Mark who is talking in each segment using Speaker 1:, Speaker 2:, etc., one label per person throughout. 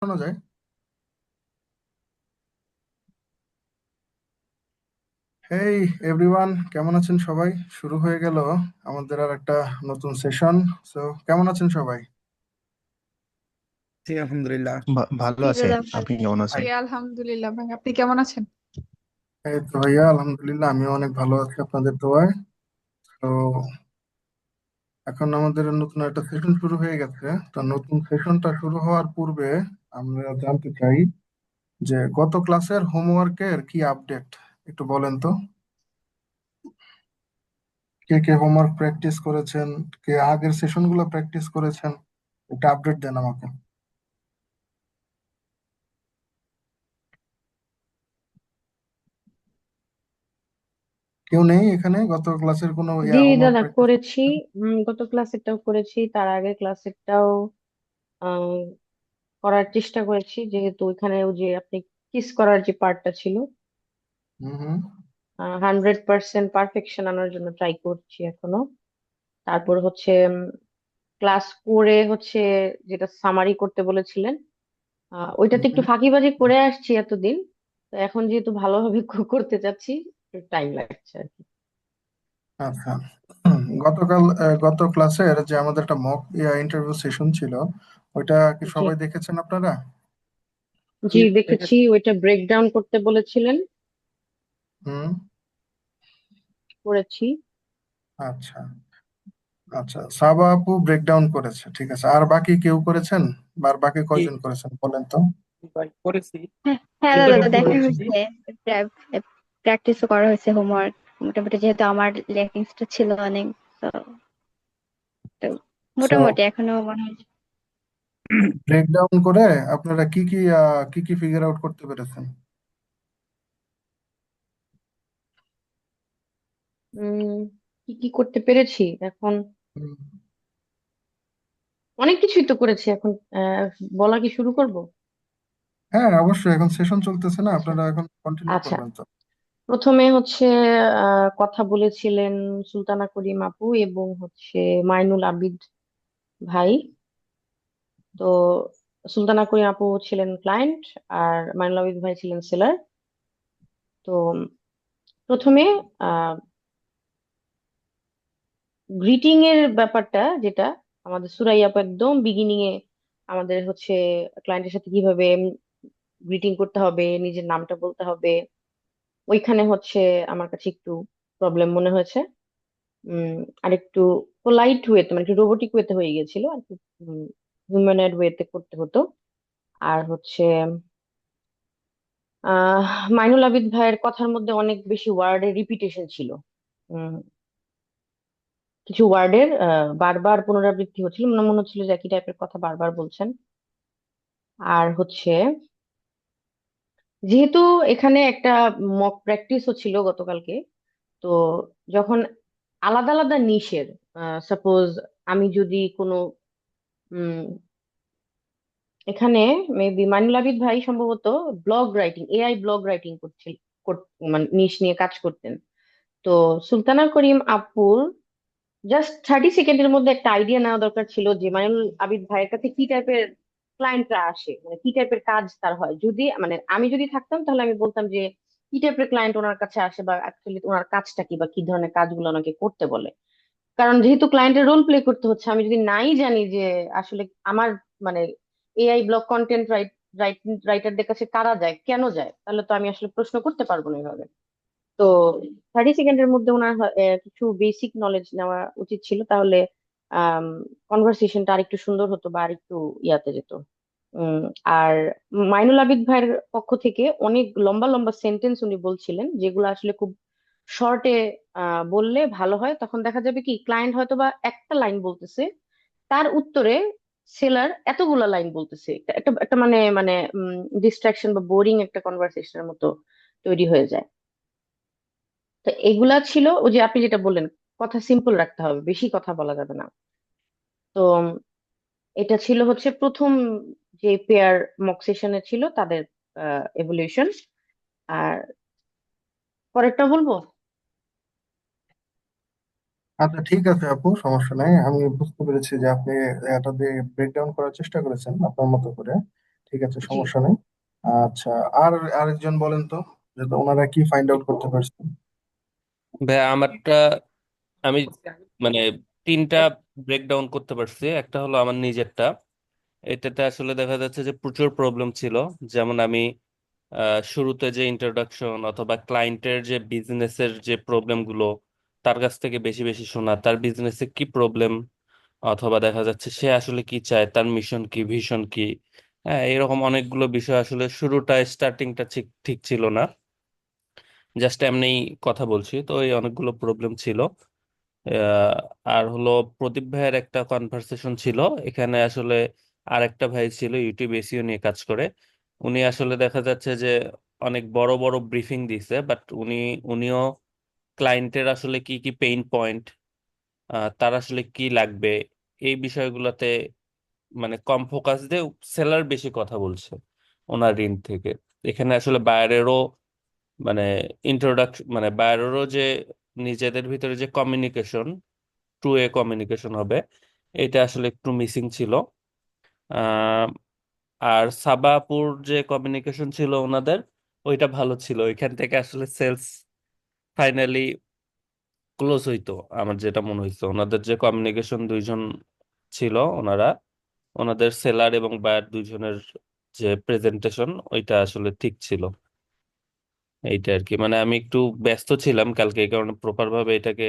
Speaker 1: শোনা যায়। হেই এভরিওয়ান, কেমন আছেন সবাই? শুরু হয়ে গেল আমাদের আর একটা নতুন সেশন। সো কেমন আছেন সবাই?
Speaker 2: জি আলহামদুলিল্লাহ।
Speaker 3: ভালো
Speaker 4: জি
Speaker 3: আছে।
Speaker 4: দাদা ভালো।
Speaker 3: আপনি কেমন
Speaker 4: জি
Speaker 3: আছেন?
Speaker 4: আলহামদুলিল্লাহ ভাই, আপনি কেমন আছেন?
Speaker 1: এই তো ভাইয়া, আলহামদুলিল্লাহ আমিও অনেক ভালো আছি আপনাদের দোয়ায়। তো এখন আমাদের নতুন একটা সেশন শুরু হয়ে গেছে। তো নতুন সেশনটা শুরু হওয়ার পূর্বে আমরা জানতে চাই যে গত ক্লাসের হোমওয়ার্কের কি আপডেট, একটু বলেন তো। কে কে হোমওয়ার্ক প্র্যাকটিস করেছেন, কে আগের সেশনগুলো প্র্যাকটিস করেছেন, একটা আপডেট দেন আমাকে। কেউ নেই এখানে গত ক্লাসের কোনো
Speaker 5: জি
Speaker 1: হোমওয়ার্ক
Speaker 5: দাদা
Speaker 1: প্র্যাকটিস?
Speaker 5: করেছি। গত ক্লাসেরটাও করেছি, তার আগের ক্লাসেরটাও আহ, করার চেষ্টা করেছি, যেহেতু ওইখানে ওই যে আপনি কিস করার যে পার্টটা ছিল,
Speaker 1: হুম হুম।
Speaker 5: 100% পারফেকশন আনার জন্য ট্রাই করছি এখনো। তারপর হচ্ছে ক্লাস করে হচ্ছে যেটা সামারি করতে বলেছিলেন, ওইটাতে একটু
Speaker 1: হুম।
Speaker 5: ফাঁকিবাজি করে আসছি এতদিন। তো এখন যেহেতু ভালোভাবে করতে চাচ্ছি, টাইম লাগছে আর কি।
Speaker 1: আচ্ছা। গত ক্লাসের যে আমাদের একটা মক ইন্টারভিউ সেশন ছিল, ওইটা কি
Speaker 5: জি
Speaker 1: সবাই দেখেছেন আপনারা?
Speaker 5: জি
Speaker 1: দেখে-
Speaker 5: দেখেছি, ওইটা ব্রেকডাউন করতে বলেছিলেন,
Speaker 1: হুম।
Speaker 5: করেছি।
Speaker 1: আচ্ছা। আচ্ছা, সাবা আপু ব্রেকডাউন করেছে, ঠিক আছে। আর বাকি কেউ করেছেন? আর বাকি
Speaker 2: জি
Speaker 1: কয়জন করেছেন বলেন তো।
Speaker 2: ভাই করেছি।
Speaker 4: হ্যাঁ হ্যাঁ দাদা,
Speaker 2: যতটুকু
Speaker 4: দেখা
Speaker 2: করেছি।
Speaker 4: হয়েছে। প্র্যাকটিসও করা হয়েছে হোমওয়ার্ক মোটামুটি, যেহেতু আমার ল্যাকিংসটা ছিল অনেক। তো তো
Speaker 1: সো
Speaker 4: মোটামুটি এখনো মনে হয়।
Speaker 1: ব্রেকডাউন করে আপনারা কি কি ফিগার আউট করতে পেরেছেন?
Speaker 5: উম কি কি করতে পেরেছি এখন?
Speaker 1: হুম।
Speaker 5: অনেক কিছুই তো করেছি এখন। বলা কি শুরু করব?
Speaker 1: হ্যাঁ অবশ্যই, এখন সেশন চলতেছে না,
Speaker 5: আচ্ছা
Speaker 1: আপনারা এখন কন্টিনিউ
Speaker 5: আচ্ছা,
Speaker 1: করবেন তো।
Speaker 5: প্রথমে হচ্ছে কথা বলেছিলেন সুলতানা করিম আপু এবং হচ্ছে মাইনুল আবিদ ভাই। তো সুলতানা করিম আপু ছিলেন ক্লায়েন্ট, আর মাইনুল আবিদ ভাই ছিলেন সেলার। তো প্রথমে গ্রিটিং এর ব্যাপারটা, যেটা আমাদের সুরাইয়া আপু একদম বিগিনিং এ আমাদের হচ্ছে ক্লায়েন্টের সাথে কিভাবে গ্রিটিং করতে হবে, নিজের নামটা বলতে হবে, ওইখানে হচ্ছে আমার কাছে একটু প্রবলেম মনে হয়েছে। উম আর একটু পোলাইট ওয়েতে, মানে একটু রোবোটিক ওয়েতে হয়ে গেছিল আর কি, হিউম্যানয়েড ওয়েতে করতে হতো। আর হচ্ছে আহ মাইনুল আবিদ ভাইয়ের কথার মধ্যে অনেক বেশি ওয়ার্ডের রিপিটেশন ছিল। উম কিছু ওয়ার্ডের বারবার পুনরাবৃত্তি হচ্ছিল, মনে মনে হচ্ছিল যে একই টাইপের কথা বারবার বলছেন। আর হচ্ছে যেহেতু এখানে একটা মক প্র্যাকটিসও ছিল গতকালকে, তো যখন আলাদা আলাদা নিশের, সাপোজ আমি যদি কোনো এখানে মেবি মানিল আবিদ ভাই সম্ভবত blog writing, AI blog writing করছিল, মানে নিশ নিয়ে কাজ করতেন। তো সুলতানা করিম আপুর জাস্ট 30 সেকেন্ডের মধ্যে একটা আইডিয়া নেওয়া দরকার ছিল যে মানিল আবিদ ভাইয়ের কাছে কি টাইপের ক্লায়েন্টরা আসে, মানে কি টাইপের কাজ তার হয়। যদি মানে আমি যদি থাকতাম তাহলে আমি বলতাম যে কি টাইপের ক্লায়েন্ট ওনার কাছে আসে, বা অ্যাকচুয়ালি ওনার কাজটা কি, বা কি ধরনের কাজগুলো ওনাকে করতে বলে। কারণ যেহেতু ক্লায়েন্টের রোল প্লে করতে হচ্ছে, আমি যদি নাই জানি যে আসলে আমার মানে এআই ব্লগ কন্টেন্ট রাইটারদের কাছে কারা যায়, কেন যায়, তাহলে তো আমি আসলে প্রশ্ন করতে পারবো না এভাবে। তো 30 সেকেন্ডের মধ্যে ওনার কিছু বেসিক নলেজ নেওয়া উচিত ছিল, তাহলে কনভারসেশনটা আরেকটু সুন্দর হতো বা আরেকটু ইয়াতে যেত। উম, আর মাইনুল আবিদ ভাইয়ের পক্ষ থেকে অনেক লম্বা লম্বা সেন্টেন্স উনি বলছিলেন, যেগুলো আসলে খুব শর্টে বললে ভালো হয়। তখন দেখা যাবে কি ক্লায়েন্ট হয়তো বা একটা লাইন বলতেছে, তার উত্তরে সেলার এতগুলা লাইন বলতেছে, একটা একটা একটা মানে মানে ডিস্ট্রাকশন বা বোরিং একটা কনভারসেশনের মতো তৈরি হয়ে যায়। তো এগুলা ছিল ওই যে আপনি যেটা বললেন, কথা সিম্পল রাখতে হবে, বেশি কথা বলা যাবে না। তো এটা ছিল হচ্ছে প্রথম যে পেয়ার মক সেশনে ছিল তাদের এভলিউশন। আর পরেরটা বলবো।
Speaker 1: আচ্ছা ঠিক আছে আপু, সমস্যা নাই, আমি বুঝতে পেরেছি যে আপনি এটা দিয়ে ব্রেকডাউন করার চেষ্টা করেছেন আপনার মতো করে। ঠিক আছে,
Speaker 5: জি।
Speaker 1: সমস্যা নেই। আচ্ছা, আর আরেকজন বলেন তো, যে তো ওনারা কি ফাইন্ড আউট করতে পারছেন?
Speaker 2: ভাই আমারটা আমি মানে তিনটা ব্রেকডাউন করতে পারছি। একটা হলো আমার নিজেরটা, এটাতে আসলে দেখা যাচ্ছে যে প্রচুর প্রবলেম ছিল। যেমন আমি শুরুতে যে ইন্ট্রোডাকশন অথবা ক্লায়েন্টের যে বিজনেসের যে প্রবলেম গুলো তার কাছ থেকে বেশি বেশি শোনা, তার বিজনেসে কি প্রবলেম, অথবা দেখা যাচ্ছে সে আসলে কি চায়, তার মিশন কি, ভিশন কি। হ্যাঁ, এরকম অনেকগুলো বিষয় আসলে শুরুটা স্টার্টিংটা ঠিক ঠিক ছিল না, জাস্ট এমনি কথা বলছি তো, এই অনেকগুলো প্রবলেম ছিল। আহ, আর হলো প্রদীপ ভাইয়ের একটা কনভারসেশন ছিল এখানে আসলে। আর একটা ভাই ছিল ইউটিউব এসইও নিয়ে কাজ করে, উনি আসলে দেখা যাচ্ছে যে অনেক বড় বড় ব্রিফিং দিছে, বাট উনিও ক্লায়েন্টের আসলে কি কি পেইন পয়েন্ট, তার আসলে কি লাগবে, এই বিষয়গুলোতে মানে কম ফোকাস দিয়ে সেলার বেশি কথা বলছে ওনার ঋণ থেকে। এখানে আসলে বায়ারেরও মানে ইন্ট্রোডাকশন, মানে বায়ারেরও যে নিজেদের ভিতরে যে কমিউনিকেশন, টু এ কমিউনিকেশন হবে, এটা আসলে একটু মিসিং ছিল। আহ, আর সাবাপুর যে কমিউনিকেশন ছিল ওনাদের, ওইটা ভালো ছিল। ওইখান থেকে আসলে সেলস ফাইনালি ক্লোজ হইতো। আমার যেটা মনে হইতো ওনাদের যে কমিউনিকেশন দুইজন ছিল, ওনারা ওনাদের সেলার এবং বায়ার দুইজনের যে প্রেজেন্টেশন, ওইটা আসলে ঠিক ছিল। এইটা আর কি, মানে আমি একটু ব্যস্ত ছিলাম কালকে, এই কারণে প্রপার ভাবে এটাকে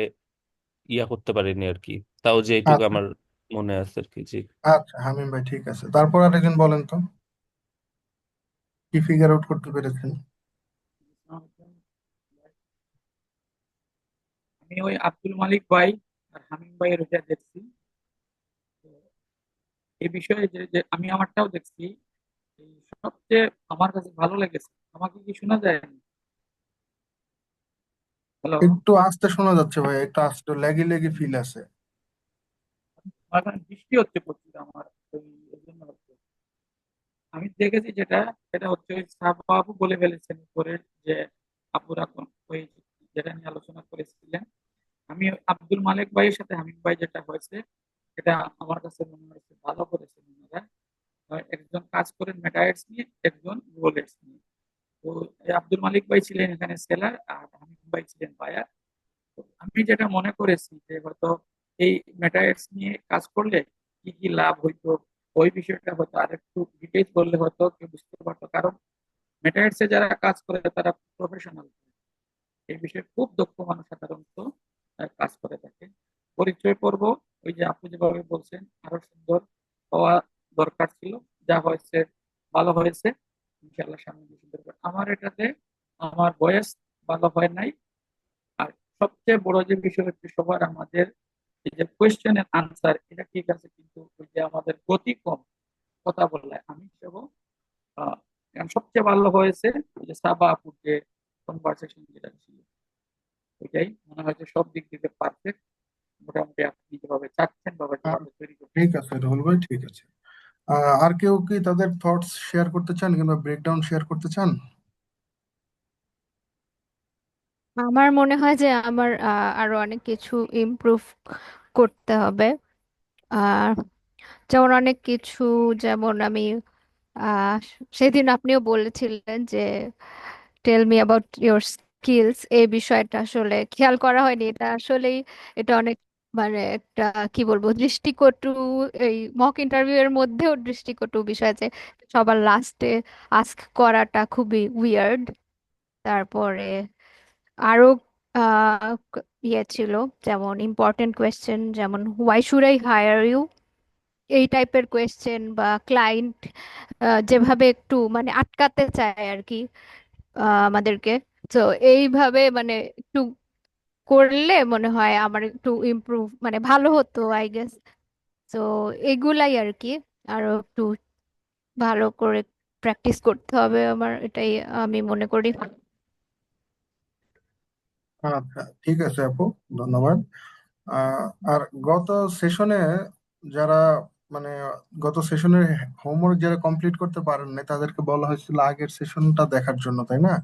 Speaker 2: ইয়া করতে পারিনি আর কি। তাও যে এইটুকু
Speaker 1: আচ্ছা
Speaker 2: আমার মনে আছে আর কি। জি।
Speaker 1: আচ্ছা, হামিম ভাই ঠিক আছে, তারপর আরেকজন বলেন তো, কি ফিগার আউট করতে পেরেছেন?
Speaker 3: আমি ওই আব্দুল মালিক ভাই আর হামিম ভাইয়ের ওইটা দেখছি। তো এই বিষয়ে যে আমি আমারটাও দেখছি। এই সবচেয়ে আমার কাছে ভালো লেগেছে, আমাকে কি শোনা যায়? হ্যালো?
Speaker 1: একটু আস্তে শোনা যাচ্ছে ভাই, একটু আস্তে, ল্যাগি ল্যাগি ফিল আছে।
Speaker 3: আমার এখানে বৃষ্টি হচ্ছে প্রচুর, আমার এই জন্য হচ্ছে। আমি দেখেছি যেটা, সেটা হচ্ছে ওই সাবা আপু বলে ফেলেছেন উপরে, যে আপুরা ওই যেটা নিয়ে আলোচনা করেছিলেন। আমি আব্দুল মালিক ভাইয়ের সাথে হামিদ ভাই যেটা হয়েছে, এটা আমার কাছে মনে হয়েছে ভালো করেছেন ওনারা। একজন কাজ করেন মেটাএডস নিয়ে, একজন গুগল এডস নিয়ে। তো এই আব্দুল মালিক ভাই ছিলেন এখানে সেলার, আর হামিদ ভাই ছিলেন বায়ার। তো আমি যেটা মনে করেছি যে হয়তো এই মেটাএডস নিয়ে কাজ করলে কি কি লাভ হইতো, ওই বিষয়টা হয়তো আর একটু ডিটেইলস বললে হয়তো কেউ বুঝতে পারতো। কারণ মেটাএডস এ যারা কাজ করে তারা প্রফেশনাল, এই বিষয়ে খুব দক্ষ মানুষ সাধারণত কাজ করে থাকে। পরিচয় পর্ব, ওই যে আপনি যেভাবে বলছেন, আরো সুন্দর হওয়া দরকার ছিল। যা হয়েছে ভালো হয়েছে, ইনশাল্লাহ সামনে দিয়ে সুন্দর হবে। আমার এটাতে আমার বয়স ভালো হয় নাই। আর সবচেয়ে বড় যে বিষয় হচ্ছে, সবার আমাদের এই যে কোয়েশ্চেন এর আনসার, এটা ঠিক আছে, কিন্তু ওই যে আমাদের গতি কম কথা বললে আমি সব এখন সবচেয়ে ভালো হয়েছে ওই যে সাবা আপুর যে কনভারসেশন যেটা ছিল, ওইটাই মনে হয় যে সব দিক থেকে পারফেক্ট। মোটামুটি আপনি যেভাবে চাচ্ছেন বা
Speaker 1: আহ,
Speaker 3: যেভাবে তৈরি করছেন।
Speaker 1: ঠিক আছে রুহুল ভাই, ঠিক আছে। আর কেউ কি তাদের থটস শেয়ার করতে চান কিংবা ব্রেকডাউন শেয়ার করতে চান?
Speaker 4: আমার মনে হয় যে আমার আরো অনেক কিছু ইমপ্রুভ করতে হবে। আর যেমন অনেক কিছু, যেমন আমি আহ সেদিন আপনিও বলেছিলেন যে tell me about your skills, এই বিষয়টা আসলে খেয়াল করা হয়নি। এটা আসলেই এটা অনেক মানে একটা কি বলবো দৃষ্টিকটু, এই মক ইন্টারভিউ এর মধ্যেও দৃষ্টিকটু বিষয় যে সবার লাস্টে আস্ক করাটা খুবই উইয়ার্ড। তারপরে আরো ইয়ে ছিল, যেমন ইম্পর্টেন্ট কোয়েশ্চেন, যেমন why should I hire you, এই টাইপের কোয়েশ্চেন, বা ক্লায়েন্ট যেভাবে একটু মানে আটকাতে চায় আর কি আমাদেরকে। তো এইভাবে মানে একটু করলে মনে হয় আমার একটু ইমপ্রুভ মানে ভালো হতো আই গেস। তো এগুলাই আর কি, আরো একটু ভালো করে প্র্যাকটিস করতে হবে আমার, এটাই আমি মনে করি।
Speaker 1: আচ্ছা, ঠিক আছে আপু, ধন্যবাদ। আর গত সেশনে যারা মানে গত সেশনের হোমওয়ার্ক যারা কমপ্লিট করতে পারেন না, তাদেরকে বলা হয়েছিল আগের সেশনটা দেখার জন্য, তাই না?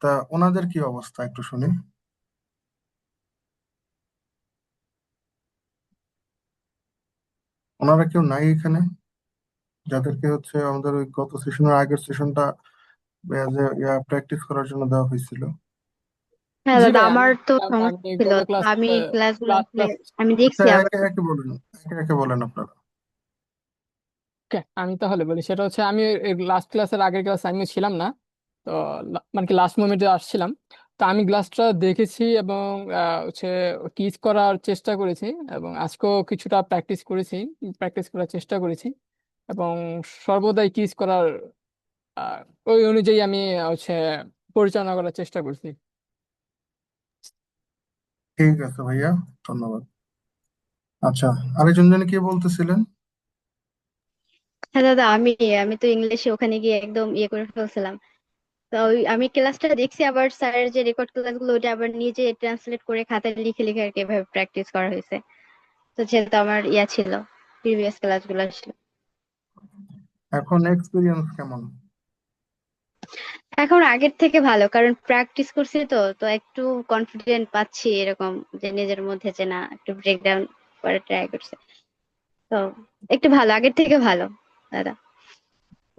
Speaker 1: তা ওনাদের কি অবস্থা একটু শুনি। ওনারা কেউ নাই এখানে? যাদেরকে হচ্ছে আমাদের ওই গত সেশনের আগের সেশনটা প্র্যাকটিস করার জন্য দেওয়া হয়েছিল?
Speaker 4: হ্যাঁ
Speaker 6: জি
Speaker 4: দাদা,
Speaker 6: ভাই,
Speaker 4: আমার তো
Speaker 6: আমি
Speaker 4: সমস্যা ছিল,
Speaker 6: গত
Speaker 4: তো
Speaker 6: ক্লাস
Speaker 4: আমি ক্লাসগুলো
Speaker 6: লাস্ট
Speaker 4: আসলে
Speaker 6: ক্লাস
Speaker 4: আমি
Speaker 1: আচ্ছা,
Speaker 4: দেখছি আবার।
Speaker 1: একে একে বলেন, একে একে বলেন আপনারা।
Speaker 6: আমি তাহলে বলি, সেটা হচ্ছে আমি লাস্ট ক্লাসের আগের ক্লাস আমি ছিলাম না। তো মানে কি লাস্ট মোমেন্টে আসছিলাম। তো আমি ক্লাসটা দেখেছি এবং হচ্ছে টিচ করার চেষ্টা করেছি, এবং আজকেও কিছুটা প্র্যাকটিস করার চেষ্টা করেছি, এবং সর্বদাই টিচ করার আহ, ওই অনুযায়ী আমি হচ্ছে পরিচালনা করার চেষ্টা করছি।
Speaker 1: ঠিক আছে ভাইয়া, ধন্যবাদ। আচ্ছা, আরেকজন জানি কি বলতেছিলেন?
Speaker 7: হ্যাঁ দাদা, আমি আমি তো ইংলিশে ওখানে গিয়ে একদম ইয়ে করে ফেলছিলাম। তো ওই আমি ক্লাসটা দেখছি, আবার স্যারের যে রেকর্ড ক্লাসগুলো ওটা আবার নিজে ট্রান্সলেট করে খাতায় লিখে লিখে আর কি এভাবে প্র্যাকটিস করা হয়েছে। তো যেহেতু আমার ইয়া ছিল, প্রিভিয়াস ক্লাসগুলো ছিল।
Speaker 1: এখন এক্সপিরিয়েন্স কেমন?
Speaker 7: এখন আগের থেকে ভালো, কারণ প্র্যাকটিস করছি তো তো একটু কনফিডেন্ট পাচ্ছি এরকম, যে নিজের মধ্যে যে না একটু ব্রেকডাউন করে ট্রাই করছে। তো একটু ভালো, আগের থেকে ভালো দাদা।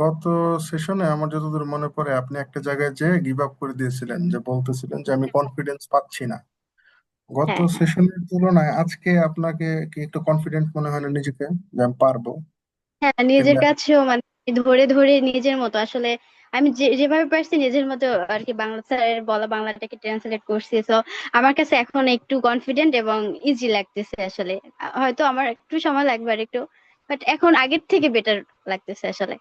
Speaker 1: গত সেশনে আমার যতদূর মনে পড়ে আপনি একটা জায়গায় যে গিভ আপ করে দিয়েছিলেন, যে বলতেছিলেন যে আমি কনফিডেন্স পাচ্ছি না। গত
Speaker 7: হ্যাঁ হ্যাঁ।
Speaker 1: সেশনের তুলনায় আজকে আপনাকে কি একটু কনফিডেন্ট মনে হয় না নিজেকে, যে আমি পারবো?
Speaker 7: হ্যাঁ, নিজের কাছেও মানে ধরে ধরে নিজের মতো আসলে আমি যেভাবে পারছি নিজের মতো আর কি, বাংলা স্যারের বলা বাংলাটাকে ট্রান্সলেট করছি। তো আমার কাছে এখন একটু কনফিডেন্ট এবং ইজি লাগতেছে আসলে। হয়তো আমার একটু সময় লাগবে আর একটু, বাট এখন আগের থেকে বেটার লাগতেছে আসলে।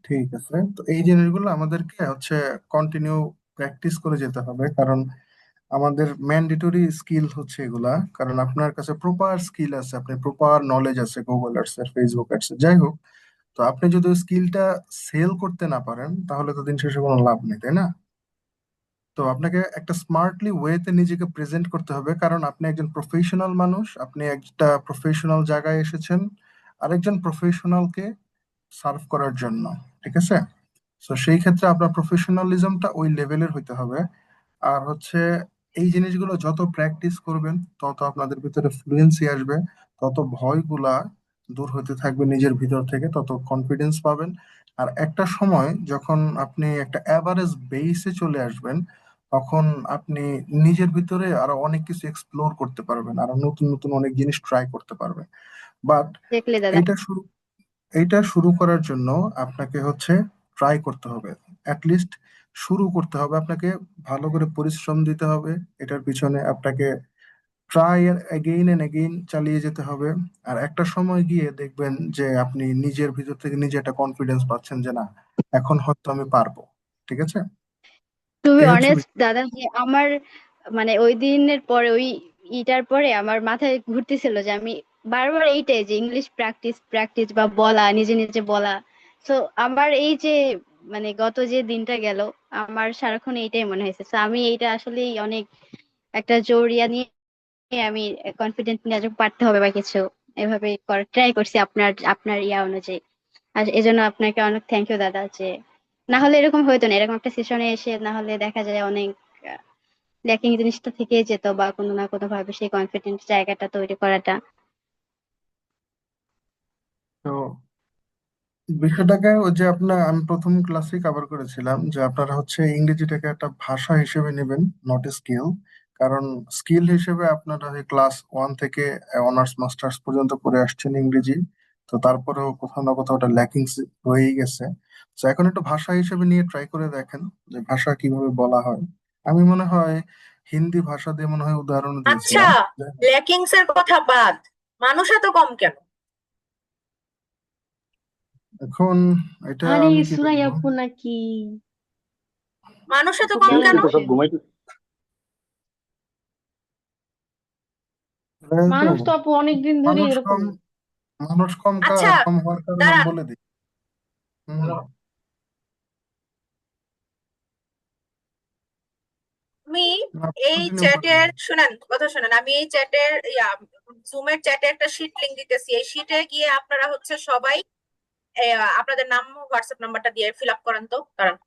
Speaker 1: ঠিক আছে, তো এই জিনিসগুলো আমাদেরকে হচ্ছে কন্টিনিউ প্র্যাকটিস করে যেতে হবে, কারণ আমাদের ম্যান্ডেটরি স্কিল হচ্ছে এগুলা। কারণ আপনার কাছে প্রপার স্কিল আছে, আপনি প্রপার নলেজ আছে গুগল অ্যাডস এর, ফেসবুক অ্যাডস এর, যাই হোক। তো আপনি যদি ওই স্কিলটা সেল করতে না পারেন তাহলে তো দিন শেষে কোনো লাভ নেই, তাই না? তো আপনাকে একটা স্মার্টলি ওয়েতে নিজেকে প্রেজেন্ট করতে হবে, কারণ আপনি একজন প্রফেশনাল মানুষ, আপনি একটা প্রফেশনাল জায়গায় এসেছেন আরেকজন প্রফেশনালকে সার্ভ করার জন্য। ঠিক আছে? তো সেই ক্ষেত্রে আপনার প্রফেশনালিজমটা ওই লেভেলের হইতে হবে। আর হচ্ছে এই জিনিসগুলো যত প্র্যাকটিস করবেন তত আপনাদের ভিতরে ফ্লুয়েন্সি আসবে, তত ভয়গুলা দূর হতে থাকবে নিজের ভিতর থেকে, তত কনফিডেন্স পাবেন। আর একটা সময় যখন আপনি একটা অ্যাভারেজ বেসে চলে আসবেন, তখন আপনি নিজের ভিতরে আরো অনেক কিছু এক্সপ্লোর করতে পারবেন, আরো নতুন নতুন অনেক জিনিস ট্রাই করতে পারবেন। বাট
Speaker 7: দেখলে দাদা।
Speaker 1: এইটা শুরু এইটা শুরু করার জন্য আপনাকে হচ্ছে ট্রাই করতে হবে, অ্যাটলিস্ট শুরু করতে হবে আপনাকে, ভালো করে পরিশ্রম দিতে হবে। এটার পিছনে আপনাকে ট্রাই এগেইন এন্ড এগেইন চালিয়ে যেতে হবে। আর একটা সময় গিয়ে দেখবেন যে আপনি নিজের ভিতর থেকে নিজে একটা কনফিডেন্স পাচ্ছেন যে না, এখন হয়তো আমি পারবো। ঠিক আছে?
Speaker 7: টু বি
Speaker 1: এই হচ্ছে
Speaker 7: অনেস্ট
Speaker 1: বিষয়।
Speaker 7: দাদা, যে আমার মানে ওই দিনের পরে ওই ইটার পরে আমার মাথায় ঘুরতেছিল যে আমি বারবার এইটাই, যে ইংলিশ প্র্যাকটিস প্র্যাকটিস বা বলা নিজে নিজে বলা। তো আমার এই যে মানে গত যে দিনটা গেল, আমার সারাক্ষণ এইটাই মনে হয়েছে। তো আমি এইটা আসলেই অনেক একটা জোরিয়া নিয়ে আমি কনফিডেন্ট নিয়ে যে পারতে হবে বা কিছু এভাবে ট্রাই করছি আপনার আপনার ইয়া অনুযায়ী। আর এজন্য আপনাকে অনেক থ্যাংক ইউ দাদা, যে না হলে এরকম হইতো না, এরকম একটা সেশনে এসে না হলে দেখা যায় অনেক ল্যাকিং জিনিসটা থেকে যেত, বা কোনো না কোনো ভাবে সেই কনফিডেন্ট জায়গাটা তৈরি করাটা।
Speaker 1: তো বিষয়টাকে ওই যে আমি প্রথম ক্লাসে কভার করেছিলাম যে আপনারা হচ্ছে ইংরেজিটাকে একটা ভাষা হিসেবে নেবেন, নট এ স্কিল। কারণ স্কিল হিসেবে আপনারা ক্লাস ওয়ান থেকে অনার্স মাস্টার্স পর্যন্ত করে আসছেন ইংরেজি। তো তারপরেও কোথাও না কোথাও ওটা ল্যাকিং রয়েই গেছে। তো এখন একটু ভাষা হিসেবে নিয়ে ট্রাই করে দেখেন যে ভাষা কিভাবে বলা হয়। আমি মনে হয় হিন্দি ভাষা দিয়ে মনে হয় উদাহরণ
Speaker 8: আচ্ছা,
Speaker 1: দিয়েছিলাম।
Speaker 8: ল্যাকিংস এর কথা বাদ, মানুষ এত কম কেন?
Speaker 1: এখন এটা
Speaker 5: আরে
Speaker 1: আমি কি
Speaker 5: সুরাই
Speaker 1: বলবো?
Speaker 5: আপু নাকি?
Speaker 8: মানুষ এত
Speaker 5: আপু
Speaker 8: কম
Speaker 5: কেমন
Speaker 8: কেন?
Speaker 5: আছেন? মানুষ তো আপু অনেকদিন ধরে
Speaker 1: মানুষ
Speaker 5: এরকম।
Speaker 1: কম, মানুষ কম
Speaker 8: আচ্ছা,
Speaker 1: কম হওয়ার কারণ আমি
Speaker 8: দাঁড়ান।
Speaker 1: বলে দিই। হুম,
Speaker 8: আমি
Speaker 1: আপনি
Speaker 8: এই
Speaker 1: কন্টিনিউ করেন।
Speaker 8: চ্যাটের শুনেন, কথা শুনেন, আমি এই চ্যাটের জুমের চ্যাটে একটা শিট লিংক দিতেছি। এই শিটে গিয়ে আপনারা হচ্ছে সবাই আপনাদের নাম হোয়াটসঅ্যাপ নাম্বারটা দিয়ে ফিল আপ করেন তো, দাঁড়ান।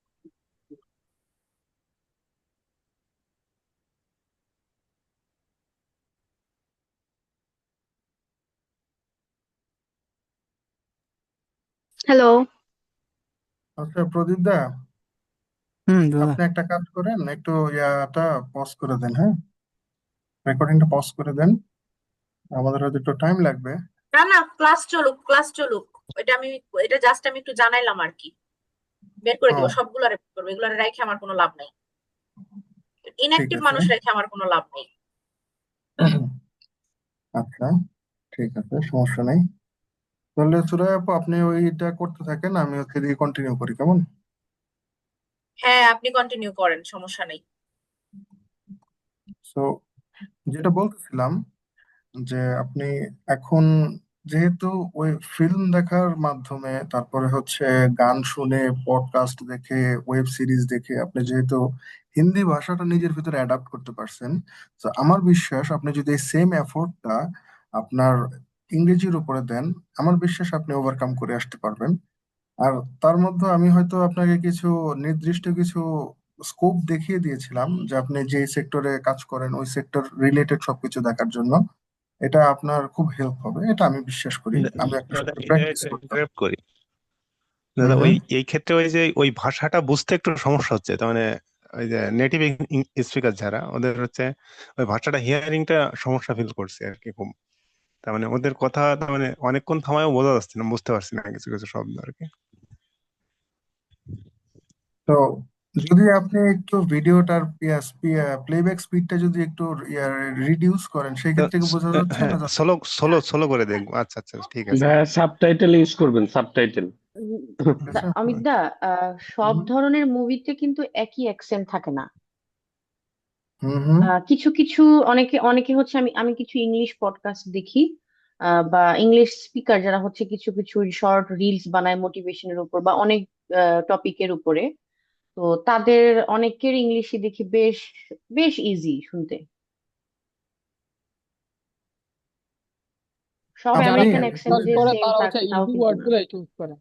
Speaker 7: হ্যালো।
Speaker 1: আচ্ছা প্রদীপ দা,
Speaker 6: দাদা।
Speaker 1: আপনি একটা কাজ করেন, একটু ইয়াটা পজ করে দেন, হ্যাঁ, রেকর্ডিংটা পজ করে দেন, আমাদের হয়তো একটু টাইম লাগবে।
Speaker 8: না না, ক্লাস চলুক, ক্লাস চলুক। এটা জাস্ট আমি একটু জানাইলাম আর কি। বের করে দিব,
Speaker 1: ও
Speaker 8: সবগুলো বের করবো, এগুলো রেখে আমার কোনো লাভ নাই।
Speaker 1: ঠিক
Speaker 8: ইনঅ্যাক্টিভ
Speaker 1: আছে।
Speaker 8: মানুষ রেখে আমার কোনো লাভ নেই।
Speaker 1: আচ্ছা ঠিক আছে, সমস্যা নেই। তাহলে সুরাই আপু আপনি ওইটা করতে থাকেন, আমি হচ্ছে দিয়ে কন্টিনিউ করি, কেমন?
Speaker 8: হ্যাঁ, আপনি কন্টিনিউ করেন, সমস্যা নেই।
Speaker 1: সো যেটা বলতেছিলাম যে আপনি এখন যেহেতু ওই ফিল্ম দেখার মাধ্যমে, তারপরে হচ্ছে গান শুনে, পডকাস্ট দেখে, ওয়েব সিরিজ দেখে আপনি যেহেতু হিন্দি ভাষাটা নিজের ভিতরে অ্যাডাপ্ট করতে পারছেন, তো আমার বিশ্বাস আপনি যদি এই সেম এফোর্টটা আপনার ইংরেজির উপরে দেন, আমার বিশ্বাস আপনি ওভারকাম করে আসতে পারবেন। আর তার মধ্যে আমি হয়তো আপনাকে কিছু নির্দিষ্ট কিছু স্কোপ দেখিয়ে দিয়েছিলাম, যে আপনি যে সেক্টরে কাজ করেন ওই সেক্টর রিলেটেড সবকিছু দেখার জন্য। এটা আপনার খুব হেল্প হবে, এটা আমি বিশ্বাস করি। আমি আপনার
Speaker 9: দাদা
Speaker 1: সাথে
Speaker 9: এটা
Speaker 1: প্র্যাকটিস
Speaker 9: একটু
Speaker 1: করতাম।
Speaker 9: ইন্টারাপ্ট করি।
Speaker 1: হুম
Speaker 9: দাদা ওই
Speaker 1: হুম।
Speaker 9: এই ক্ষেত্রে ওই যে ওই ভাষাটা বুঝতে একটু সমস্যা হচ্ছে, তার মানে ওই যে নেটিভ স্পিকার যারা ওদের হচ্ছে ওই ভাষাটা হিয়ারিংটা সমস্যা ফিল করছে আর কি খুব। তার মানে ওদের কথা তার মানে অনেকক্ষণ থামায়ও বোঝা যাচ্ছে না, বুঝতে পারছি না কিছু কিছু শব্দ আর কি।
Speaker 1: তো যদি আপনি একটু ভিডিওটার প্লেব্যাক স্পিডটা যদি একটু রিডিউস করেন, সেই
Speaker 9: তো
Speaker 1: ক্ষেত্রে কি বোঝা যাচ্ছে
Speaker 9: হ্যাঁ,
Speaker 1: না যাচ্ছে?
Speaker 9: সোলো সোলো সোলো করে দেখবো। আচ্ছা আচ্ছা, ঠিক আছে।
Speaker 10: ভাইয়া সাবটাইটেল ইউজ করবেন, সাবটাইটেল।
Speaker 1: ঠিক আছে।
Speaker 5: অমিত দা, সব
Speaker 1: হুম
Speaker 5: ধরনের মুভিতে কিন্তু একই অ্যাকসেন্ট থাকে না।
Speaker 1: হুম হুম।
Speaker 5: কিছু কিছু, অনেকে অনেকে হচ্ছে, আমি আমি কিছু ইংলিশ পডকাস্ট দেখি, বা ইংলিশ স্পিকার যারা হচ্ছে কিছু কিছু শর্ট রিলস বানায় মোটিভেশনের উপর বা অনেক টপিকের উপরে। তো তাদের অনেকের ইংলিশে দেখি বেশ বেশ ইজি শুনতে। সব
Speaker 1: আপনি
Speaker 6: যারা
Speaker 5: আমেরিকান অ্যাকসেন্ট
Speaker 6: পড়াশোনা
Speaker 5: যে
Speaker 6: করে
Speaker 5: সেম
Speaker 6: তারা
Speaker 5: তা
Speaker 6: হচ্ছে
Speaker 5: তাও
Speaker 6: ইজি
Speaker 5: কিন্তু
Speaker 6: ওয়ার্ড
Speaker 5: না।
Speaker 6: গুলো চুজ করে।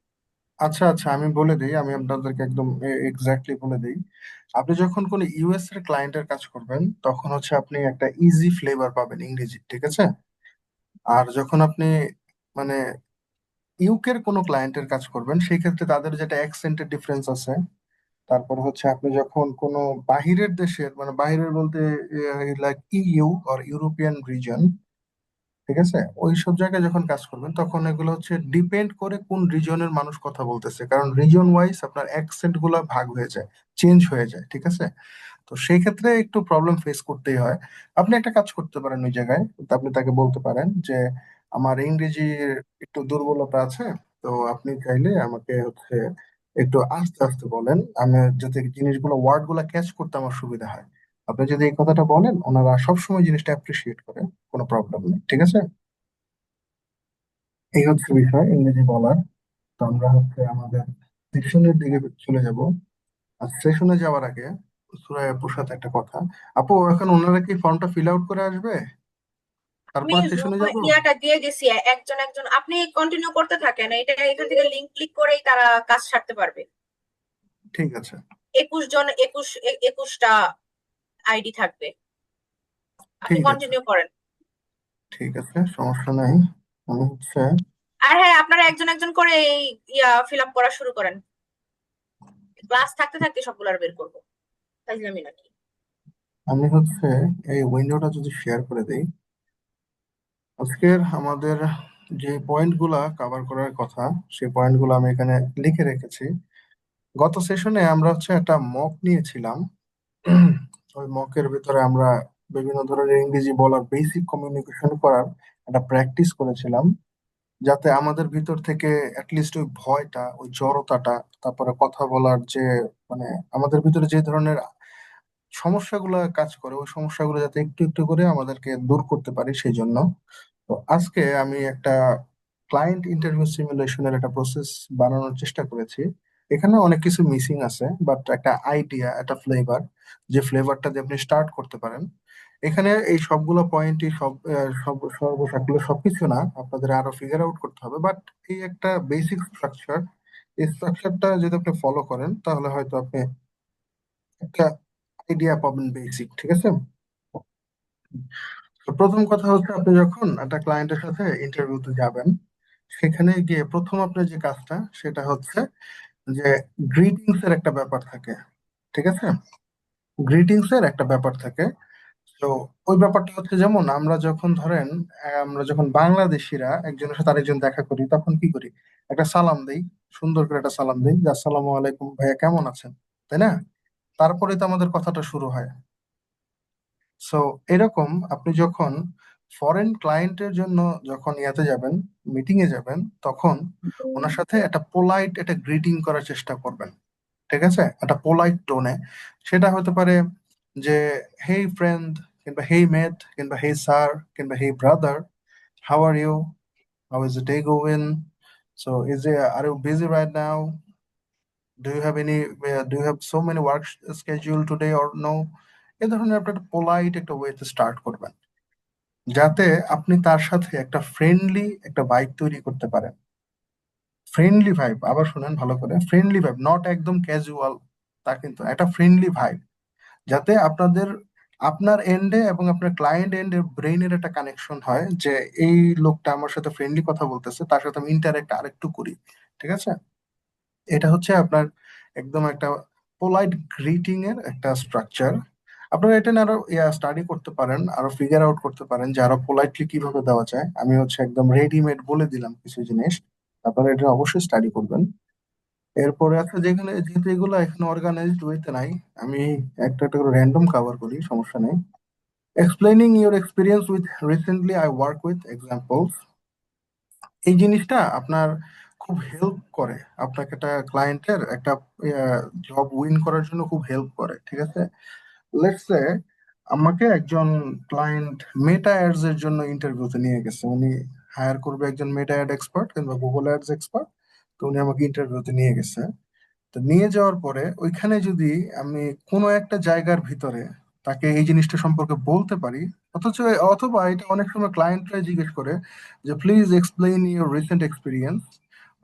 Speaker 1: আচ্ছা আচ্ছা, আমি বলে দিই, আমি আপনাদেরকে একদম এক্স্যাক্টলি বলে দিই। আপনি যখন কোনো ইউএস এর ক্লায়েন্টের কাজ করবেন, তখন হচ্ছে আপনি একটা ইজি ফ্লেভার পাবেন ইংরেজি, ঠিক আছে? আর যখন আপনি মানে ইউকের কোনো ক্লায়েন্টের কাজ করবেন, সেই ক্ষেত্রে তাদের যেটা অ্যাকসেন্টের ডিফারেন্স আছে। তারপর হচ্ছে আপনি যখন কোনো বাহিরের দেশের, মানে বাহিরের বলতে like EU or European reason, ঠিক আছে, ওই সব জায়গায় যখন কাজ করবেন, তখন এগুলো হচ্ছে ডিপেন্ড করে কোন রিজনের মানুষ কথা বলতেছে, কারণ রিজন ওয়াইজ আপনার অ্যাকসেন্ট গুলা ভাগ হয়ে যায়, চেঞ্জ হয়ে যায়, ঠিক আছে? তো সেই ক্ষেত্রে একটু প্রবলেম ফেস করতেই হয়। আপনি একটা কাজ করতে পারেন ওই জায়গায়, তো আপনি তাকে বলতে পারেন যে আমার ইংরেজির একটু দুর্বলতা আছে, তো আপনি চাইলে আমাকে হচ্ছে একটু আস্তে আস্তে বলেন, আমি যাতে জিনিসগুলো ওয়ার্ড গুলা ক্যাচ করতে আমার সুবিধা হয়। আপনি যদি এই কথাটা বলেন, ওনারা সবসময় জিনিসটা অ্যাপ্রিসিয়েট করে, কোনো প্রবলেম নেই, ঠিক আছে? এই হচ্ছে বিষয় ইংরেজি বলার। তো আমরা হচ্ছে আমাদের সেশনের দিকে চলে যাব। আর সেশনে যাওয়ার আগে সুরাই আপুর সাথে একটা কথা। আপু, এখন ওনারা কি ফর্মটা ফিল আউট করে আসবে,
Speaker 8: আমি
Speaker 1: তারপরে সেশনে
Speaker 8: জুম
Speaker 1: যাব?
Speaker 8: ইয়াটা দিয়ে দিছি, একজন একজন আপনি কন্টিনিউ করতে থাকেন, এটা এখান থেকে লিংক ক্লিক করেই তারা কাজ সারতে পারবে।
Speaker 1: ঠিক আছে।
Speaker 8: 21 জন, 21টা আইডি থাকবে। আপনি
Speaker 1: ঠিক আছে।
Speaker 8: কন্টিনিউ করেন।
Speaker 1: ঠিক আছে, সমস্যা নাই। আমি হচ্ছে
Speaker 8: আর হ্যাঁ, আপনারা একজন একজন করে এই ফিল আপ করা শুরু করেন। ক্লাস থাকতে থাকতে সবগুলো আর বের করবো, তাইলে নাকি।
Speaker 1: আমি হচ্ছে এই উইন্ডোটা যদি শেয়ার করে দেই, আজকের আমাদের যে পয়েন্টগুলা কভার করার কথা, সেই পয়েন্টগুলো আমি এখানে লিখে রেখেছি। গত সেশনে আমরা হচ্ছে একটা মক নিয়েছিলাম। ওই মকের ভিতরে আমরা বিভিন্ন ধরনের ইংরেজি বলার, বেসিক কমিউনিকেশন করার একটা প্র্যাকটিস করেছিলাম, যাতে আমাদের ভিতর থেকে অ্যাটলিস্ট ওই ভয়টা, ওই জড়তাটা, তারপরে কথা বলার যে মানে আমাদের ভিতরে যে ধরনের সমস্যাগুলো কাজ করে, ওই সমস্যাগুলো যাতে একটু একটু করে আমাদেরকে দূর করতে পারি, সেই জন্য। তো আজকে আমি একটা ক্লায়েন্ট ইন্টারভিউ সিমুলেশনের একটা প্রসেস বানানোর চেষ্টা করেছি। এখানে অনেক কিছু মিসিং আছে, বাট একটা আইডিয়া, একটা ফ্লেভার, যে ফ্লেভারটা দিয়ে আপনি স্টার্ট করতে পারেন। এখানে এই সবগুলো পয়েন্টই সর্বসাকুল্য সবকিছু না, আপনাদের আরো ফিগার আউট করতে হবে, বাট এই একটা বেসিক স্ট্রাকচার, এই স্ট্রাকচারটা যদি আপনি ফলো করেন, তাহলে হয়তো আপনি একটা আইডিয়া পাবেন বেসিক, ঠিক আছে? তো প্রথম কথা হচ্ছে, আপনি যখন একটা ক্লায়েন্টের সাথে ইন্টারভিউতে যাবেন, সেখানে গিয়ে প্রথম আপনার যে কাজটা সেটা হচ্ছে যে গ্রিটিংস এর একটা ব্যাপার থাকে, ঠিক আছে? গ্রিটিংস এর একটা ব্যাপার থাকে। তো ওই ব্যাপারটা হচ্ছে যেমন আমরা যখন ধরেন আমরা যখন বাংলাদেশিরা একজনের সাথে আরেকজন দেখা করি তখন কি করি, একটা সালাম দেই, সুন্দর করে একটা সালাম দেই যে আসসালামু আলাইকুম ভাইয়া কেমন আছেন, তাই না? তারপরে তো আমাদের কথাটা শুরু হয়। সো এরকম আপনি যখন ফরেন ক্লায়েন্টের জন্য যখন ইয়াতে যাবেন, মিটিং এ যাবেন, তখন ওনার সাথে একটা পোলাইট একটা গ্রিটিং করার চেষ্টা করবেন, ঠিক আছে? একটা পোলাইট টোনে। সেটা হতে পারে যে হেই ফ্রেন্ড, কিংবা হেই মেট, কিংবা হেই স্যার, কিংবা hey brother, how are you, how is the day going, so are you busy right now, do you have so many work schedule today or no. এ ধরনের আপনি একটা পোলাইট একটা ওয়েতে স্টার্ট করবেন, যাতে আপনি তার সাথে একটা ফ্রেন্ডলি একটা ভাইব তৈরি করতে পারেন। ফ্রেন্ডলি ভাইব, আবার শুনেন ভালো করে, ফ্রেন্ডলি ভাইব, নট একদম ক্যাজুয়াল, তা কিন্তু একটা ফ্রেন্ডলি ভাইব, যাতে আপনার এন্ডে এবং আপনার ক্লায়েন্ট এন্ডে ব্রেইনের একটা কানেকশন হয় যে এই লোকটা আমার সাথে ফ্রেন্ডলি কথা বলতেছে, তার সাথে আমি ইন্টারেক্ট আরেকটু করি, ঠিক আছে? এটা হচ্ছে আপনার একদম একটা পোলাইট গ্রিটিং এর একটা স্ট্রাকচার। আপনারা এটা নিয়ে আরো স্টাডি করতে পারেন, আরো ফিগার আউট করতে পারেন যে আরো পোলাইটলি কিভাবে দেওয়া যায়। আমি হচ্ছে একদম রেডিমেড বলে দিলাম কিছু জিনিস, আপনারা এটা অবশ্যই স্টাডি করবেন। এরপরে আছে যেখানে, যেহেতু এগুলো এখানে অর্গানাইজড ওয়েতে নাই, আমি একটা একটা করে র্যান্ডম কভার করি, সমস্যা নেই। Explaining your experience with recently I work with examples, এই জিনিসটা আপনার খুব হেল্প করে, আপনাকে একটা ক্লায়েন্টের একটা জব উইন করার জন্য খুব হেল্প করে, ঠিক আছে? লেটস সে আমাকে একজন ক্লায়েন্ট মেটা অ্যাডস এর জন্য ইন্টারভিউতে নিয়ে গেছে, উনি হায়ার করবে একজন মেটা অ্যাড এক্সপার্ট কিংবা গুগল অ্যাডস এক্সপার্ট। তো উনি আমাকে ইন্টারভিউতে নিয়ে গেছে। তো নিয়ে যাওয়ার পরে ওইখানে যদি আমি কোনো একটা জায়গার ভিতরে তাকে এই জিনিসটা সম্পর্কে বলতে পারি, অথচ অথবা এটা অনেক সময় ক্লায়েন্টরা জিজ্ঞেস করে যে please explain your recent experience,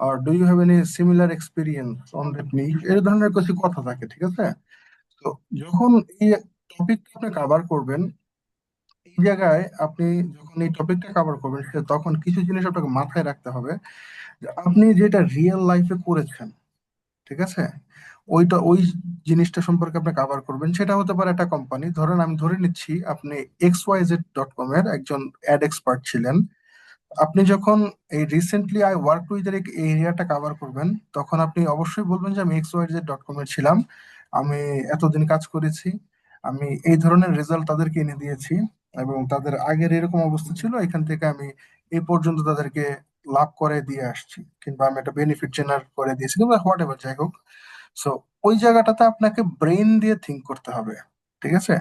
Speaker 1: আর do you have any similar experience on that niche, এই ধরনের কিছু কথা থাকে, ঠিক আছে? তো যখন এই টপিকটা আপনি কাভার করবেন, এই জায়গায় আপনি যখন এই টপিকটা কাভার করবেন তখন কিছু জিনিস আপনাকে মাথায় রাখতে হবে যে আপনি যেটা রিয়েল লাইফে করেছেন, ঠিক আছে? ওই জিনিসটা সম্পর্কে আপনি কাভার করবেন। সেটা হতে পারে একটা কোম্পানি, ধরেন আমি ধরে নিচ্ছি আপনি XYZ.com এর একজন অ্যাড এক্সপার্ট ছিলেন। আপনি যখন এই রিসেন্টলি আই ওয়ার্ক উইথ এর এই এরিয়াটা কাভার করবেন, তখন আপনি অবশ্যই বলবেন যে আমি XYZ.com এর ছিলাম, আমি এতদিন কাজ করেছি, আমি এই ধরনের রেজাল্ট তাদেরকে এনে দিয়েছি, এবং তাদের আগের এরকম অবস্থা ছিল, এখান থেকে আমি এই পর্যন্ত তাদেরকে লাভ করে দিয়ে আসছি, কিংবা আমি একটা বেনিফিট জেনারেট করে দিয়েছি, কিংবা হোয়াট এভার, যাই হোক। সো ওই জায়গাটাতে আপনাকে ব্রেন দিয়ে থিঙ্ক করতে হবে, ঠিক আছে?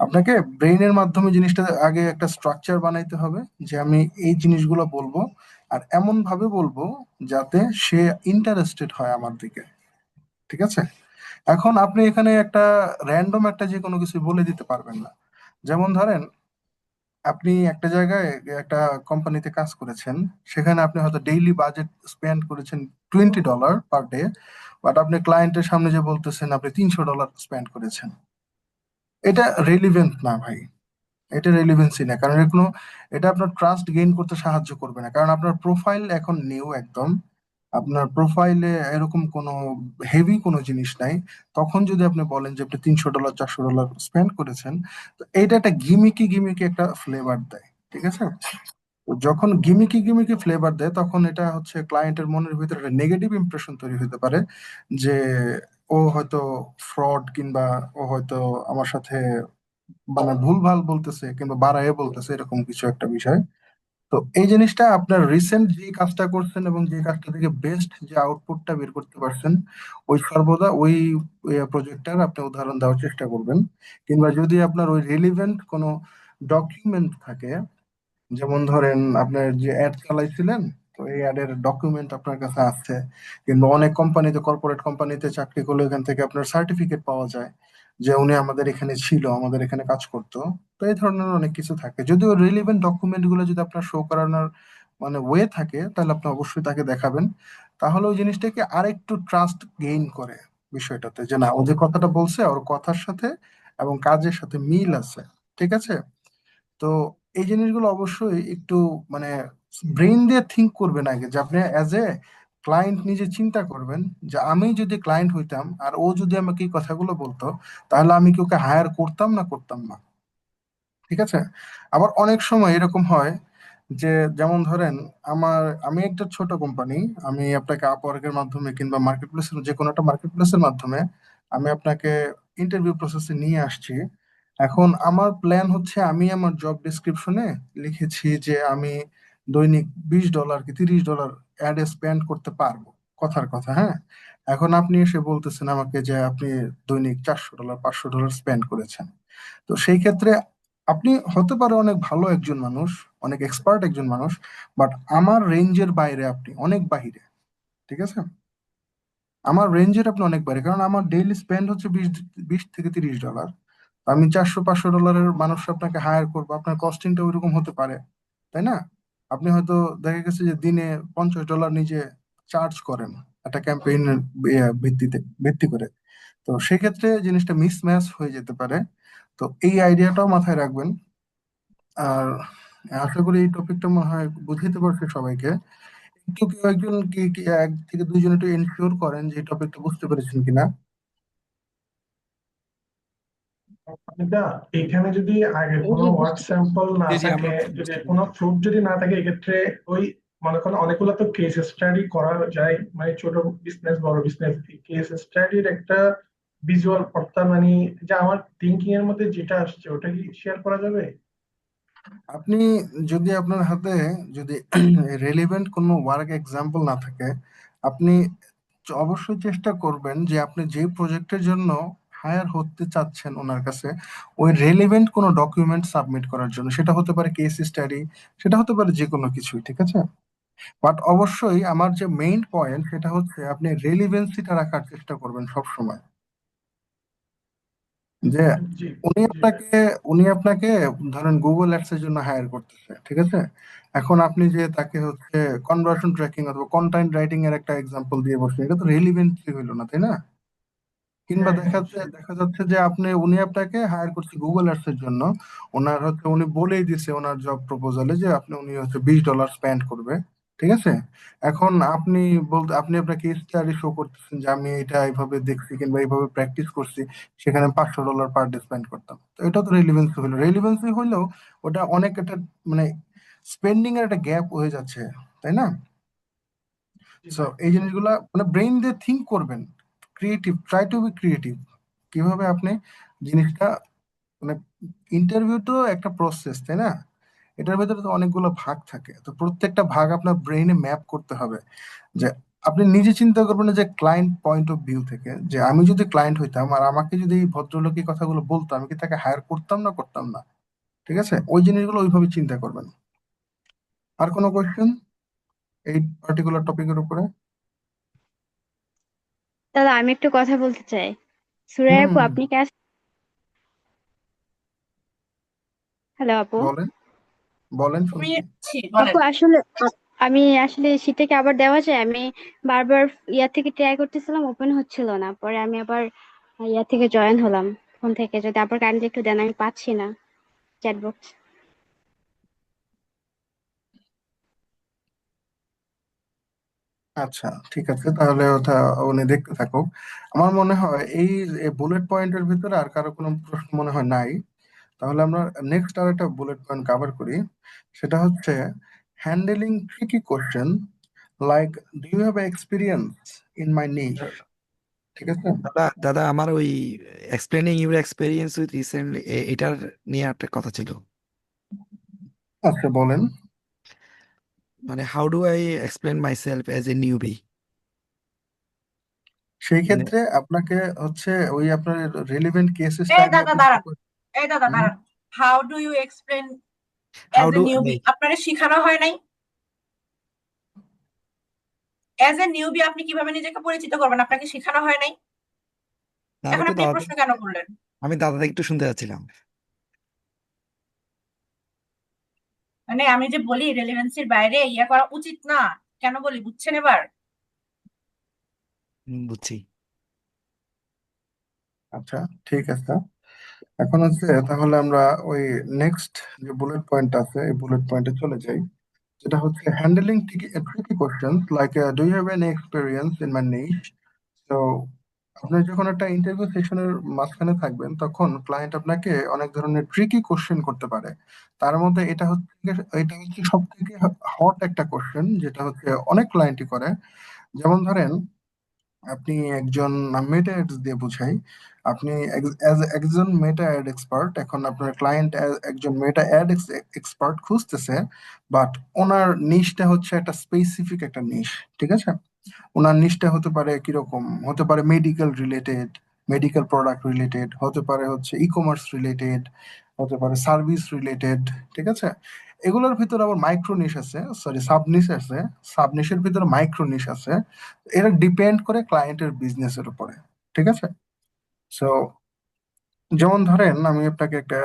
Speaker 1: আপনাকে ব্রেইনের মাধ্যমে জিনিসটা আগে একটা স্ট্রাকচার বানাইতে হবে যে আমি এই জিনিসগুলো বলবো, আর এমন ভাবে বলবো যাতে সে ইন্টারেস্টেড হয় আমার দিকে, ঠিক আছে? এখন আপনি এখানে একটা র্যান্ডম একটা যে কোনো কিছু বলে দিতে পারবেন না। যেমন ধরেন আপনি একটা জায়গায় একটা কোম্পানিতে কাজ করেছেন, সেখানে আপনি হয়তো ডেইলি বাজেট স্পেন্ড করেছেন $20 পার ডে, বাট আপনি ক্লায়েন্টের সামনে যে বলতেছেন আপনি $300 স্পেন্ড করেছেন। এটা রেলিভেন্ট না ভাই, এটা রেলিভেন্সি না, কারণ এটা আপনার ট্রাস্ট গেইন করতে সাহায্য করবে না, কারণ আপনার প্রোফাইল এখন নিউ একদম, আপনার প্রোফাইলে এরকম কোনো হেভি কোনো জিনিস নাই। তখন যদি আপনি বলেন যে আপনি $300 $400 স্পেন্ড করেছেন, তো এইটা একটা গিমিকি গিমিকি একটা ফ্লেভার দেয়, ঠিক আছে? তো যখন গিমিকি গিমিকি ফ্লেভার দেয় তখন এটা হচ্ছে ক্লায়েন্টের মনের ভিতরে একটা নেগেটিভ ইমপ্রেশন তৈরি হতে পারে যে ও হয়তো ফ্রড, কিংবা ও হয়তো আমার সাথে মানে ভুলভাল বলতেছে কিংবা বাড়ায়ে বলতেছে, এরকম কিছু একটা বিষয়। তো এই জিনিসটা আপনার রিসেন্ট যে কাজটা করছেন এবং যে কাজটা থেকে বেস্ট যে আউটপুটটা বের করতে পারছেন, ওই সর্বদা ওই প্রজেক্টটার আপনি উদাহরণ দেওয়ার চেষ্টা করবেন। কিংবা যদি আপনার ওই রিলিভেন্ট কোনো ডকুমেন্ট থাকে, যেমন ধরেন আপনার যে অ্যাড চালাইছিলেন, তো এই অ্যাডের ডকুমেন্ট আপনার কাছে আছে, কিংবা অনেক কোম্পানিতে, কর্পোরেট কোম্পানিতে চাকরি করলে এখান থেকে আপনার সার্টিফিকেট পাওয়া যায় যে উনি আমাদের এখানে ছিল, আমাদের এখানে কাজ করতো। তো এই ধরনের অনেক কিছু থাকে, যদিও রিলিভেন্ট ডকুমেন্ট গুলো যদি আপনার শো করানোর মানে ওয়ে থাকে, তাহলে আপনি অবশ্যই তাকে দেখাবেন। তাহলে ওই জিনিসটাকে আরেকটু ট্রাস্ট গেইন করে বিষয়টাতে, যে না ও যে কথাটা বলছে ওর কথার সাথে এবং কাজের সাথে মিল আছে, ঠিক আছে? তো এই জিনিসগুলো অবশ্যই একটু মানে ব্রেইন দিয়ে থিঙ্ক করবেন আগে, যে আপনি অ্যাজ এ ক্লায়েন্ট নিজে চিন্তা করবেন যে আমি যদি ক্লায়েন্ট হইতাম আর ও যদি আমাকে এই কথাগুলো বলতো, তাহলে আমি কি ওকে হায়ার করতাম না করতাম না। ঠিক আছে। আবার অনেক সময় এরকম হয় যে, যেমন ধরেন আমি একটা ছোট কোম্পানি, আমি আপনাকে আপওয়ার্কের মাধ্যমে কিংবা মার্কেট প্লেসের যে কোনো একটা মার্কেট প্লেসের মাধ্যমে আমি আপনাকে ইন্টারভিউ প্রসেসে নিয়ে আসছি। এখন আমার প্ল্যান হচ্ছে, আমি আমার জব ডিসক্রিপশনে লিখেছি যে আমি দৈনিক $20 কি $30 অ্যাডে স্পেন্ড করতে পারবো, কথার কথা, হ্যাঁ। এখন আপনি এসে বলতেছেন আমাকে যে আপনি দৈনিক $400 $500 স্পেন্ড করেছেন। তো সেই ক্ষেত্রে আপনি হতে পারে অনেক ভালো একজন মানুষ, অনেক এক্সপার্ট একজন মানুষ, বাট আমার রেঞ্জের বাইরে, আপনি অনেক বাহিরে। ঠিক আছে। আমার রেঞ্জের আপনি অনেক বাইরে, কারণ আমার ডেইলি স্পেন্ড হচ্ছে 20 থেকে $30। আমি $400 500 মানুষ আপনাকে হায়ার করবো, আপনার কস্টিংটা ওইরকম হতে পারে, তাই না? আপনি হয়তো দেখা গেছে যে দিনে $50 নিজে চার্জ করেন একটা ক্যাম্পেইনের ভিত্তি করে। তো সেক্ষেত্রে জিনিসটা মিসম্যাচ হয়ে যেতে পারে। তো এই আইডিয়াটাও মাথায় রাখবেন। আর আশা করি এই টপিকটা মনে হয় বুঝাইতে পারছে সবাইকে। একটু কেউ একজন কি 1 থেকে 2 জন একটু এনশিওর করেন যে এই টপিকটা বুঝতে পেরেছেন কিনা।
Speaker 11: এটা এখানে যদি আগে কোনো
Speaker 5: জি,
Speaker 11: ওয়ার্ক
Speaker 5: বুঝতে পেরেছি।
Speaker 11: স্যাম্পল না
Speaker 12: জি জি
Speaker 11: থাকে,
Speaker 12: আমরা
Speaker 11: যদি
Speaker 12: বুঝতে
Speaker 11: কোনো
Speaker 12: পেরেছি।
Speaker 11: প্রুফ যদি না থাকে, এক্ষেত্রে ওই মনে করেন অনেকগুলো তো কেস স্টাডি করা যায়, মানে ছোট বিজনেস বড় বিজনেস, কেস স্টাডির একটা ভিজুয়াল অর্থাৎ মানে যে আমার থিঙ্কিং এর মধ্যে যেটা আসছে ওটা কি শেয়ার করা যাবে?
Speaker 1: আপনি যদি আপনার হাতে যদি রেলিভেন্ট কোনো ওয়ার্ক এক্সাম্পল না থাকে, আপনি অবশ্যই চেষ্টা করবেন যে আপনি যে প্রজেক্টের জন্য হায়ার হতে চাচ্ছেন ওনার কাছে, ওই রেলিভেন্ট কোনো ডকুমেন্ট সাবমিট করার জন্য। সেটা হতে পারে কেস স্টাডি, সেটা হতে পারে যে কোনো কিছুই, ঠিক আছে। বাট অবশ্যই আমার যে মেইন পয়েন্ট সেটা হচ্ছে আপনি রেলিভেন্সিটা রাখার চেষ্টা করবেন সব সময়। যে
Speaker 11: জি
Speaker 1: উনি
Speaker 11: জি ভাই।
Speaker 1: আপনাকে উনি আপনাকে ধরেন গুগল অ্যাডস এর জন্য হায়ার করতেছে, ঠিক আছে। এখন আপনি যে তাকে হচ্ছে কনভার্সন ট্র্যাকিং অথবা কন্টেন্ট রাইটিং এর একটা এক্সাম্পল দিয়ে বসছেন, এটা তো রেলিভেন্সি হইলো না, তাই না? কিংবা
Speaker 11: হ্যাঁ হ্যাঁ সেটা।
Speaker 1: দেখা যাচ্ছে যে উনি আপনাকে হায়ার করছে গুগল অ্যাডস এর জন্য। ওনার হচ্ছে উনি বলেই দিছে ওনার জব প্রপোজালে যে উনি হচ্ছে $20 স্পেন্ড করবে, ঠিক আছে। এখন আপনি আপনার কেস স্টাডি শো করতেছেন যে আমি এটা এইভাবে দেখছি কিংবা এইভাবে প্র্যাকটিস করছি, সেখানে $500 পার ডে স্পেন্ড করতাম। তো এটা তো রেলিভেন্সি হইলো, রেলিভেন্সি হইলেও ওটা অনেক একটা মানে স্পেন্ডিং এর একটা গ্যাপ হয়ে যাচ্ছে, তাই না?
Speaker 11: জি
Speaker 1: সো
Speaker 11: ভাই
Speaker 1: এই
Speaker 11: জি।
Speaker 1: জিনিসগুলা মানে ব্রেইন দিয়ে থিঙ্ক করবেন, creative, try to be creative. কিভাবে আপনি জিনিসটা মানে, ইন্টারভিউ তো একটা প্রসেস, তাই না? এটার ভেতরে তো অনেকগুলো ভাগ থাকে, তো প্রত্যেকটা ভাগ আপনার ব্রেইনে ম্যাপ করতে হবে। যে আপনি নিজে চিন্তা করবেন না যে ক্লায়েন্ট পয়েন্ট অফ ভিউ থেকে, যে আমি যদি ক্লায়েন্ট হইতাম আর আমাকে যদি এই ভদ্রলোক এই কথাগুলো বলতো, আমি কি তাকে হায়ার করতাম না করতাম না। ঠিক আছে, ওই জিনিসগুলো ওইভাবে চিন্তা করবেন। আর কোনো কোয়েশ্চেন এই পার্টিকুলার টপিকের উপরে?
Speaker 7: দাদা আমি একটু কথা বলতে চাই। সুরাই আপু
Speaker 1: হুম,
Speaker 7: আপনি কি হ্যালো আপু।
Speaker 1: বলেন, বলেন,
Speaker 8: আমি
Speaker 1: শুনছি।
Speaker 8: আছি,
Speaker 7: আপু
Speaker 8: বলেন।
Speaker 7: আসলে আমি আসলে শীটটাকে আবার দেওয়া যায়, আমি বারবার ইয়া থেকে ট্রাই করতেছিলাম, ওপেন হচ্ছিল না, পরে আমি আবার ইয়া থেকে জয়েন হলাম, ফোন থেকে। যদি আবার কাইন্ডলি একটু দেন, আমি পাচ্ছি না চ্যাট বক্স।
Speaker 1: আচ্ছা, ঠিক আছে, তাহলে ওটা উনি দেখতে থাকুক। আমার মনে হয় এই বুলেট পয়েন্টের ভিতরে আর কারো কোনো প্রশ্ন মনে হয় নাই। তাহলে আমরা নেক্সট আর একটা বুলেট পয়েন্ট কভার করি। সেটা হচ্ছে handling tricky question like do you have experience in my niche. ঠিক আছে।
Speaker 12: দাদা দাদা আমার ওই explaining your experience with recently এটার নিয়ে একটা কথা ছিল।
Speaker 1: আচ্ছা, বলেন।
Speaker 12: মানে how do I explain myself as a newbie.
Speaker 1: সেই
Speaker 12: মানে
Speaker 1: ক্ষেত্রে আপনাকে হচ্ছে ওই আপনার রেলিভেন্ট কেস
Speaker 8: এই
Speaker 1: স্টাডি
Speaker 8: দাদা
Speaker 1: আপনি
Speaker 8: দাঁড়ান, এই দাদা
Speaker 1: হুম,
Speaker 8: দাঁড়ান। How do you explain
Speaker 12: how
Speaker 8: as a
Speaker 12: do
Speaker 8: newbie? আপনারা শিখানো হয় নাই? অ্যাজ এ নিউবি আপনি কিভাবে নিজেকে পরিচিত করবেন? আপনাকে শিখানো হয় নাই?
Speaker 12: আমি
Speaker 8: এখন
Speaker 12: তো
Speaker 8: আপনি এই
Speaker 12: দাদা
Speaker 8: প্রশ্ন কেন করলেন?
Speaker 12: আমি দাদা থেকে একটু শুনতে যাচ্ছিলাম।
Speaker 8: মানে আমি যে বলি রেলেভেন্সির বাইরে ইয়া করা উচিত না, কেন বলি বুঝছেন এবার?
Speaker 12: বুঝছি।
Speaker 1: আচ্ছা, ঠিক আছে। এখন হচ্ছে তাহলে আমরা ওই নেক্সট যে বুলেট পয়েন্ট আছে এই বুলেট পয়েন্টে চলে যাই। যেটা হচ্ছে handling tricky questions like do you have any experience in my niche. তো আপনি যখন একটা ইন্টারভিউ সেশনের মাঝখানে থাকবেন তখন ক্লায়েন্ট আপনাকে অনেক ধরনের ট্রিকি কোশ্চেন করতে পারে। তার মধ্যে এটা হচ্ছে সব থেকে হট একটা কোশ্চেন, যেটা হচ্ছে অনেক ক্লায়েন্টই করে। যেমন ধরেন, আপনি একজন মেটা অ্যাডস দিয়ে বুঝাই, আপনি একজন মেটা অ্যাড এক্সপার্ট, এখন আপনার ক্লায়েন্ট একজন মেটা অ্যাড এক্সপার্ট খুঁজতেছে, বাট ওনার নিশটা হচ্ছে একটা স্পেসিফিক একটা নিশ। ঠিক আছে, ওনার নিশটা হতে পারে কিরকম, হতে পারে medical related, medical product related, হতে পারে হচ্ছে ই কমার্স রিলেটেড, হতে পারে সার্ভিস রিলেটেড। ঠিক আছে, এগুলোর ভিতরে আবার মাইক্রো নিশ আছে, সরি সাব নিশ আছে, সাব নিশের ভিতরে মাইক্রো নিশ আছে। এরা ডিপেন্ড করে ক্লায়েন্টের বিজনেসের উপরে। ঠিক আছে, সো যেমন ধরেন আমি আপনাকে একটা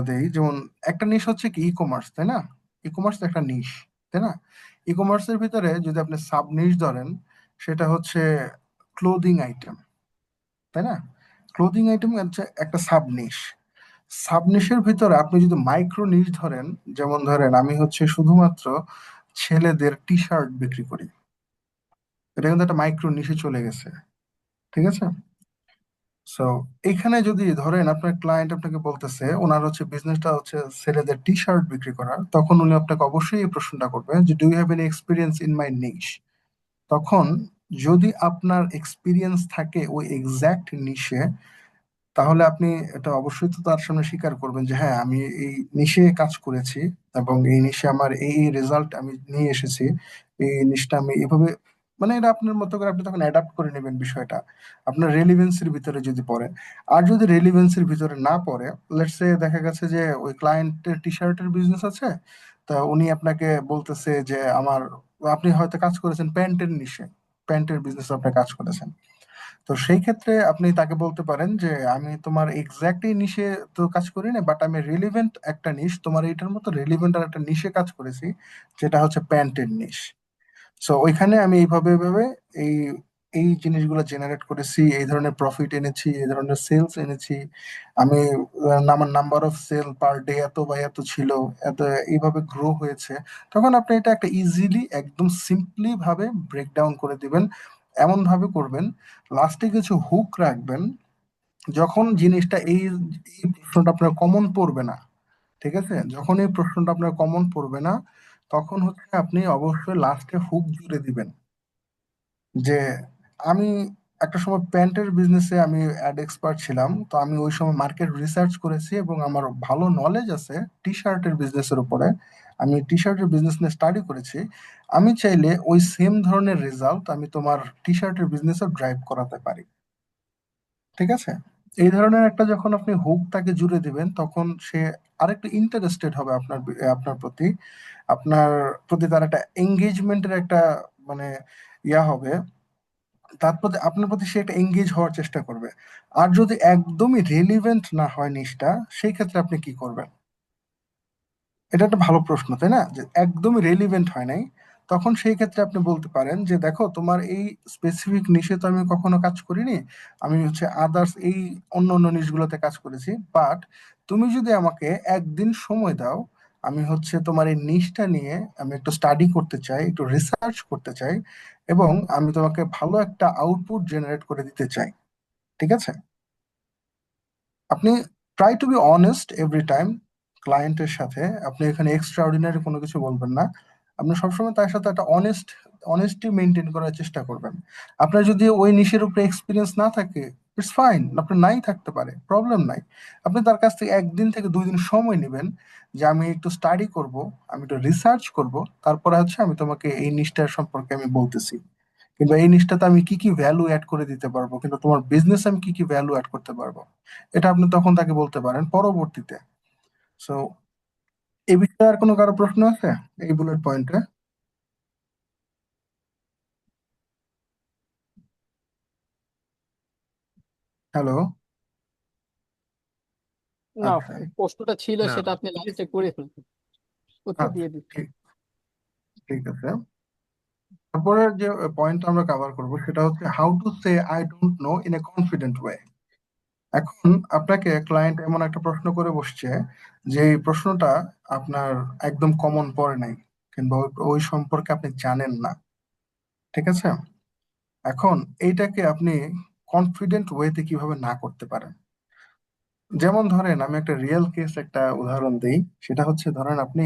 Speaker 1: দেই, যেমন একটা নিশ হচ্ছে কি ই কমার্স, তাই না? ই কমার্স একটা নিশ, তাই না? ই কমার্সের ভিতরে যদি আপনি সাব নিশ ধরেন, সেটা হচ্ছে ক্লোদিং আইটেম, তাই না? ক্লোদিং আইটেম হচ্ছে একটা সাব নিশ। সাব নিশের ভিতরে আপনি যদি মাইক্রো নিশ ধরেন, যেমন ধরেন আমি হচ্ছে শুধুমাত্র ছেলেদের টি শার্ট বিক্রি করি, এটা কিন্তু একটা মাইক্রো নিশে চলে গেছে। ঠিক আছে, সো এখানে যদি ধরেন আপনার ক্লায়েন্ট আপনাকে বলতেছে ওনার হচ্ছে বিজনেসটা হচ্ছে ছেলেদের টি শার্ট বিক্রি করা, তখন উনি আপনাকে অবশ্যই এই প্রশ্নটা করবে যে do you have any experience in my niche. তখন যদি আপনার এক্সপিরিয়েন্স থাকে ওই এক্সাক্ট নিশে, তাহলে আপনি এটা অবশ্যই তো তার সামনে স্বীকার করবেন যে হ্যাঁ আমি এই নিশে কাজ করেছি, এবং এই নিশে আমার এই এই রেজাল্ট আমি নিয়ে এসেছি, এই নিশটা আমি এভাবে, মানে এটা আপনার মতো করে আপনি তখন অ্যাডাপ্ট করে নেবেন বিষয়টা আপনার রেলিভেন্সির ভিতরে যদি পড়ে। আর যদি রেলিভেন্সির ভিতরে না পড়ে, লেটস সে দেখা গেছে যে ওই ক্লায়েন্টের টি শার্টের বিজনেস আছে, তা উনি আপনাকে বলতেছে যে আমার, আপনি হয়তো কাজ করেছেন প্যান্টের নিশে, প্যান্টের বিজনেস আপনি কাজ করেছেন, তো সেই ক্ষেত্রে আপনি তাকে বলতে পারেন যে আমি তোমার এক্স্যাক্ট এই নিশে তো কাজ করি না, বাট আমি রিলিভেন্ট একটা নিশ, তোমার এইটার মতো রিলিভেন্ট আর একটা নিশে কাজ করেছি, যেটা হচ্ছে প্যান্টের নিশ। সো ওইখানে আমি এইভাবে এই এই জিনিসগুলো জেনারেট করেছি, এই ধরনের প্রফিট এনেছি, এই ধরনের সেলস এনেছি আমি, আমার number of sale per day এত বা এত ছিল, এত এইভাবে গ্রো হয়েছে। তখন আপনি এটা একটা ইজিলি একদম সিম্পলি ভাবে ব্রেকডাউন করে দিবেন, এমন ভাবে করবেন, লাস্টে কিছু হুক রাখবেন। যখন জিনিসটা এই প্রশ্নটা আপনার কমন পড়বে না, ঠিক আছে, যখন এই প্রশ্নটা আপনার কমন পড়বে না, তখন হচ্ছে আপনি অবশ্যই লাস্টে হুক জুড়ে দিবেন যে আমি একটা সময় প্যান্টের বিজনেসে আমি অ্যাড এক্সপার্ট ছিলাম, তো আমি ওই সময় মার্কেট রিসার্চ করেছি এবং আমার ভালো নলেজ আছে টি শার্টের বিজনেসের উপরে, আমি টি শার্টের বিজনেস নিয়ে স্টাডি করেছি। আমি চাইলে ওই সেম ধরনের রেজাল্ট আমি তোমার টি শার্টের বিজনেসও ড্রাইভ করাতে পারি। ঠিক আছে, এই ধরনের একটা যখন আপনি হুক তাকে জুড়ে দিবেন, তখন সে আরেকটু ইন্টারেস্টেড হবে আপনার প্রতি, আপনার প্রতি তার একটা এঙ্গেজমেন্টের একটা মানে হবে, তার প্রতি আপনার প্রতি সে একটা এঙ্গেজ হওয়ার চেষ্টা করবে। আর যদি একদমই রেলিভেন্ট না হয় নিশটা, সেই ক্ষেত্রে আপনি কি করবেন? এটা একটা ভালো প্রশ্ন, তাই না, যে একদমই রেলিভেন্ট হয় নাই, তখন সেই ক্ষেত্রে আপনি বলতে পারেন যে দেখো তোমার এই স্পেসিফিক নিশে তো আমি কখনো কাজ করিনি, আমি হচ্ছে আদার্স এই অন্য অন্য নিশগুলোতে কাজ করেছি, বাট তুমি যদি আমাকে একদিন সময় দাও, আমি হচ্ছে তোমার এই নিশটা নিয়ে আমি একটু স্টাডি করতে চাই, একটু রিসার্চ করতে চাই, এবং আমি তোমাকে ভালো একটা আউটপুট জেনারেট করে দিতে চাই। ঠিক আছে, আপনি try to be honest every time ক্লায়েন্টের সাথে, আপনি এখানে এক্সট্রা অর্ডিনারি কোনো কিছু বলবেন না, আপনি সবসময় তার সাথে একটা অনেস্টি মেনটেন করার চেষ্টা করবেন। আপনার যদি ওই নিশের উপরে এক্সপিরিয়েন্স না থাকে, ইটস ফাইন, আপনার নাই থাকতে পারে, প্রবলেম নাই। আপনি তার কাছ থেকে 1 দিন থেকে 2 দিন সময় নেবেন, যে আমি একটু স্টাডি করব, আমি একটু রিসার্চ করব, তারপরে হচ্ছে আমি তোমাকে এই নিশটার সম্পর্কে আমি বলতেছি, কিন্তু এই নিশটাতে আমি কি কি ভ্যালু অ্যাড করে দিতে পারবো, কিন্তু তোমার বিজনেস আমি কি কি ভ্যালু অ্যাড করতে পারবো, এটা আপনি তখন তাকে বলতে পারেন পরবর্তীতে। সো এই বিষয়ে আর কোনো কারো প্রশ্ন আছে এই বুলেট পয়েন্টে? হ্যালো?
Speaker 6: না,
Speaker 1: আচ্ছা,
Speaker 6: প্রশ্নটা ছিল
Speaker 9: না
Speaker 6: সেটা আপনি লাস্টে করে ফেলবেন, উত্তর
Speaker 1: আচ্ছা,
Speaker 6: দিয়ে দিচ্ছি।
Speaker 1: ঠিক ঠিক আছে। তারপরে যে পয়েন্ট আমরা কভার করব সেটা হচ্ছে how to say I don't know in a confident way. এখন আপনাকে ক্লায়েন্ট এমন একটা প্রশ্ন করে বসছে, যে এই প্রশ্নটা আপনার একদম কমন পড়ে নাই, কিংবা ওই সম্পর্কে আপনি জানেন না। ঠিক আছে? এখন এইটাকে আপনি কনফিডেন্ট ওয়েতে কিভাবে না করতে পারেন? যেমন ধরেন আমি একটা রিয়েল কেস একটা উদাহরণ দিই। সেটা হচ্ছে ধরেন আপনি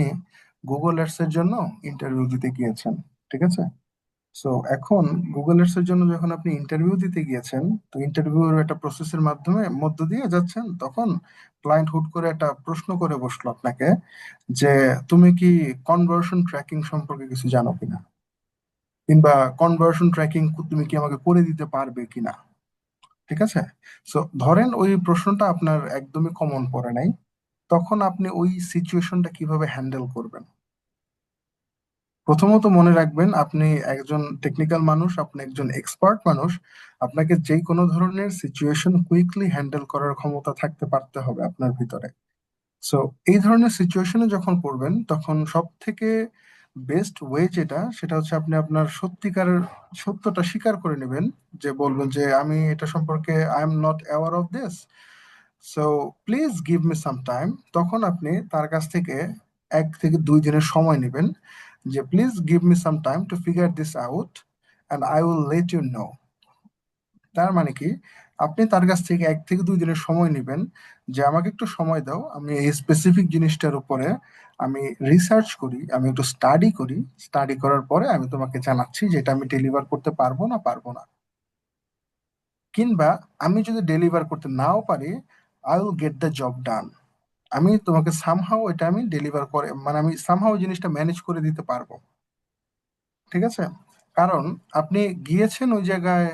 Speaker 1: গুগল এর জন্য ইন্টারভিউ দিতে গিয়েছেন। ঠিক আছে? সো এখন গুগল এর জন্য যখন আপনি ইন্টারভিউ দিতে গিয়েছেন, তো ইন্টারভিউর একটা প্রসেসের মধ্য দিয়ে যাচ্ছেন, তখন ক্লায়েন্ট হুট করে একটা প্রশ্ন করে বসলো আপনাকে যে তুমি কি কনভার্সন ট্র্যাকিং সম্পর্কে কিছু জানো কিনা, কিংবা কনভার্সন ট্র্যাকিং তুমি কি আমাকে করে দিতে পারবে কিনা। ঠিক আছে? সো ধরেন ওই প্রশ্নটা আপনার একদমই কমন পড়ে নাই, তখন আপনি ওই সিচুয়েশনটা কিভাবে হ্যান্ডেল করবেন? প্রথমত মনে রাখবেন, আপনি একজন টেকনিক্যাল মানুষ, আপনি একজন এক্সপার্ট মানুষ। আপনাকে যে কোনো ধরনের সিচুয়েশন কুইকলি হ্যান্ডেল করার ক্ষমতা থাকতে পারতে হবে আপনার ভিতরে। সো এই ধরনের সিচুয়েশনে যখন পড়বেন, তখন সব থেকে বেস্ট ওয়ে যেটা, সেটা হচ্ছে আপনি আপনার সত্যিকারের সত্যটা স্বীকার করে নেবেন। যে বলবেন যে আমি এটা সম্পর্কে I am not aware of this, so please give me some time. তখন আপনি তার কাছ থেকে 1 থেকে 2 দিনের সময় নেবেন, যে please give me some time to figure this out and I will let you know. তার মানে কি, আপনি তার কাছ থেকে 1 থেকে 2 দিনের সময় নেবেন, যে আমাকে একটু সময় দাও, আমি এই স্পেসিফিক জিনিসটার উপরে আমি রিসার্চ করি, আমি একটু স্টাডি করি। স্টাডি করার পরে আমি তোমাকে জানাচ্ছি যে এটা আমি ডেলিভার করতে পারবো না পারবো না। কিংবা আমি যদি ডেলিভার করতে নাও পারি, I will get the job ডান। আমি তোমাকে সামহাও এটা আমি ডেলিভার করে, মানে আমি সামহাও জিনিসটা ম্যানেজ করে দিতে পারবো। ঠিক আছে? কারণ আপনি গিয়েছেন ওই জায়গায়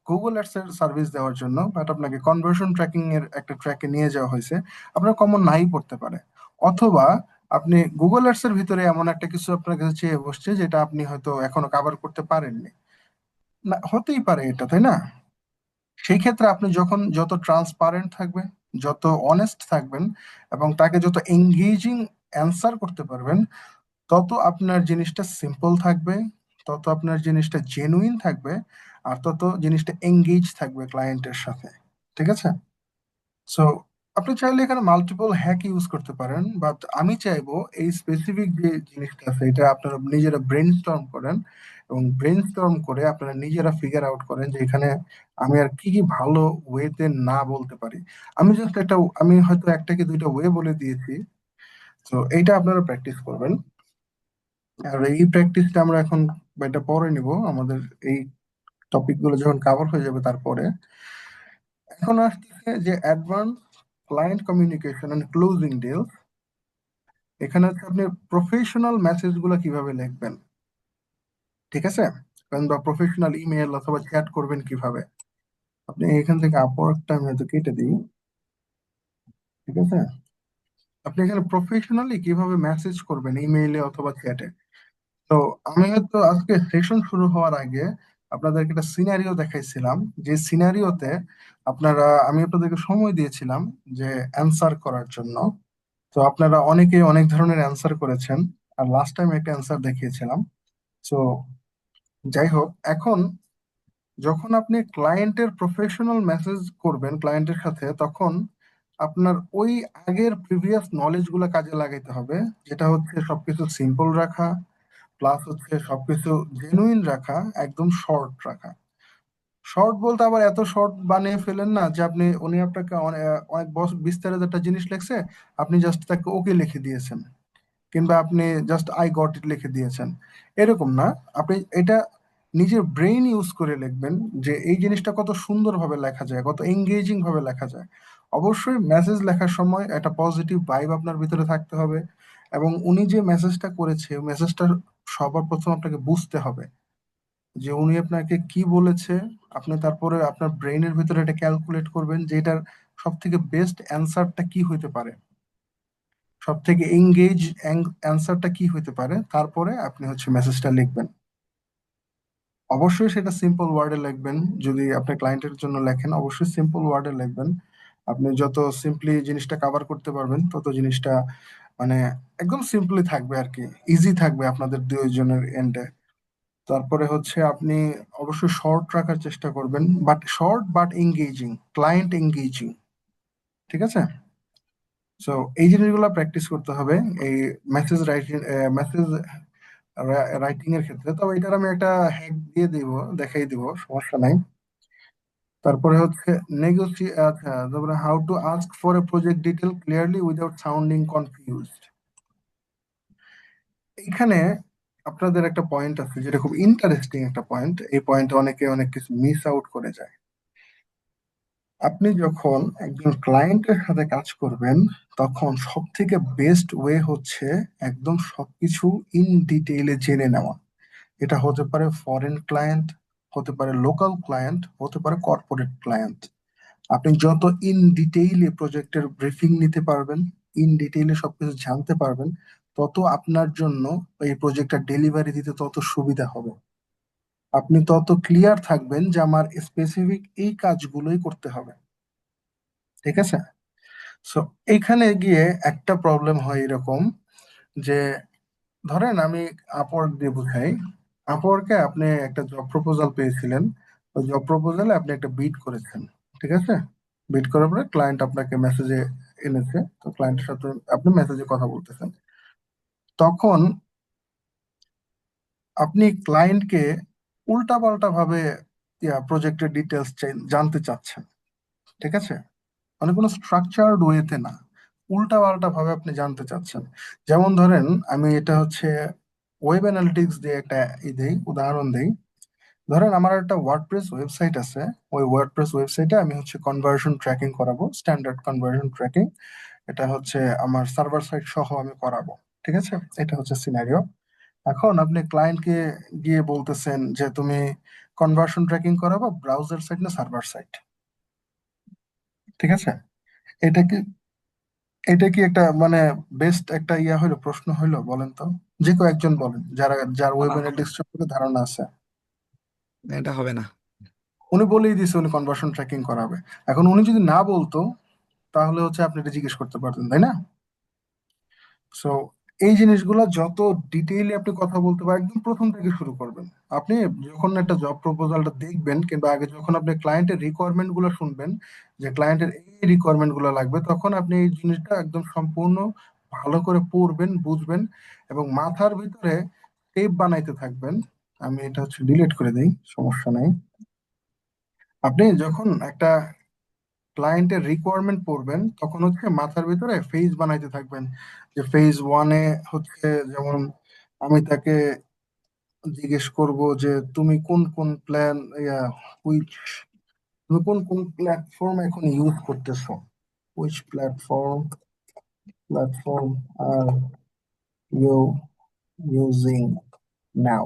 Speaker 1: গুগল অ্যাডস এর সার্ভিস দেওয়ার জন্য, বাট আপনাকে কনভার্সন ট্র্যাকিং এর একটা ট্র্যাকে নিয়ে যাওয়া হয়েছে। আপনার কমন নাই পড়তে পারে, অথবা আপনি গুগল অ্যাডস এর ভিতরে এমন একটা কিছু আপনার কাছে চেয়ে বসছে যেটা আপনি হয়তো এখনো কভার করতে পারেননি। না, হতেই পারে এটা, তাই না? সেই ক্ষেত্রে আপনি যখন যত ট্রান্সপারেন্ট থাকবেন, যত অনেস্ট থাকবেন, এবং তাকে যত এঙ্গেজিং অ্যান্সার করতে পারবেন, তত আপনার জিনিসটা সিম্পল থাকবে, তত আপনার জিনিসটা জেনুইন থাকবে, আর তত জিনিসটা এঙ্গেজ থাকবে ক্লায়েন্টের সাথে। ঠিক আছে? সো আপনি চাইলে এখানে মাল্টিপল হ্যাক ইউজ করতে পারেন, বাট আমি চাইবো এই স্পেসিফিক যে জিনিসটা আছে এটা আপনারা নিজেরা ব্রেনস্টর্ম করেন, এবং ব্রেনস্টর্ম করে আপনারা নিজেরা ফিগার আউট করেন যে এখানে আমি আর কি কি ভালো ওয়েতে না বলতে পারি। আমি হয়তো 1 থেকে 2টা ওয়ে বলে দিয়েছি। তো এইটা আপনারা প্র্যাকটিস করবেন। আর এই প্র্যাকটিসটা আমরা এখন এটা পরে নিব, আমাদের এই টপিক গুলো যখন কভার হয়ে যাবে তারপরে। এখন আসছে যে advance client communication and closing deal. এখানে হচ্ছে আপনি প্রফেশনাল মেসেজ গুলো কিভাবে লিখবেন। ঠিক আছে? বা প্রফেশনাল ইমেল অথবা চ্যাট করবেন কিভাবে। আপনি এখান থেকে আপওয়ার্কটা আমি হয়তো কেটে দিই। ঠিক আছে? আপনি এখানে প্রফেশনালি কিভাবে মেসেজ করবেন ইমেইলে অথবা চ্যাটে। তো আমি হয়তো আজকে সেশন শুরু হওয়ার আগে আপনাদেরকে একটা সিনারিও দেখাইছিলাম, যে সিনারিওতে আমি আপনাদেরকে সময় দিয়েছিলাম যে অ্যান্সার করার জন্য। তো আপনারা অনেকে অনেক ধরনের অ্যান্সার করেছেন, আর লাস্ট টাইম একটা অ্যান্সার দেখিয়েছিলাম। তো যাই হোক, এখন যখন আপনি ক্লায়েন্টের প্রফেশনাল মেসেজ করবেন ক্লায়েন্টের সাথে, তখন আপনার ওই আগের প্রিভিয়াস নলেজ গুলা কাজে লাগাইতে হবে, যেটা হচ্ছে সবকিছু সিম্পল রাখা, প্লাস হচ্ছে সবকিছু জেনুইন রাখা, একদম শর্ট রাখা। শর্ট বলতে আবার এত শর্ট বানিয়ে ফেলেন না যে উনি আপনাকে অনেক বিস্তারিত একটা জিনিস লিখছে, আপনি জাস্ট তাকে ওকে লিখে দিয়েছেন, কিংবা আপনি জাস্ট আই গট ইট লিখে দিয়েছেন। এরকম না, আপনি এটা নিজের ব্রেইন ইউজ করে লিখবেন, যে এই জিনিসটা কত সুন্দরভাবে লেখা যায়, কত এঙ্গেজিং ভাবে লেখা যায়। অবশ্যই মেসেজ লেখার সময় একটা পজিটিভ ভাইব আপনার ভিতরে থাকতে হবে, এবং উনি যে মেসেজটা করেছে মেসেজটা সবার প্রথম আপনাকে বুঝতে হবে যে উনি আপনাকে কি বলেছে। আপনি তারপরে আপনার ব্রেইনের ভিতরে এটা ক্যালকুলেট করবেন যে এটার সব থেকে বেস্ট অ্যান্সারটা কি হইতে পারে, সব থেকে এঙ্গেজ অ্যান্সারটা কি হইতে পারে। তারপরে আপনি হচ্ছে মেসেজটা লিখবেন। অবশ্যই সেটা সিম্পল ওয়ার্ডে লিখবেন। যদি আপনি ক্লায়েন্টের জন্য লেখেন, অবশ্যই সিম্পল ওয়ার্ডে লিখবেন। আপনি যত সিম্পলি জিনিসটা কভার করতে পারবেন, তত জিনিসটা মানে একদম সিম্পলি থাকবে আর কি, ইজি থাকবে আপনাদের দুইজনের এন্ডে। তারপরে হচ্ছে আপনি অবশ্যই শর্ট রাখার চেষ্টা করবেন, but short but engaging, client engaging. ঠিক আছে? সো এই জিনিসগুলো প্র্যাকটিস করতে হবে। এই মেসেজ রাইটিং, মেসেজ রাইটিং এর ক্ষেত্রে, তবে এটার আমি একটা হ্যাক দিয়ে দিব, দেখাই দিব, সমস্যা নাই। তারপরে হচ্ছে আচ্ছা, তারপরে how to ask for a project detail clearly without sounding confused. এখানে আপনাদের একটা পয়েন্ট আছে যেটা খুব ইন্টারেস্টিং একটা পয়েন্ট, এই পয়েন্টে অনেকে অনেক কিছু মিস আউট করে যায়। আপনি যখন একজন ক্লায়েন্টের সাথে কাজ করবেন তখন সব থেকে বেস্ট ওয়ে হচ্ছে একদম সবকিছু ইন ডিটেইলে জেনে নেওয়া। এটা হতে পারে ফরেন ক্লায়েন্ট, হতে পারে লোকাল ক্লায়েন্ট, হতে পারে কর্পোরেট ক্লায়েন্ট। আপনি যত ইন ডিটেইলে প্রজেক্টের ব্রিফিং নিতে পারবেন, ইন ডিটেইলে সবকিছু জানতে পারবেন, তত আপনার জন্য এই প্রজেক্টটা ডেলিভারি দিতে তত সুবিধা হবে। আপনি তত ক্লিয়ার থাকবেন যে আমার স্পেসিফিক এই কাজগুলোই করতে হবে। ঠিক আছে? সো এইখানে গিয়ে একটা প্রবলেম হয় এরকম যে, ধরেন আমি আপওয়ার্ক দিয়ে বুঝাই। আপওয়ার্কে আপনি একটা জব প্রপোজাল পেয়েছিলেন, ওই জব প্রপোজালে আপনি একটা বিড করেছেন। ঠিক আছে? বিড করার পরে ক্লায়েন্ট আপনাকে মেসেজে এনেছে, তো ক্লায়েন্টের সাথে আপনি মেসেজে কথা বলতেছেন। তখন আপনি ক্লায়েন্টকে উল্টাপাল্টা ভাবে প্রজেক্টের ডিটেলস জানতে চাচ্ছেন। ঠিক আছে? মানে কোনো স্ট্রাকচার্ড ওয়েতে না, উল্টা পাল্টা ভাবে আপনি জানতে চাচ্ছেন। যেমন ধরেন, আমি এটা হচ্ছে ওয়েব অ্যানালিটিক্স দিয়ে একটা উদাহরণ দেই। ধরেন আমার একটা ওয়ার্ডপ্রেস ওয়েবসাইট আছে, ওই ওয়ার্ডপ্রেস ওয়েবসাইটে আমি হচ্ছে কনভার্সন ট্র্যাকিং করাবো, স্ট্যান্ডার্ড কনভার্সন ট্র্যাকিং। এটা হচ্ছে আমার সার্ভার সাইড সহ আমি করাবো। ঠিক আছে? এটা হচ্ছে সিনারিও। এখন আপনি ক্লায়েন্টকে গিয়ে বলতেছেন যে তুমি কনভার্সন ট্র্যাকিং করাবো ব্রাউজার সাইড না সার্ভার সাইড। ঠিক আছে? এটা কি এটা কি একটা মানে বেস্ট একটা হইলো, প্রশ্ন হইলো? বলেন তো, যে কেউ একজন বলেন যার ওয়েব অ্যানালিটিক্স সম্পর্কে ধারণা আছে।
Speaker 12: এটা হবে না।
Speaker 1: উনি বলেই দিছে উনি কনভার্সন ট্র্যাকিং করাবে। এখন উনি যদি না বলতো তাহলে হচ্ছে আপনি এটা জিজ্ঞেস করতে পারতেন, তাই না? সো এই জিনিসগুলো যত ডিটেইলি আপনি কথা বলতে পারেন, একদম প্রথম থেকে শুরু করবেন। আপনি যখন একটা জব প্রপোজালটা দেখবেন কিংবা আগে যখন আপনি ক্লায়েন্টের রিকোয়ারমেন্ট গুলো শুনবেন যে ক্লায়েন্টের এই রিকোয়ারমেন্ট গুলো লাগবে, তখন আপনি এই জিনিসটা একদম সম্পূর্ণ ভালো করে পড়বেন, বুঝবেন এবং মাথার ভিতরে টেপ বানাইতে থাকবেন। আমি এটা হচ্ছে ডিলিট করে দিই, সমস্যা নাই। আপনি যখন একটা ক্লায়েন্টের রিকোয়ারমেন্ট পড়বেন তখন হচ্ছে মাথার ভিতরে ফেজ বানাইতে থাকবেন, যে ফেজ ওয়ানে হচ্ছে যেমন আমি তাকে জিজ্ঞেস করব যে তুমি কোন কোন প্ল্যান হুইচ তুমি কোন কোন প্ল্যাটফর্ম এখন ইউজ করতেছো, which platform are you using now.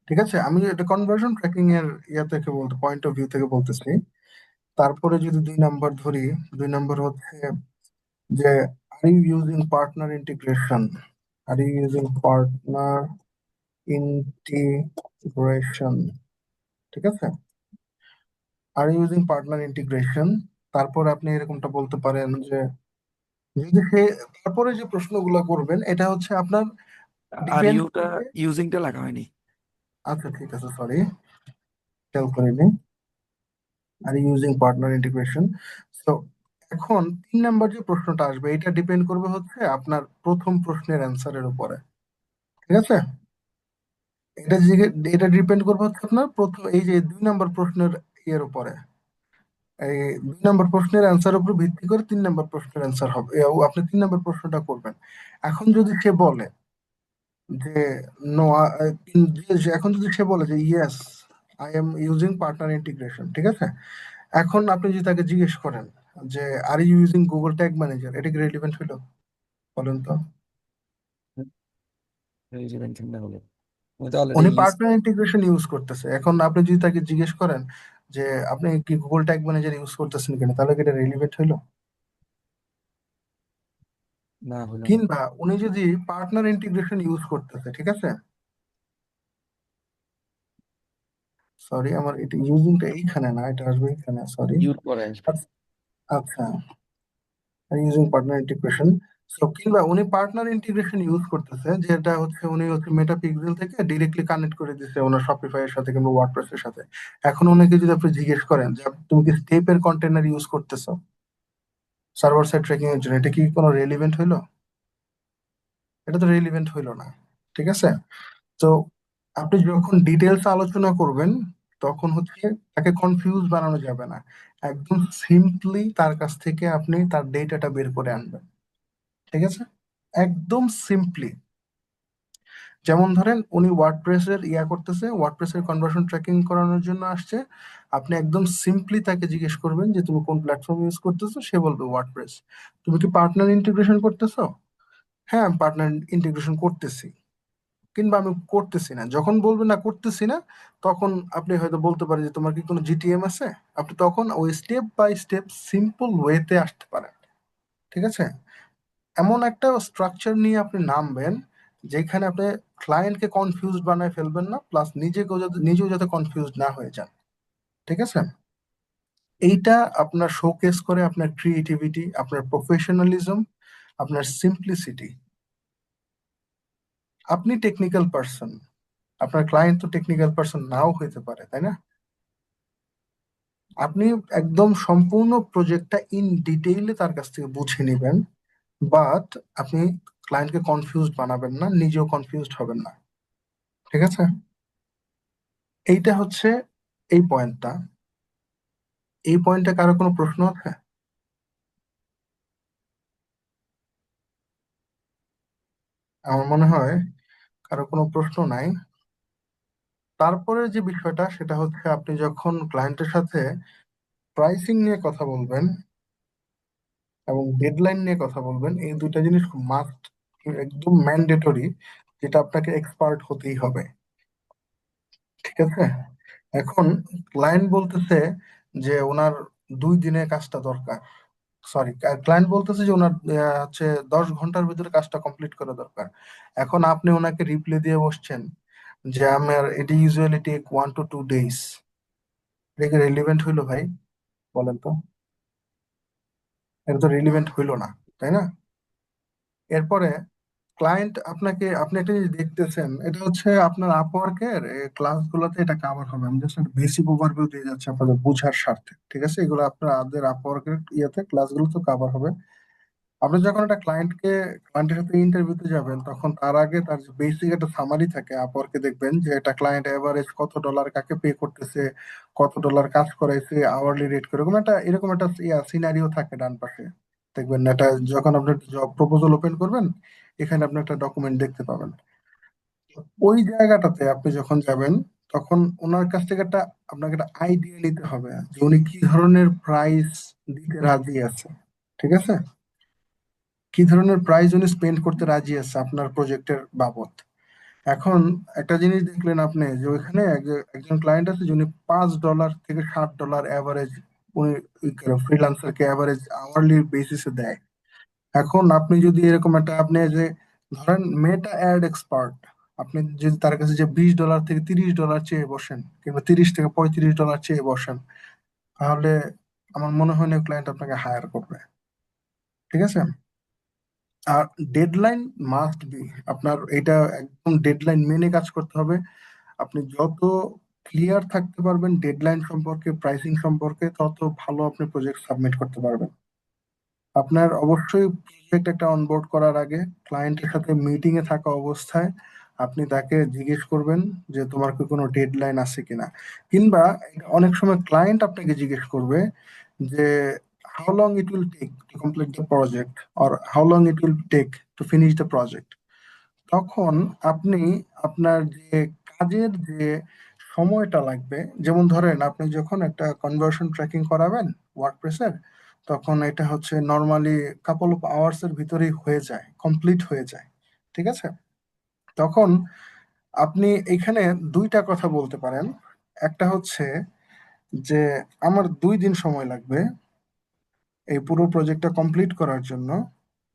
Speaker 1: ঠিক আছে? আমি এটা কনভার্সন ট্র্যাকিং এর থেকে পয়েন্ট অফ ভিউ থেকে বলতেছি। তারপরে যদি 2 নাম্বার ধরি, 2 নাম্বার হচ্ছে যে are you using partner integration, are you using partner integration. ঠিক আছে? আর ইউজিং পার্টনার ইন্টিগ্রেশন। তারপর আপনি এরকমটা বলতে পারেন যে যদি সে তারপরে যে প্রশ্নগুলো করবেন এটা হচ্ছে আপনার
Speaker 12: আর
Speaker 1: ডিপেন্ড
Speaker 12: ইউটা
Speaker 1: করবে।
Speaker 12: ইউজিংটা লাগা হয়নি।
Speaker 1: আচ্ছা ঠিক আছে, সরি, খেয়াল করিনি। আর ইউজিং পার্টনার ইন্টিগ্রেশন। তো এখন 3 নাম্বার যে প্রশ্নটা আসবে এটা ডিপেন্ড করবে হচ্ছে আপনার প্রথম প্রশ্নের অ্যান্সারের উপরে। ঠিক আছে? এটা ডিপেন্ড করবে হচ্ছে আপনার প্রথম এই যে 2 নাম্বার প্রশ্নের উপরে। এই 2 নাম্বার প্রশ্নের অ্যান্সার উপর ভিত্তি করে 3 নাম্বার প্রশ্নের অ্যান্সার হবে, আপনি 3 নাম্বার প্রশ্নটা করবেন। এখন যদি সে বলে যে নো, এখন যদি সে বলে যে yes I am using partner integration, ঠিক আছে, এখন আপনি যদি তাকে জিজ্ঞেস করেন যে are you using Google tag manager, এটা কি রেলিভেন্ট হলো? বলেন তো।
Speaker 12: হলো আমি তো অলরেডি
Speaker 1: উনি
Speaker 12: ইউজ
Speaker 1: পার্টনার ইন্টিগ্রেশন ইউজ করতেছে, এখন আপনি যদি তাকে জিজ্ঞেস করেন যে আপনি কি গুগল ট্যাগ ম্যানেজার ইউজ করতেছেন কিনা, তাহলে কি এটা রেলিভেন্ট হলো?
Speaker 12: না হলো না।
Speaker 1: কিংবা উনি যদি পার্টনার ইন্টিগ্রেশন ইউজ করতেছে, ঠিক আছে, সরি আমার এটা ইউজিংটা এইখানে না, এটা আসবে এখানে, সরি।
Speaker 12: ইউজ পরে আসবে।
Speaker 1: আচ্ছা, ইউজিং পার্টনার ইন্টিগ্রেশন। সো কিংবা উনি পার্টনার ইন্টিগ্রেশন ইউজ করতেছে যেটা হচ্ছে উনি হচ্ছে মেটা পিক্সেল থেকে ডিরেক্টলি কানেক্ট করে দিচ্ছে ওনার শপিফাই এর সাথে কিংবা ওয়ার্ডপ্রেস এর সাথে। এখন ওনাকে যদি আপনি জিজ্ঞেস করেন যে তুমি কি স্টেপের কন্টেনার ইউজ করতেছো সার্ভার সাইড ট্র্যাকিং এর জন্য, এটা কি কোনো রেলিভেন্ট হইলো? এটা তো রেলিভেন্ট হইলো না। ঠিক আছে? তো আপনি যখন ডিটেলস আলোচনা করবেন তখন হচ্ছে তাকে কনফিউজ বানানো যাবে না। একদম সিম্পলি তার কাছ থেকে আপনি তার ডেটাটা বের করে আনবেন। ঠিক আছে? একদম সিম্পলি। যেমন ধরেন উনি ওয়ার্ডপ্রেসের করতেছে, ওয়ার্ডপ্রেসের কনভার্সন ট্র্যাকিং করানোর জন্য আসছে। আপনি একদম সিম্পলি তাকে জিজ্ঞেস করবেন যে তুমি কোন প্ল্যাটফর্ম ইউজ করতেছো, সে বলবে ওয়ার্ডপ্রেস। তুমি কি পার্টনার ইন্টিগ্রেশন করতেছো? হ্যাঁ, আমি পার্টনার ইন্টিগ্রেশন করতেছি, কিংবা আমি করতেছি না। যখন বলবে না করতেছি না, তখন আপনি হয়তো বলতে পারেন যে তোমার কি কোনো জিটিএম আছে। আপনি তখন ওই স্টেপ বাই স্টেপ সিম্পল ওয়েতে আসতে পারেন। ঠিক আছে? এমন একটা স্ট্রাকচার নিয়ে আপনি নামবেন যেখানে আপনি ক্লায়েন্টকে কনফিউজ বানায় ফেলবেন না, প্লাস নিজেও যাতে কনফিউজ না হয়ে যান। ঠিক আছে? এইটা আপনার শোকেস করে আপনার ক্রিয়েটিভিটি, আপনার প্রফেশনালিজম, আপনার সিম্পলিসিটি। আপনি টেকনিক্যাল পার্সন, আপনার ক্লায়েন্ট তো টেকনিক্যাল পার্সন নাও হইতে পারে, তাই না? আপনি একদম সম্পূর্ণ প্রজেক্টটা ইন ডিটেইলে তার কাছ থেকে বুঝে নেবেন, বাট আপনি ক্লায়েন্টকে কনফিউজড বানাবেন না, নিজেও কনফিউজড হবেন না। ঠিক আছে? এইটা হচ্ছে এই পয়েন্টটা। এই পয়েন্টে কারো কোনো প্রশ্ন আছে? আমার মনে হয় কারো কোনো প্রশ্ন নাই। তারপরে যে বিষয়টা সেটা হচ্ছে আপনি যখন ক্লায়েন্টের সাথে প্রাইসিং নিয়ে কথা বলবেন এবং ডেডলাইন নিয়ে কথা বলবেন, এই দুইটা জিনিস মাস্ট, একদম ম্যান্ডেটরি, যেটা আপনাকে এক্সপার্ট হতেই হবে। ঠিক আছে? এখন ক্লায়েন্ট বলতেছে যে ওনার 2 দিনে কাজটা দরকার। সরি, ক্লায়েন্ট বলতেছে যে ওনার হচ্ছে 10 ঘন্টার ভিতরে কাজটা কমপ্লিট করা দরকার। এখন আপনি ওনাকে রিপ্লাই দিয়ে বসছেন যে আমার এটি ইউজুয়ালি টেক 1 to 2 days। এটা কি রেলিভেন্ট হইলো ভাই? বলেন তো। এটা তো রেলিভেন্ট হইলো না, তাই না? এরপরে আপনি একটা জিনিস দেখতেছেন, এটা হচ্ছে আপনার আপওয়ার্কের ক্লাসগুলোতে এটা কভার হবে। আমি জাস্ট একটা বেসিক ওভারভিউ দিয়ে যাচ্ছি আপনাদের বোঝার স্বার্থে। ঠিক আছে? এগুলো আপনাদের আপওয়ার্কের ক্লাসগুলো তো কভার হবে। আপনি যখন একটা ক্লায়েন্টের সাথে ইন্টারভিউতে যাবেন, তখন তার আগে তার বেসিক একটা সামারি থাকে আপওয়ার্কে, দেখবেন যে এটা ক্লায়েন্ট এভারেজ কত ডলার কাকে পে করতেছে, কত ডলার কাজ করাইছে, আওয়ারলি রেট করে, এরকম একটা সিনারিও থাকে ডান পাশে। দেখবেন এটা যখন আপনি জব প্রপোজাল ওপেন করবেন, এখানে আপনি একটা ডকুমেন্ট দেখতে পাবেন। ওই জায়গাটাতে আপনি যখন যাবেন, তখন ওনার কাছ থেকে আপনাকে একটা আইডিয়া নিতে হবে যে উনি কি ধরনের প্রাইস দিতে রাজি আছে। ঠিক আছে? কি ধরনের প্রাইস উনি স্পেন্ড করতে রাজি আছে আপনার প্রজেক্টের বাবদ। এখন একটা জিনিস দেখলেন আপনি যে ওইখানে একজন ক্লায়েন্ট আছে যিনি $5 থেকে $60 অ্যাভারেজ, উনি ফ্রিল্যান্সারকে অ্যাভারেজ আওয়ারলি বেসিসে দেয়। এখন আপনি যদি এরকম আপনি যে ধরেন মেটা অ্যাড এক্সপার্ট, আপনি যদি তার কাছে যে $20 থেকে $30 চেয়ে বসেন, কিংবা $30 থেকে $35 চেয়ে বসেন, তাহলে আমার মনে হয় না ক্লায়েন্ট আপনাকে হায়ার করবে। ঠিক আছে? আর ডেডলাইন মাস্ট বি, আপনার এটা একদম ডেডলাইন মেনে কাজ করতে হবে। আপনি যত ক্লিয়ার থাকতে পারবেন ডেডলাইন সম্পর্কে, প্রাইসিং সম্পর্কে, তত ভালো আপনি প্রজেক্ট সাবমিট করতে পারবেন। আপনার অবশ্যই প্রজেক্ট একটা অনবোর্ড করার আগে ক্লায়েন্টের সাথে মিটিং এ থাকা অবস্থায় আপনি তাকে জিজ্ঞেস করবেন যে তোমার কি কোনো ডেডলাইন আছে কিনা, কিংবা অনেক সময় ক্লায়েন্ট আপনাকে জিজ্ঞেস করবে যে how long it will take to complete the project, or how long it will take to finish the project. তখন আপনি আপনার যে কাজের যে সময়টা লাগবে, যেমন ধরেন আপনি যখন একটা কনভার্সন ট্র্যাকিং করাবেন ওয়ার্ডপ্রেসের, তখন এটা হচ্ছে নর্মালি কাপল অফ আওয়ার্স এর ভিতরেই হয়ে যায়, কমপ্লিট হয়ে যায়। ঠিক আছে? তখন আপনি এখানে দুইটা কথা বলতে পারেন। একটা হচ্ছে যে আমার 2 দিন সময় লাগবে এই পুরো প্রজেক্টটা কমপ্লিট করার জন্য।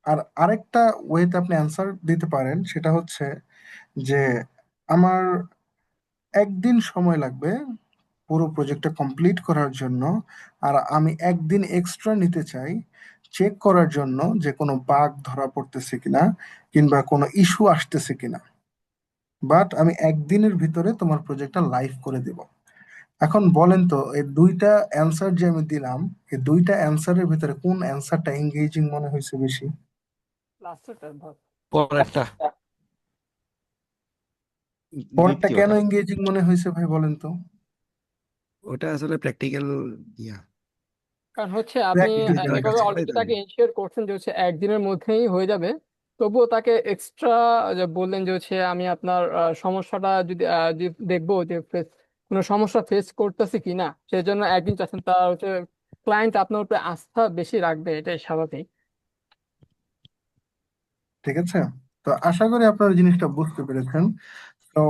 Speaker 1: আর আরেকটা ওয়েতে আপনি অ্যান্সার দিতে পারেন, সেটা হচ্ছে যে আমার 1 দিন সময় লাগবে পুরো প্রজেক্টটা কমপ্লিট করার জন্য, আর আমি 1 দিন এক্সট্রা নিতে চাই চেক করার জন্য যে কোনো বাগ ধরা পড়তেছে কিনা, কিংবা কোনো ইস্যু আসতেছে কিনা। বাট আমি 1 দিনের ভিতরে তোমার প্রজেক্টটা লাইভ করে দেব। এখন বলেন তো, এই দুইটা অ্যান্সার যে আমি দিলাম, এই দুইটা অ্যান্সারের ভিতরে কোন অ্যান্সারটা এঙ্গেজিং মনে হয়েছে বেশি?
Speaker 6: লাস্টেরটা ধর।
Speaker 12: পরেরটা।
Speaker 1: পরেরটা কেন
Speaker 12: দ্বিতীয়টা
Speaker 1: এঙ্গেজিং মনে হয়েছে ভাই বলেন তো?
Speaker 12: ওটা আসলে প্র্যাকটিক্যাল ইয়া
Speaker 6: কারণ হচ্ছে আপনি
Speaker 1: প্র্যাকটিস
Speaker 12: প্র্যাকটিক্যাল
Speaker 1: হয়ে
Speaker 12: কাজ
Speaker 6: এভাবে
Speaker 1: গেছে।
Speaker 12: করাই
Speaker 6: অলরেডি
Speaker 12: তো
Speaker 6: তাকে ইনশিওর করছেন যে হচ্ছে একদিনের মধ্যেই হয়ে যাবে, তবুও তাকে এক্সট্রা যে বললেন যে হচ্ছে আমি আপনার সমস্যাটা যদি দেখবো যে কোনো সমস্যা ফেস করতেছে কিনা, সেই জন্য একদিন চাচ্ছেন, তার হচ্ছে ক্লায়েন্ট আপনার উপরে আস্থা বেশি রাখবে, এটাই স্বাভাবিক।
Speaker 1: ঠিক আছে, তো আশা করি আপনারা জিনিসটা বুঝতে পেরেছেন। তো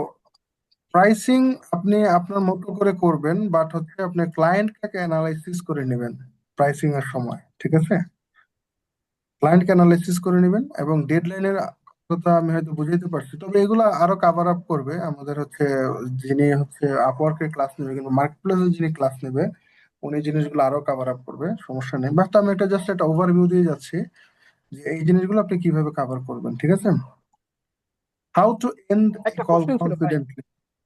Speaker 1: প্রাইসিং আপনি আপনার মতো করে করবেন, বাট হচ্ছে আপনি ক্লায়েন্টটাকে অ্যানালাইসিস করে নেবেন প্রাইসিং এর সময়। ঠিক আছে, ক্লায়েন্টকে অ্যানালাইসিস করে নেবেন এবং ডেডলাইনের কথা আমি হয়তো বুঝাইতে পারছি, তবে এগুলো আরো কাভার আপ করবে আমাদের হচ্ছে যিনি হচ্ছে আপওয়ার্কের ক্লাস নেবে কিংবা মার্কেট প্লেসে যিনি ক্লাস নেবে, উনি জিনিসগুলো আরো কাভার আপ করবে, সমস্যা নেই। বাট আমি এটা জাস্ট একটা ওভারভিউ দিয়ে যাচ্ছি যে এই জিনিসগুলো আপনি কিভাবে কাভার করবেন। ঠিক আছে, হাউ টু এন্ড
Speaker 6: একটা
Speaker 1: কল
Speaker 6: কোশ্চেন ছিল ভাই,
Speaker 1: কনফিডেন্টলি।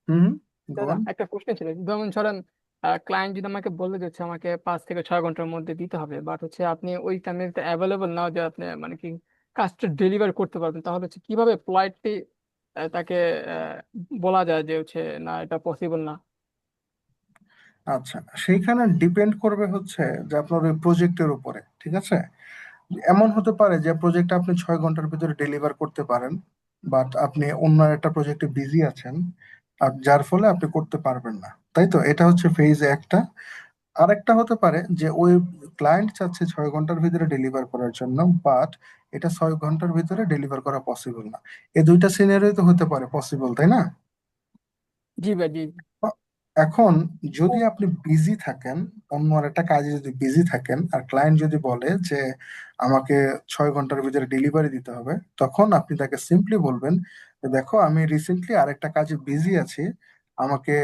Speaker 1: হুম,
Speaker 6: দাদা
Speaker 1: গোন।
Speaker 6: একটা কোশ্চেন ছিল, যেমন ধরেন ক্লায়েন্ট যদি আমাকে বলে দিচ্ছে আমাকে 5 থেকে 6 ঘন্টার মধ্যে দিতে হবে, বাট হচ্ছে আপনি ওই টাইমে অ্যাভেলেবল নাও, যে আপনি মানে কি কাজটা ডেলিভার করতে পারবেন, তাহলে হচ্ছে কিভাবে পোলাইটলি তাকে আহ, বলা যায় যে হচ্ছে না, এটা পসিবল না?
Speaker 1: আচ্ছা, সেইখানে ডিপেন্ড করবে হচ্ছে যে আপনার ওই প্রজেক্টের উপরে। ঠিক আছে, এমন হতে পারে যে প্রজেক্টটা আপনি 6 ঘন্টার ভিতরে ডেলিভার করতে পারেন, বাট আপনি অন্য একটা প্রজেক্টে বিজি আছেন, আর যার ফলে আপনি করতে পারবেন না, তাই তো? এটা হচ্ছে ফেজ একটা। আরেকটা হতে পারে যে ওই ক্লায়েন্ট চাচ্ছে 6 ঘন্টার ভিতরে ডেলিভার করার জন্য, বাট এটা 6 ঘন্টার ভিতরে ডেলিভার করা পসিবল না। এই দুইটা সিনারিও তো হতে পারে পসিবল, তাই না?
Speaker 6: জি ভাই, জি।
Speaker 1: এখন যদি আপনি বিজি থাকেন, অন্য একটা কাজে যদি বিজি থাকেন, আর ক্লায়েন্ট যদি বলে যে আমাকে 6 ঘন্টার ভিতরে ডেলিভারি দিতে হবে, তখন আপনি তাকে সিম্পলি বলবেন যে দেখো আমি রিসেন্টলি আরেকটা কাজে বিজি আছি, আমাকে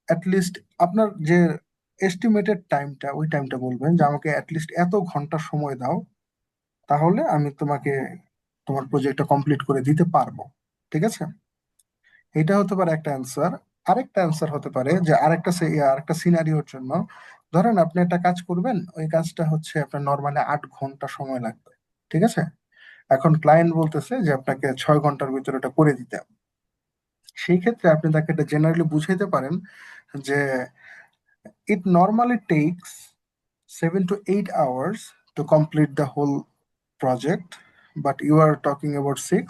Speaker 1: অ্যাটলিস্ট আপনার যে এস্টিমেটেড টাইমটা, ওই টাইমটা বলবেন যে আমাকে অ্যাটলিস্ট এত ঘন্টা সময় দাও, তাহলে আমি তোমাকে তোমার প্রজেক্টটা কমপ্লিট করে দিতে পারবো। ঠিক আছে, এটা হতে পারে একটা অ্যান্সার। আরেকটা অ্যান্সার হতে পারে যে আরেকটা সিনারিওর জন্য, ধরেন আপনি একটা কাজ করবেন, ওই কাজটা হচ্ছে আপনার নর্মালি 8 ঘন্টা সময় লাগবে। ঠিক আছে, এখন ক্লায়েন্ট বলতেছে যে আপনাকে 6 ঘন্টার ভিতরে এটা করে দিতে হবে। সেই ক্ষেত্রে আপনি তাকে এটা জেনারেলি বুঝাইতে পারেন যে it normally takes 7 to 8 hours to complete the whole project, but you are talking about 6.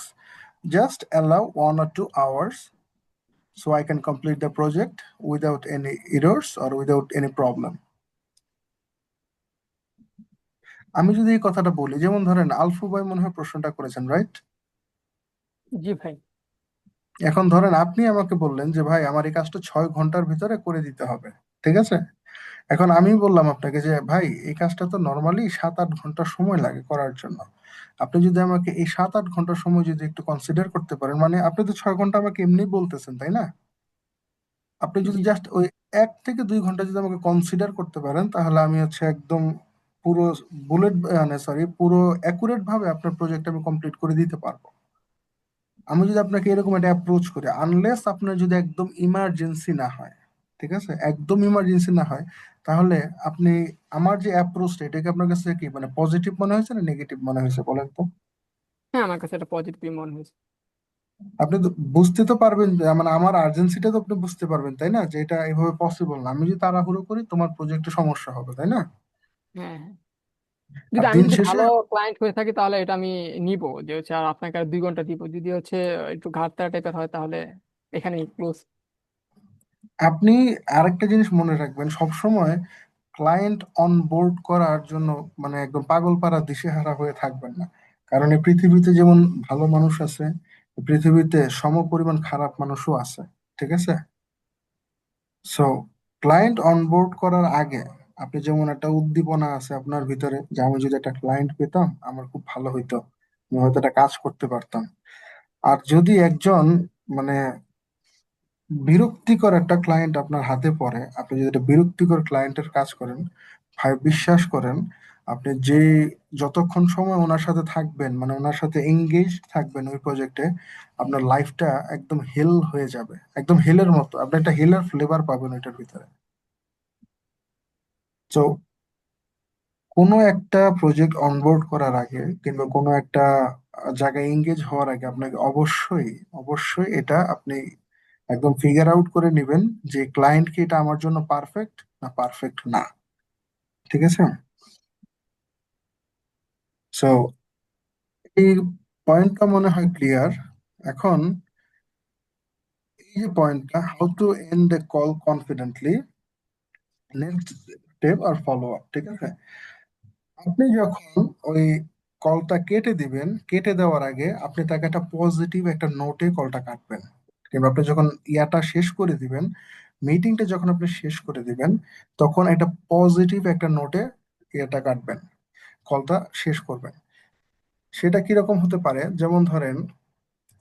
Speaker 1: Just allow 1 or 2 hours so I can complete the project without any errors or without any problem. আমি যদি এই কথাটা বলি, যেমন ধরেন আলফু ভাই মনে হয় প্রশ্নটা করেছেন, রাইট?
Speaker 6: জি ভাই।
Speaker 1: এখন ধরেন আপনি আমাকে বললেন যে ভাই আমার এই কাজটা 6 ঘন্টার ভিতরে করে দিতে হবে। ঠিক আছে, এখন আমি বললাম আপনাকে যে ভাই এই কাজটা তো নর্মালি 7-8 ঘন্টা সময় লাগে করার জন্য। আপনি যদি আমাকে এই 7-8 ঘন্টা সময় যদি একটু কনসিডার করতে পারেন, মানে আপনি তো 6 ঘন্টা আমাকে এমনি বলতেছেন, তাই না? আপনি যদি
Speaker 6: জি
Speaker 1: জাস্ট ওই 1 থেকে 2 ঘন্টা যদি আমাকে কনসিডার করতে পারেন, তাহলে আমি হচ্ছে একদম পুরো বুলেট, মানে সরি, পুরো অ্যাকুরেট ভাবে আপনার প্রজেক্ট আমি কমপ্লিট করে দিতে পারবো। আমি যদি আপনাকে এরকম একটা অ্যাপ্রোচ করি, আনলেস আপনার যদি একদম ইমার্জেন্সি না হয়, ঠিক আছে, একদম ইমার্জেন্সি না হয়, তাহলে আপনি আমার যে অ্যাপ্রোচটা, এটাকে আপনার কাছে কি মানে পজিটিভ মনে হয়েছে না নেগেটিভ মনে হয়েছে বলেন তো?
Speaker 6: হ্যাঁ, আমার কাছে এটা পজিটিভ মনে হয়েছে।
Speaker 1: আপনি তো বুঝতে তো পারবেন যে মানে আমার আর্জেন্সিটা তো আপনি বুঝতে পারবেন, তাই না, যে এটা এভাবে পসিবল না, আমি যদি তাড়াহুড়ো করি তোমার প্রজেক্টে সমস্যা হবে, তাই না?
Speaker 6: হ্যাঁ, হ্যাঁ।
Speaker 1: আর
Speaker 6: যদি আমি
Speaker 1: দিন
Speaker 6: যদি
Speaker 1: শেষে
Speaker 6: ভালো ক্লায়েন্ট হয়ে থাকি তাহলে এটা আমি নিব, যে হচ্ছে আর আপনাকে আর 2 ঘন্টা দিব। যদি হচ্ছে একটু ঘাটতারা টাইপের হয় তাহলে এখানেই ক্লোজ।
Speaker 1: আপনি আরেকটা জিনিস মনে রাখবেন সবসময়, ক্লায়েন্ট অনবোর্ড করার জন্য মানে একদম পাগল পাড়া দিশেহারা হয়ে থাকবেন না। কারণ এই পৃথিবীতে যেমন ভালো মানুষ আছে, এই পৃথিবীতে সমপরিমাণ খারাপ মানুষও আছে। ঠিক আছে, সো ক্লায়েন্ট অনবোর্ড করার আগে আপনি যেমন একটা উদ্দীপনা আছে আপনার ভিতরে যে আমি যদি একটা ক্লায়েন্ট পেতাম আমার খুব ভালো হইতো, আমি হয়তো একটা কাজ করতে পারতাম। আর যদি একজন মানে বিরক্তিকর একটা ক্লায়েন্ট আপনার হাতে পড়ে, আপনি যদি একটা বিরক্তিকর ক্লায়েন্টের কাজ করেন, ভাই বিশ্বাস করেন, আপনি যে যতক্ষণ সময় ওনার সাথে থাকবেন, মানে ওনার সাথে এঙ্গেজ থাকবেন ওই প্রজেক্টে, আপনার লাইফটা একদম হেল হয়ে যাবে, একদম হেলের মতো, আপনি একটা হেলের ফ্লেভার পাবেন ওইটার ভিতরে। তো কোনো একটা প্রজেক্ট অনবোর্ড করার আগে কিংবা কোনো একটা জায়গায় এঙ্গেজ হওয়ার আগে আপনাকে অবশ্যই অবশ্যই এটা আপনি একদম ফিগার আউট করে নেবেন যে ক্লায়েন্ট কি এটা আমার জন্য পারফেক্ট না পারফেক্ট না। ঠিক আছে? সো এই পয়েন্টটা মনে হয় ক্লিয়ার। এখন এই যে পয়েন্টটা, how to end a call confidently, next step আর ফলো আপ। ঠিক আছে? আপনি যখন ওই কলটা কেটে দিবেন, কেটে দেওয়ার আগে আপনি তাকে একটা পজিটিভ একটা নোটে কলটা কাটবেন। কিংবা আপনি যখন ইয়াটা শেষ করে দিবেন, মিটিংটা যখন আপনি শেষ করে দিবেন, তখন একটা পজিটিভ একটা নোটে ইয়েটা কাটবেন, কলটা শেষ করবেন। সেটা কিরকম হতে পারে, যেমন ধরেন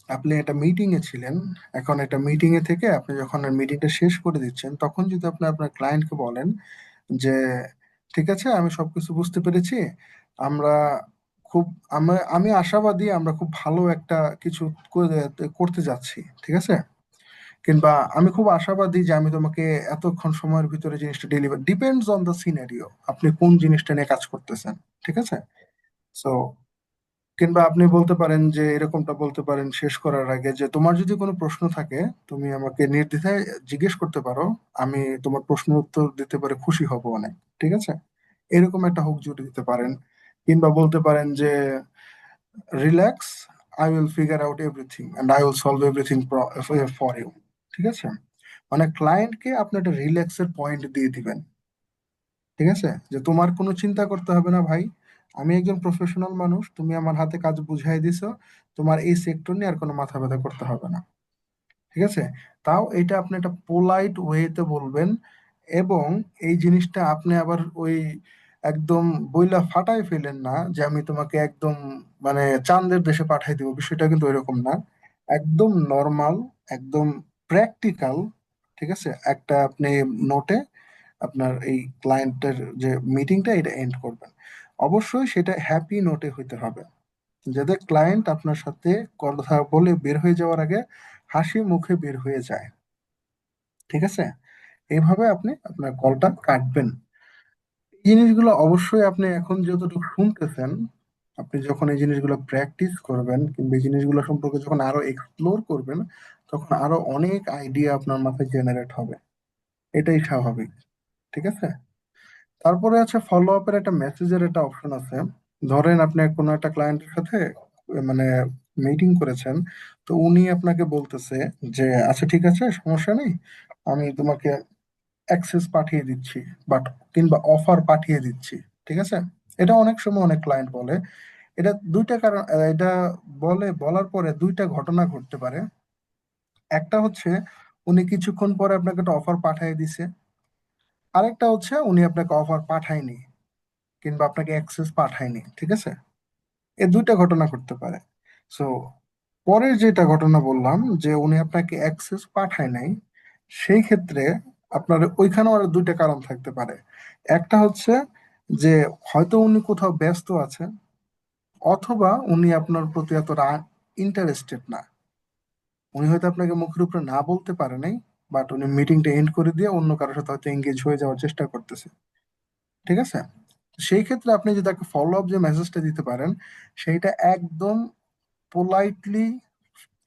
Speaker 1: আপনি একটা মিটিং এ ছিলেন, এখন একটা মিটিং এ থেকে আপনি যখন মিটিংটা শেষ করে দিচ্ছেন, তখন যদি আপনি আপনার ক্লায়েন্টকে বলেন যে ঠিক আছে, আমি সবকিছু বুঝতে পেরেছি, আমরা খুব আমি আশাবাদী আমরা খুব ভালো একটা কিছু করতে যাচ্ছি। ঠিক আছে? কিংবা আমি খুব আশাবাদী যে আমি তোমাকে এতক্ষণ সময়ের ভিতরে জিনিসটা deliver, depends on the scenario, আপনি কোন জিনিসটা নিয়ে কাজ করতেছেন। ঠিক আছে? সো কিংবা আপনি বলতে পারেন যে এরকমটা বলতে পারেন শেষ করার আগে যে তোমার যদি কোনো প্রশ্ন থাকে তুমি আমাকে নির্দ্বিধায় জিজ্ঞেস করতে পারো, আমি তোমার প্রশ্নের উত্তর দিতে পারে খুশি হব অনেক। ঠিক আছে? এরকম একটা হুক জুড়ে দিতে পারেন। কিংবা বলতে পারেন যে relax, I will figure out everything and I will solve everything for you. ঠিক আছে? মানে ক্লায়েন্টকে আপনি একটা রিল্যাক্সের পয়েন্ট দিয়ে দিবেন। ঠিক আছে? যে তোমার কোনো চিন্তা করতে হবে না ভাই, আমি একজন প্রফেশনাল মানুষ, তুমি আমার হাতে কাজ বুঝাই দিছো, তোমার এই সেক্টর নিয়ে আর কোনো মাথা ব্যথা করতে হবে না। ঠিক আছে? তাও এটা আপনি একটা পোলাইট ওয়েতে বলবেন। এবং এই জিনিসটা আপনি আবার ওই একদম বইলা ফাটাই ফেলেন না যে আমি তোমাকে একদম মানে চাঁদের দেশে পাঠাই দিব, বিষয়টা কিন্তু এরকম না। একদম নর্মাল, একদম প্র্যাকটিক্যাল। ঠিক আছে? একটা আপনি নোটে আপনার এই ক্লায়েন্টের যে মিটিংটা এটা এন্ড করবেন। অবশ্যই সেটা হ্যাপি নোটে হইতে হবে, যাতে ক্লায়েন্ট আপনার সাথে কথা বলে বের হয়ে যাওয়ার আগে হাসি মুখে বের হয়ে যায়। ঠিক আছে? এইভাবে আপনি আপনার কলটা কাটবেন। এই জিনিসগুলো অবশ্যই আপনি এখন যতটুকু শুনতেছেন, আপনি যখন এই জিনিসগুলো প্র্যাকটিস করবেন কিংবা এই জিনিসগুলো সম্পর্কে যখন আরো এক্সপ্লোর করবেন, তখন আরো অনেক আইডিয়া আপনার মাথায় জেনারেট হবে। এটাই স্বাভাবিক। ঠিক আছে? তারপরে আছে ফলো আপের একটা মেসেজের একটা অপশন আছে। ধরেন আপনি কোনো একটা ক্লায়েন্টের সাথে মানে মিটিং করেছেন, তো উনি আপনাকে বলতেছে যে আচ্ছা ঠিক আছে, সমস্যা নেই, আমি তোমাকে অ্যাক্সেস পাঠিয়ে দিচ্ছি, বাট কিংবা অফার পাঠিয়ে দিচ্ছি। ঠিক আছে? এটা অনেক সময় অনেক ক্লায়েন্ট বলে। এটা দুইটা কারণ, এটা বলার পরে দুইটা ঘটনা ঘটতে পারে। একটা হচ্ছে উনি কিছুক্ষণ পরে আপনাকে একটা অফার পাঠিয়ে দিছে, আরেকটা হচ্ছে উনি আপনাকে অফার পাঠায়নি কিংবা আপনাকে অ্যাক্সেস পাঠায়নি। ঠিক আছে? এই দুইটা ঘটনা ঘটতে পারে। সো পরের যেটা ঘটনা বললাম যে উনি আপনাকে অ্যাক্সেস পাঠায় নাই, সেই ক্ষেত্রে আপনার ওইখানেও আর দুইটা কারণ থাকতে পারে। একটা হচ্ছে যে হয়তো উনি কোথাও ব্যস্ত আছে, অথবা উনি আপনার প্রতি এতটা ইন্টারেস্টেড না। উনি হয়তো আপনাকে মুখের উপরে না বলতে পারে নাই, বাট উনি মিটিংটা এন্ড করে দিয়ে অন্য কারোর সাথে হয়তো এঙ্গেজ হয়ে যাওয়ার চেষ্টা করতেছে। ঠিক আছে? সেই ক্ষেত্রে আপনি যদি তাকে ফলো আপ যে মেসেজটা দিতে পারেন, সেইটা একদম politely,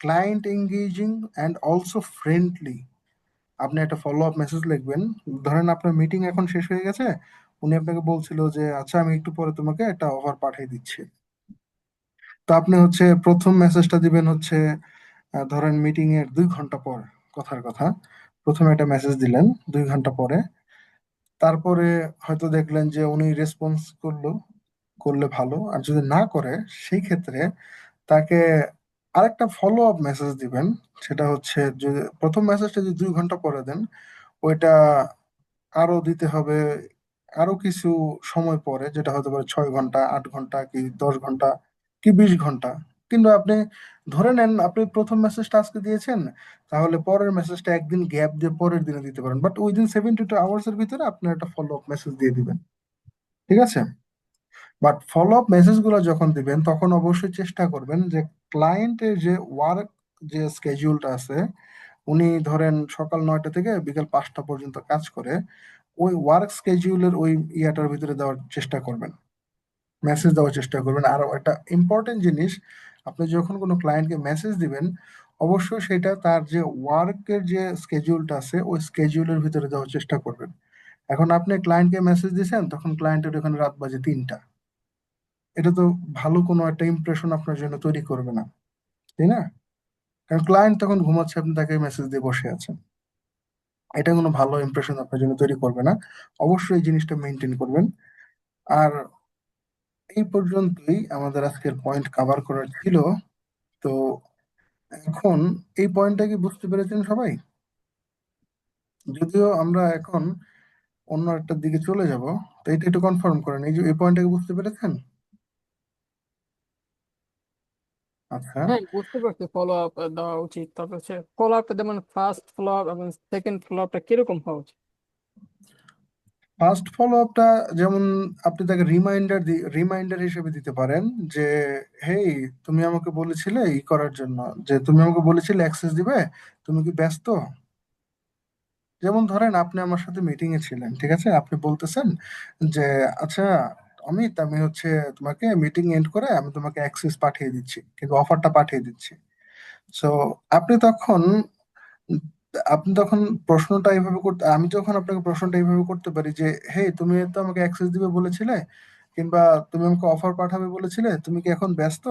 Speaker 1: client engaging and also friendly আপনি একটা ফলো আপ মেসেজ লিখবেন। ধরেন আপনার মিটিং এখন শেষ হয়ে গেছে, উনি আপনাকে বলছিল যে আচ্ছা আমি একটু পরে তোমাকে একটা অফার পাঠিয়ে দিচ্ছি। তো আপনি হচ্ছে প্রথম মেসেজটা দিবেন হচ্ছে ধরেন মিটিং এর 2 ঘন্টা পর, কথার কথা, প্রথমে একটা মেসেজ দিলেন 2 ঘন্টা পরে। তারপরে হয়তো দেখলেন যে উনি রেসপন্স করলে ভালো, আর যদি না করে সেই ক্ষেত্রে তাকে আরেকটা ফলো আপ মেসেজ দিবেন। সেটা হচ্ছে যদি প্রথম মেসেজটা যদি 2 ঘন্টা পরে দেন, ওইটা আরো দিতে হবে আরো কিছু সময় পরে, যেটা হতে পারে 6 ঘন্টা, 8 ঘন্টা, কি 10 ঘন্টা, কি 20 ঘন্টা। কিন্তু আপনি ধরে নেন আপনি প্রথম মেসেজটা আজকে দিয়েছেন, তাহলে পরের মেসেজটা একদিন গ্যাপ দিয়ে পরের দিনে দিতে পারেন, বাট উইদিন 72 আওয়ার্স এর ভিতরে আপনি একটা ফলো আপ মেসেজ দিয়ে দিবেন। ঠিক আছে? বাট ফলো আপ মেসেজ গুলো যখন দিবেন তখন অবশ্যই চেষ্টা করবেন যে ক্লায়েন্টের যে ওয়ার্ক যে স্কেডিউলটা আছে, উনি ধরেন সকাল 9টা থেকে বিকেল 5টা পর্যন্ত কাজ করে, ওই ওয়ার্ক স্কেডিউলের ওই ইয়াটার ভিতরে দেওয়ার চেষ্টা করবেন, মেসেজ দেওয়ার চেষ্টা করবেন। আর একটা ইম্পর্টেন্ট জিনিস, আপনি যখন কোনো ক্লায়েন্টকে মেসেজ দিবেন, অবশ্যই সেটা তার যে ওয়ার্কের যে স্কেডিউলটা আছে ওই স্কেডিউলের ভিতরে দেওয়ার চেষ্টা করবেন। এখন আপনি ক্লায়েন্টকে মেসেজ দিয়েছেন, তখন ক্লায়েন্টের ওখানে রাত বাজে 3টা। এটা তো ভালো কোনো একটা ইমপ্রেশন আপনার জন্য তৈরি করবে না, তাই না? কারণ ক্লায়েন্ট তখন ঘুমাচ্ছে, আপনি তাকে মেসেজ দিয়ে বসে আছেন। এটা কোনো ভালো ইমপ্রেশন আপনার জন্য তৈরি করবে না। অবশ্যই এই জিনিসটা মেনটেন করবেন। আর এই পর্যন্তই আমাদের আজকের পয়েন্ট কভার করার ছিল। তো এখন এই পয়েন্টটা কি বুঝতে পেরেছেন সবাই? যদিও আমরা এখন অন্য একটা দিকে চলে যাব, তো এটা একটু কনফার্ম করেন, এই যে এই পয়েন্টটাকে বুঝতে পেরেছেন? আচ্ছা।
Speaker 6: হ্যাঁ, বুঝতে পারছি ফলো আপ দেওয়া উচিত। তারপর হচ্ছে ফলো আপ, যেমন ফার্স্ট ফলো আপ এবং সেকেন্ড ফলো আপটা কিরকম হওয়া উচিত?
Speaker 1: ফার্স্ট ফলো আপটা যেমন আপনি তাকে রিমাইন্ডার হিসেবে দিতে পারেন যে, হেই, তুমি আমাকে বলেছিলে ই করার জন্য, যে তুমি আমাকে বলেছিলে অ্যাক্সেস দিবে, তুমি কি ব্যস্ত? যেমন ধরেন আপনি আমার সাথে মিটিং এ ছিলেন, ঠিক আছে, আপনি বলতেছেন যে, আচ্ছা অমিত, আমি হচ্ছে তোমাকে মিটিং এন্ড করে আমি তোমাকে অ্যাক্সেস পাঠিয়ে দিচ্ছি, কিন্তু অফারটা পাঠিয়ে দিচ্ছি। সো আপনি তখন আপনি তখন প্রশ্নটা এইভাবে করতে, আমি যখন আপনাকে প্রশ্নটা এইভাবে করতে পারি যে, হে, তুমি তো আমাকে অ্যাক্সেস দিবে বলেছিলে, কিংবা তুমি আমাকে অফার পাঠাবে বলেছিলে, তুমি কি এখন ব্যস্ত?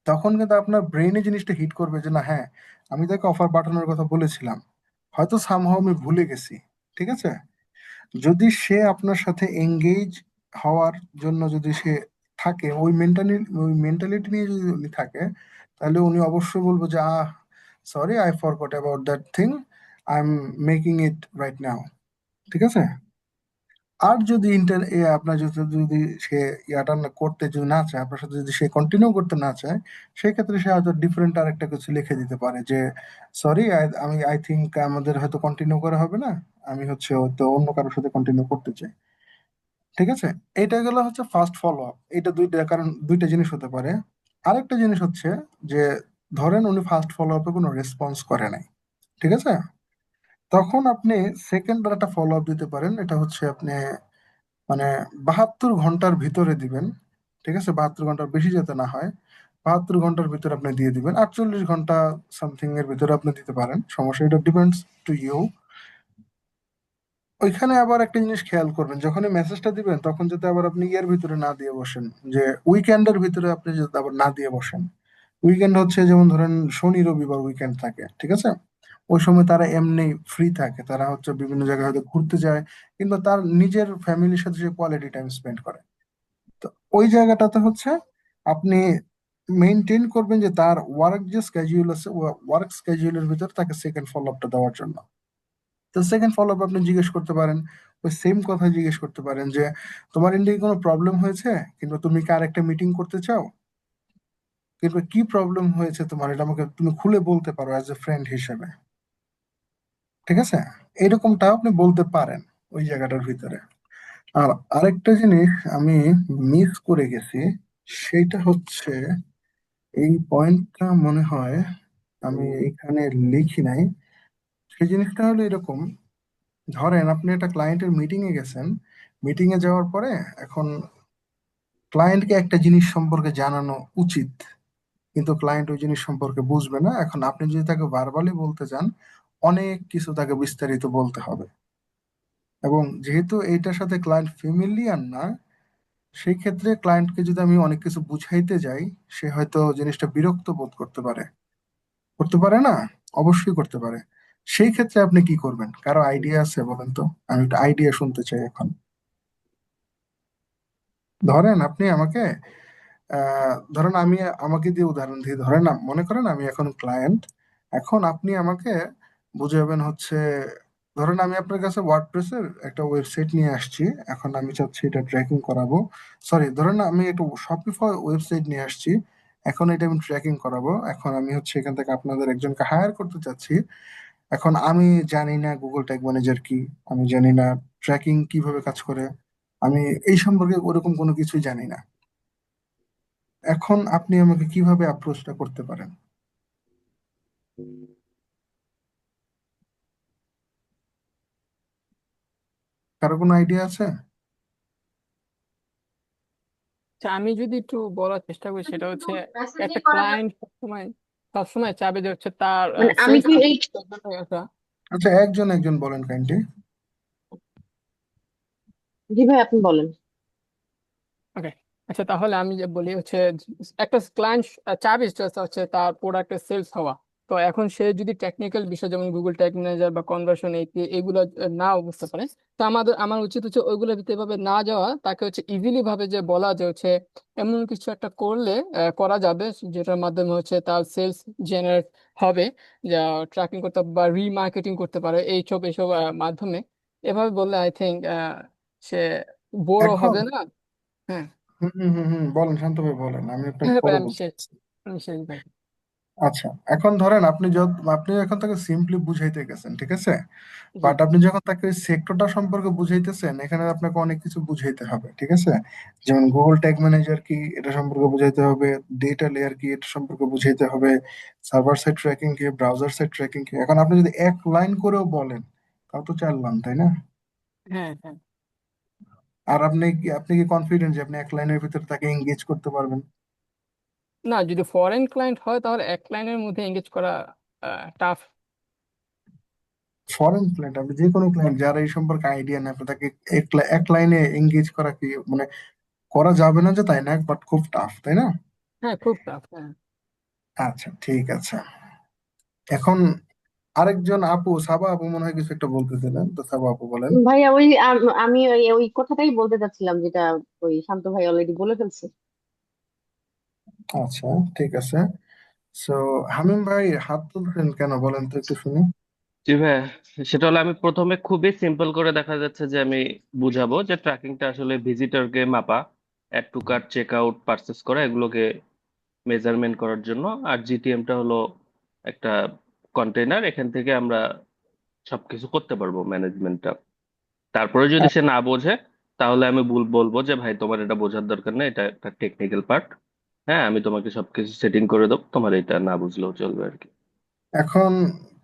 Speaker 1: তখন কিন্তু আপনার ব্রেনে জিনিসটা হিট করবে যে, না, হ্যাঁ, আমি তাকে অফার পাঠানোর কথা বলেছিলাম, হয়তো সামহাও আমি ভুলে গেছি। ঠিক আছে? যদি সে আপনার সাথে এঙ্গেজ হওয়ার জন্য যদি সে থাকে, ওই মেন্টালিটি নিয়ে যদি উনি থাকে, তাহলে উনি অবশ্যই বলবো যে, sorry, I forgot about that thing, I am making it right now. ঠিক আছে? আর যদি আপনার যদি যদি সে ইয়াটা করতে যদি না চায়, আপনার সাথে যদি সে কন্টিনিউ করতে না চায়, সেক্ষেত্রে সে হয়তো ডিফারেন্ট আর একটা কিছু লিখে দিতে পারে যে, সরি, আই থিঙ্ক আমাদের হয়তো কন্টিনিউ করা হবে না, আমি হচ্ছে হয়তো অন্য কারোর সাথে কন্টিনিউ করতে চাই। ঠিক আছে? এটা গেল হচ্ছে ফার্স্ট ফলো আপ। এটা দুইটা, কারণ দুইটা জিনিস হতে পারে। আরেকটা জিনিস হচ্ছে যে, ধরেন উনি ফার্স্ট ফলো আপে কোনো রেসপন্স করে নাই, ঠিক আছে, তখন আপনি সেকেন্ড আর একটা ফলো আপ দিতে পারেন। এটা হচ্ছে আপনি মানে 72 ঘন্টার ভিতরে দিবেন। ঠিক আছে? 72 ঘন্টার বেশি যাতে না হয়, 72 ঘন্টার ভিতরে আপনি দিয়ে দিবেন। 48 ঘন্টা সামথিং এর ভিতরে আপনি দিতে পারেন, সমস্যা, এটা ডিপেন্ডস টু ইউ। ওইখানে আবার একটা জিনিস খেয়াল করবেন, যখনই মেসেজটা দিবেন তখন যাতে আবার আপনি ইয়ের ভিতরে না দিয়ে বসেন, যে উইকেন্ডের ভিতরে আপনি যাতে আবার না দিয়ে বসেন। উইকেন্ড হচ্ছে যেমন ধরেন শনি রবিবার উইকেন্ড থাকে, ঠিক আছে, ওই সময় তারা এমনি ফ্রি থাকে, তারা হচ্ছে বিভিন্ন জায়গায় হয়তো ঘুরতে যায়, কিংবা তার নিজের ফ্যামিলির সাথে সে কোয়ালিটি টাইম স্পেন্ড করে। তো ওই জায়গাটাতে হচ্ছে আপনি মেনটেন করবেন যে তার ওয়ার্ক যে স্কেজিউল আছে, ওয়ার্ক স্কেজিউলের ভিতর তাকে সেকেন্ড ফলো আপটা দেওয়ার জন্য। তো সেকেন্ড ফলো আপ আপনি জিজ্ঞেস করতে পারেন, ওই সেম কথা জিজ্ঞেস করতে পারেন যে, তোমার ইন্ডিয়ায় কোনো প্রবলেম হয়েছে, কিংবা তুমি কি আরেকটা মিটিং করতে চাও, কিংবা কি প্রবলেম হয়েছে তোমার, এটা আমাকে তুমি খুলে বলতে পারো অ্যাজ এ ফ্রেন্ড হিসেবে। ঠিক আছে? এরকমটাও আপনি বলতে পারেন ওই জায়গাটার ভিতরে। আর আরেকটা জিনিস আমি মিস করে গেছি, সেটা হচ্ছে এই পয়েন্টটা মনে হয় আমি এখানে লিখি নাই। সেই জিনিসটা হলো এরকম, ধরেন আপনি একটা ক্লায়েন্টের মিটিং এ গেছেন, মিটিং এ যাওয়ার পরে এখন ক্লায়েন্টকে একটা জিনিস সম্পর্কে জানানো উচিত, কিন্তু ক্লায়েন্ট ওই জিনিস সম্পর্কে বুঝবে না। এখন আপনি যদি তাকে ভার্বালি বলতে চান, অনেক কিছু তাকে বিস্তারিত বলতে হবে। এবং যেহেতু এইটার সাথে ক্লায়েন্ট ফ্যামিলিয়ার না, সেই ক্ষেত্রে ক্লায়েন্টকে যদি আমি অনেক কিছু বুঝাইতে যাই, সে হয়তো জিনিসটা বিরক্ত বোধ করতে পারে। করতে পারে না? অবশ্যই করতে পারে। সেই ক্ষেত্রে আপনি কি করবেন? কারো আইডিয়া আছে বলেন তো? আমি একটা আইডিয়া শুনতে চাই এখন। ধরেন আপনি আমাকে ধরেন আমি আমাকে দিয়ে উদাহরণ দিই, ধরেন মনে করেন আমি এখন ক্লায়েন্ট। এখন আপনি আমাকে বুঝাবেন হচ্ছে, ধরেন আমি আপনার কাছে ওয়ার্ডপ্রেসের একটা ওয়েবসাইট নিয়ে আসছি, এখন আমি চাচ্ছি এটা ট্র্যাকিং করাবো। সরি, ধরেন আমি একটা শপিফাই ওয়েবসাইট নিয়ে আসছি, এখন এটা আমি ট্র্যাকিং করাবো। এখন আমি হচ্ছে এখান থেকে আপনাদের একজনকে হায়ার করতে চাচ্ছি। এখন আমি জানি না গুগল ট্যাগ ম্যানেজার কি, আমি জানি না ট্র্যাকিং কিভাবে কাজ করে, আমি এই সম্পর্কে ওরকম কোনো কিছুই জানি না। এখন আপনি আমাকে কিভাবে অ্যাপ্রোচটা করতে পারেন? কারো কোনো আইডিয়া আছে?
Speaker 6: আচ্ছা, আমি যদি একটু বলার চেষ্টা করি, সেটা হচ্ছে একটা ক্লায়েন্ট সবসময় সবসময় চাবে যে হচ্ছে তার
Speaker 5: মানে আমি
Speaker 6: সেলস
Speaker 5: কি এই
Speaker 6: একটা।
Speaker 1: আচ্ছা, একজন একজন বলেন কাইন্ডলি।
Speaker 5: জি ভাই, আপনি বলেন।
Speaker 6: ওকে, আচ্ছা তাহলে আমি যে বলি হচ্ছে একটা ক্লায়েন্ট চাবে যে হচ্ছে তার প্রোডাক্টের সেলস হওয়া। তো এখন সে যদি টেকনিক্যাল বিষয় যেমন গুগল ট্যাগ ম্যানেজার বা কনভার্সন এপি এগুলো নাও বুঝতে পারে, তো আমার উচিত হচ্ছে ওইগুলো ভিতরে এভাবে না যাওয়া, তাকে হচ্ছে ইজিলি ভাবে যে বলা যে হচ্ছে এমন কিছু একটা করলে করা যাবে যেটার মাধ্যমে হচ্ছে তার সেলস জেনারেট হবে, যা ট্র্যাকিং করতে বা রিমার্কেটিং করতে পারে এইসব মাধ্যমে। এভাবে বললে আই থিঙ্ক সে বড়
Speaker 1: এখন
Speaker 6: হবে না। হ্যাঁ।
Speaker 1: বলেন, শান্ত ভাই বলেন, আমি আপনাকে
Speaker 6: হ্যাঁ ভাই,
Speaker 1: পরে
Speaker 6: আমি
Speaker 1: বলছি।
Speaker 6: শেষ, আমি শেষ ভাই।
Speaker 1: আচ্ছা, এখন ধরেন আপনি এখন তাকে সিম্পলি বুঝাইতে গেছেন, ঠিক আছে?
Speaker 6: জি।
Speaker 1: বাট আপনি যখন তাকে ওই সেক্টরটা সম্পর্কে বুঝাইতেছেন, এখানে আপনাকে অনেক কিছু বুঝাইতে হবে, ঠিক আছে? যেমন গুগল ট্যাগ ম্যানেজার কি এটা সম্পর্কে বুঝাইতে হবে, ডেটা লেয়ার কি এটা সম্পর্কে বুঝাইতে হবে, সার্ভার সাইড ট্র্যাকিং কি, ব্রাউজার সাইড ট্র্যাকিং কি। এখন আপনি যদি এক লাইন করেও বলেন, তাও তো 4 লাইন, তাই না?
Speaker 6: হ্যাঁ হ্যাঁ।
Speaker 1: আর আপনি কি কনফিডেন্ট যে আপনি এক লাইনের ভিতরে তাকে এঙ্গেজ করতে পারবেন?
Speaker 6: না, যদি ফরেন ক্লায়েন্ট হয় তাহলে এক লাইনের মধ্যে এঙ্গেজ করা টাফ।
Speaker 1: ফরেন ক্লায়েন্ট, আপনি যে কোনো ক্লায়েন্ট যারা এই সম্পর্কে আইডিয়া নেই, আপনি তাকে এক লাইনে এঙ্গেজ করা কি মানে করা যাবে না যে তাই না, বাট খুব টাফ, তাই না?
Speaker 6: হ্যাঁ, খুব টাফ, হ্যাঁ।
Speaker 1: আচ্ছা, ঠিক আছে। এখন আরেকজন আপু, সাবা আপু মনে হয় কিছু একটা বলতেছিলেন, তো সাবা আপু বলেন।
Speaker 5: ভাইয়া ওই আমি ওই কথাটাই বলতে চাচ্ছিলাম, যেটা ওই শান্ত ভাই অলরেডি বলে ফেলছে।
Speaker 1: আচ্ছা, ঠিক আছে। সো হামিম ভাই হাত তুলছেন কেন বলেন তো একটু শুনি।
Speaker 2: জি ভাইয়া, সেটা হলো আমি প্রথমে খুবই সিম্পল করে দেখা যাচ্ছে যে আমি বুঝাবো যে ট্র্যাকিংটা আসলে ভিজিটরকে মাপা, add to cart, check out, purchase করা, এগুলোকে মেজারমেন্ট করার জন্য। আর জিটিএমটা হলো একটা কন্টেইনার, এখান থেকে আমরা সবকিছু করতে পারবো ম্যানেজমেন্টটা। তারপরে যদি সে না বোঝে তাহলে আমি বলবো যে ভাই তোমার এটা বোঝার দরকার নেই, এটা একটা টেকনিক্যাল পার্ট। হ্যাঁ, আমি তোমাকে সবকিছু সেটিং করে দেবো, তোমার এটা না বুঝলেও চলবে আর কি।
Speaker 1: এখন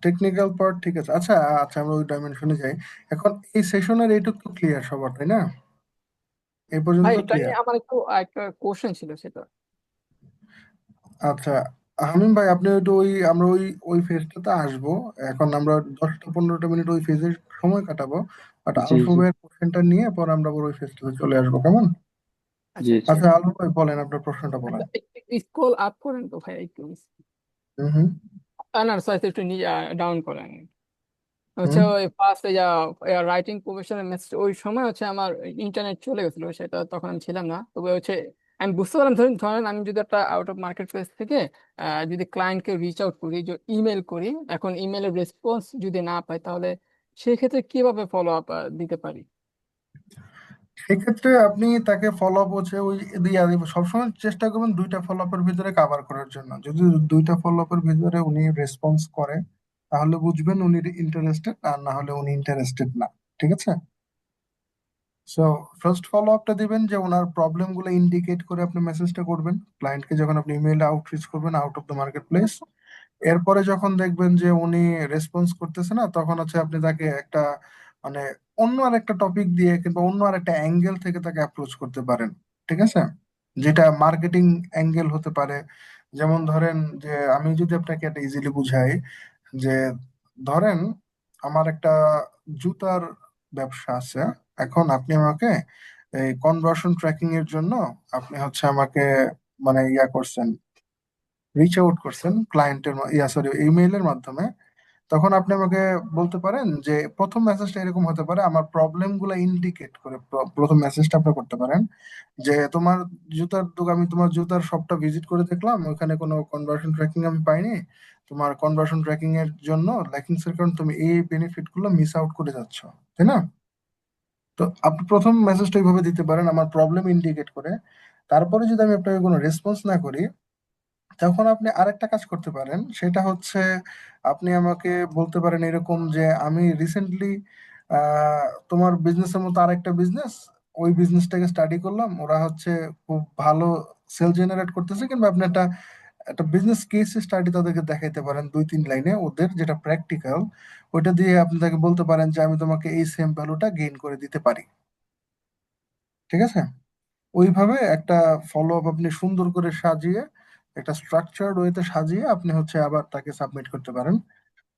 Speaker 1: টেকনিক্যাল পার্ট ঠিক আছে। আচ্ছা আচ্ছা, আমরা ওই ডাইমেনশনে যাই। এখন এই সেশনের এইটুকু তো ক্লিয়ার সবার, তাই না? এই পর্যন্ত
Speaker 6: ভাই
Speaker 1: তো
Speaker 6: এটা নিয়ে
Speaker 1: ক্লিয়ার।
Speaker 6: আমার একটু একটা কোশ্চেন ছিল সেটা।
Speaker 1: আচ্ছা, হামিম ভাই আপনি একটু আমরা ওই ফেজটাতে আসবো। এখন আমরা 10-15 মিনিট ওই ফেজে সময় কাটাবো, বাট
Speaker 2: জি
Speaker 1: আলফা
Speaker 2: জি
Speaker 1: ভাইয়ের কোশ্চেনটা নিয়ে পর আমরা আবার ওই ফেজটাতে চলে আসবো, কেমন?
Speaker 6: আচ্ছা
Speaker 2: জি জি।
Speaker 6: আচ্ছা।
Speaker 1: আচ্ছা আলফা ভাই বলেন, আপনার প্রশ্নটা বলেন।
Speaker 6: আচ্ছা, একটু স্ক্রল আপ করেন তো ভাই একটু।
Speaker 1: হুম হুম
Speaker 6: না সরি, একটু ডাউন করেন। হচ্ছে
Speaker 1: হুম
Speaker 6: ওই ফার্স্ট রাইটিং প্রফেশনাল মেসেজ ওই সময় হচ্ছে আমার ইন্টারনেট চলে গেছিল, সেটা তখন আমি ছিলাম না। তবে হচ্ছে আমি বুঝতে পারলাম, ধরেন ধরেন আমি যদি একটা আউট অফ মার্কেট প্লেস থেকে যদি ক্লায়েন্টকে রিচ আউট করি, যে ইমেল করি, এখন ইমেলের রেসপন্স যদি না পাই তাহলে সেক্ষেত্রে কিভাবে ফলো আপ দিতে পারি?
Speaker 1: সেক্ষেত্রে আপনি তাকে ফলো আপ হচ্ছে ওই দিয়ে সবসময় চেষ্টা করবেন দুইটা ফলো আপের ভিতরে কাভার করার জন্য। যদি দুইটা ফলো আপের ভিতরে উনি রেসপন্স করে, তাহলে বুঝবেন উনি ইন্টারেস্টেড, আর না হলে উনি ইন্টারেস্টেড না, ঠিক আছে? সো ফার্স্ট ফলো আপটা দিবেন যে ওনার প্রবলেম গুলো ইন্ডিকেট করে আপনি মেসেজটা করবেন ক্লায়েন্টকে, যখন আপনি ইমেল আউটরিচ করবেন out of the market place. এরপরে যখন দেখবেন যে উনি রেসপন্স করতেছে না, তখন হচ্ছে আপনি তাকে একটা মানে অন্য আর একটা টপিক দিয়ে কিংবা অন্য আর একটা অ্যাঙ্গেল থেকে তাকে অ্যাপ্রোচ করতে পারেন, ঠিক আছে? যেটা মার্কেটিং অ্যাঙ্গেল হতে পারে। যেমন ধরেন যে আমি যদি আপনাকে একটা ইজিলি বুঝাই, যে ধরেন আমার একটা জুতার ব্যবসা আছে। এখন আপনি আমাকে এই কনভার্সন ট্র্যাকিং এর জন্য আপনি হচ্ছে আমাকে মানে ইয়া করছেন, রিচ আউট করছেন ক্লায়েন্টের সরি ইমেইলের মাধ্যমে। তখন আপনি আমাকে বলতে পারেন যে প্রথম মেসেজটা এরকম হতে পারে, আমার প্রবলেম গুলো ইন্ডিকেট করে প্রথম মেসেজটা আপনি করতে পারেন যে তোমার জুতার দোকান, আমি তোমার জুতার শপটা ভিজিট করে দেখলাম, ওখানে কোনো কনভার্সন ট্র্যাকিং আমি পাইনি। তোমার কনভার্সন ট্র্যাকিং এর জন্য ল্যাকিংস এর কারণে তুমি এই বেনিফিট গুলো মিস আউট করে যাচ্ছ, তাই না? তো আপনি প্রথম মেসেজটা এইভাবে দিতে পারেন আমার প্রবলেম ইন্ডিকেট করে। তারপরে যদি আমি আপনাকে কোনো রেসপন্স না করি, তখন আপনি আরেকটা কাজ করতে পারেন, সেটা হচ্ছে আপনি আমাকে বলতে পারেন এরকম যে আমি রিসেন্টলি তোমার বিজনেসের মতো আরেকটা বিজনেস, ওই বিজনেসটাকে স্টাডি করলাম, ওরা হচ্ছে খুব ভালো সেল জেনারেট করতেছে, কিংবা আপনি একটা একটা বিজনেস কেস স্টাডি তাদেরকে দেখাইতে পারেন 2-3 লাইনে ওদের যেটা প্র্যাকটিক্যাল। ওইটা দিয়ে আপনি তাকে বলতে পারেন যে আমি তোমাকে এই সেম ভ্যালুটা গেইন করে দিতে পারি, ঠিক আছে? ওইভাবে একটা ফলো আপ আপনি সুন্দর করে সাজিয়ে একটা স্ট্রাকচার্ড ওয়েতে সাজিয়ে আপনি হচ্ছে আবার তাকে সাবমিট করতে পারেন।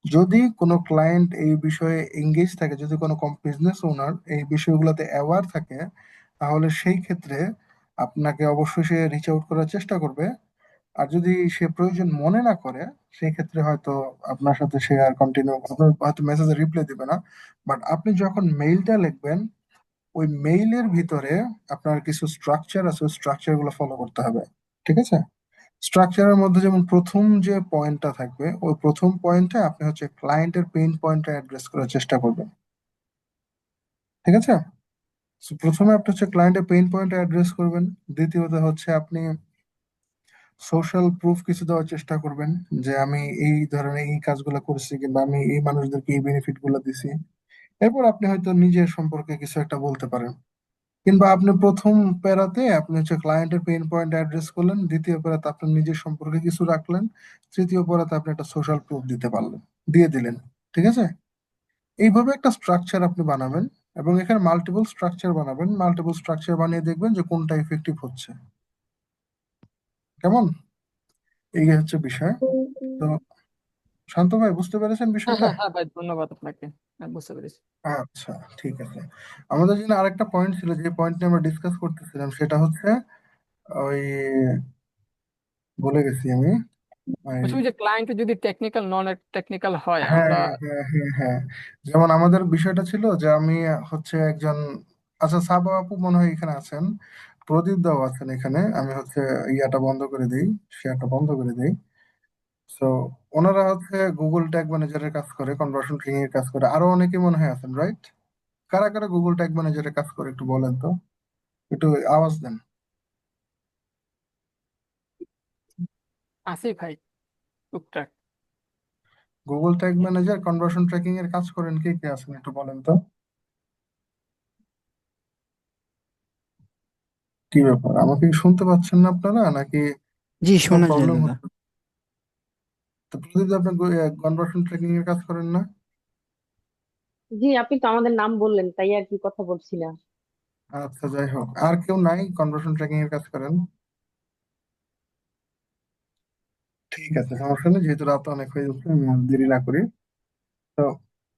Speaker 1: যদি কোনো ক্লায়েন্ট এই বিষয়ে এঙ্গেজ থাকে, যদি কোনো বিজনেস ওনার এই বিষয়গুলোতে অ্যাওয়ার থাকে, তাহলে সেই ক্ষেত্রে আপনাকে অবশ্যই সে রিচ আউট করার চেষ্টা করবে। আর যদি সে প্রয়োজন মনে না করে, সেই ক্ষেত্রে হয়তো আপনার সাথে সে আর কন্টিনিউ, আপনার হয়তো মেসেজে রিপ্লাই দিবে না। বাট আপনি যখন মেইলটা লিখবেন, ওই মেইলের ভিতরে আপনার কিছু স্ট্রাকচার আছে, ওই স্ট্রাকচার গুলো ফলো করতে হবে। ঠিক আছে? স্ট্রাকচারের মধ্যে যেমন প্রথম যে পয়েন্টটা থাকবে, ওই প্রথম পয়েন্টে আপনি হচ্ছে ক্লায়েন্টের পেইন পয়েন্টটা অ্যাড্রেস করার চেষ্টা করবেন। ঠিক আছে? So, প্রথমে আপনি হচ্ছে ক্লায়েন্টের পেইন পয়েন্ট অ্যাড্রেস করবেন। দ্বিতীয়ত হচ্ছে আপনি সোশ্যাল প্রুফ কিছু দেওয়ার চেষ্টা করবেন, যে আমি এই ধরনের এই কাজগুলো করছি, কিংবা আমি এই মানুষদেরকে এই বেনিফিট গুলো দিছি। এরপর আপনি হয়তো নিজের সম্পর্কে কিছু একটা বলতে পারেন। কিংবা আপনি প্রথম প্যারাতে আপনি হচ্ছে ক্লায়েন্টের পেইন পয়েন্ট অ্যাড্রেস করলেন, দ্বিতীয় প্যারাতে আপনার নিজের সম্পর্কে কিছু রাখলেন, তৃতীয় প্যারাতে আপনি একটা সোশ্যাল প্রুফ দিয়ে দিলেন। ঠিক আছে? এইভাবে একটা স্ট্রাকচার আপনি বানাবেন, এবং এখানে মাল্টিপল স্ট্রাকচার বানাবেন। মাল্টিপল স্ট্রাকচার বানিয়ে দেখবেন যে কোনটা ইফেক্টিভ হচ্ছে। কেমন? এই হচ্ছে বিষয়। তো শান্ত ভাই, বুঝতে পেরেছেন
Speaker 6: হ্যাঁ
Speaker 1: বিষয়টা?
Speaker 6: হ্যাঁ হ্যাঁ ভাই, ধন্যবাদ আপনাকে। হ্যাঁ, বুঝতে পেরেছি।
Speaker 1: আচ্ছা, ঠিক আছে। আমাদের জন্য আরেকটা পয়েন্ট ছিল, যে পয়েন্ট নিয়ে আমরা ডিসকাস করতেছিলাম, সেটা হচ্ছে ওই, বলে গেছি আমি। ওই,
Speaker 6: আসলে যে ক্লায়েন্ট যদি টেকনিক্যাল নন টেকনিক্যাল হয়
Speaker 1: হ্যাঁ
Speaker 6: আমরা।
Speaker 1: হ্যাঁ হ্যাঁ হ্যাঁ, যেমন আমাদের বিষয়টা ছিল যে আমি হচ্ছে একজন, আচ্ছা সাবা আপু মনে হয় এখানে আছেন, প্রদীপ দাও আছেন এখানে। আমি হচ্ছে ইয়াটা বন্ধ করে দিই, শেয়ারটা বন্ধ করে দিই। সো ওনারা হচ্ছে গুগল ট্যাগ ম্যানেজারের কাজ করে, কনভার্সন ট্রেনিং এর কাজ করে। আরো অনেকে মনে হয় আছেন, রাইট? কারা কারা গুগল ট্যাগ ম্যানেজারের কাজ করে একটু বলেন তো, একটু আওয়াজ দেন।
Speaker 6: আসি ভাই, টুকটাক।
Speaker 1: Google tag manager, conversion tracking এর কাজ করেন, কে কে আছেন একটু বলেন তো। কি ব্যাপার, আমাকে কি শুনতে পাচ্ছেন না আপনারা, নাকি
Speaker 12: জি,
Speaker 1: কোথাও
Speaker 12: শোনা যায়
Speaker 1: প্রবলেম
Speaker 12: দাদা।
Speaker 1: হচ্ছে? তো প্রদীপ, আপনি কনভার্সন ট্র্যাকিং এর কাজ করেন না?
Speaker 5: জি, আপনি তো আমাদের নাম বললেন, তাই আর কি কথা বলছিলাম।
Speaker 1: আচ্ছা, যাই হোক, আর কেউ নাই কনভার্সন ট্র্যাকিং এর কাজ করেন? ঠিক আছে, সমস্যা নেই, যেহেতু রাত অনেক হয়ে যাচ্ছে, আমি আর দেরি না করি। তো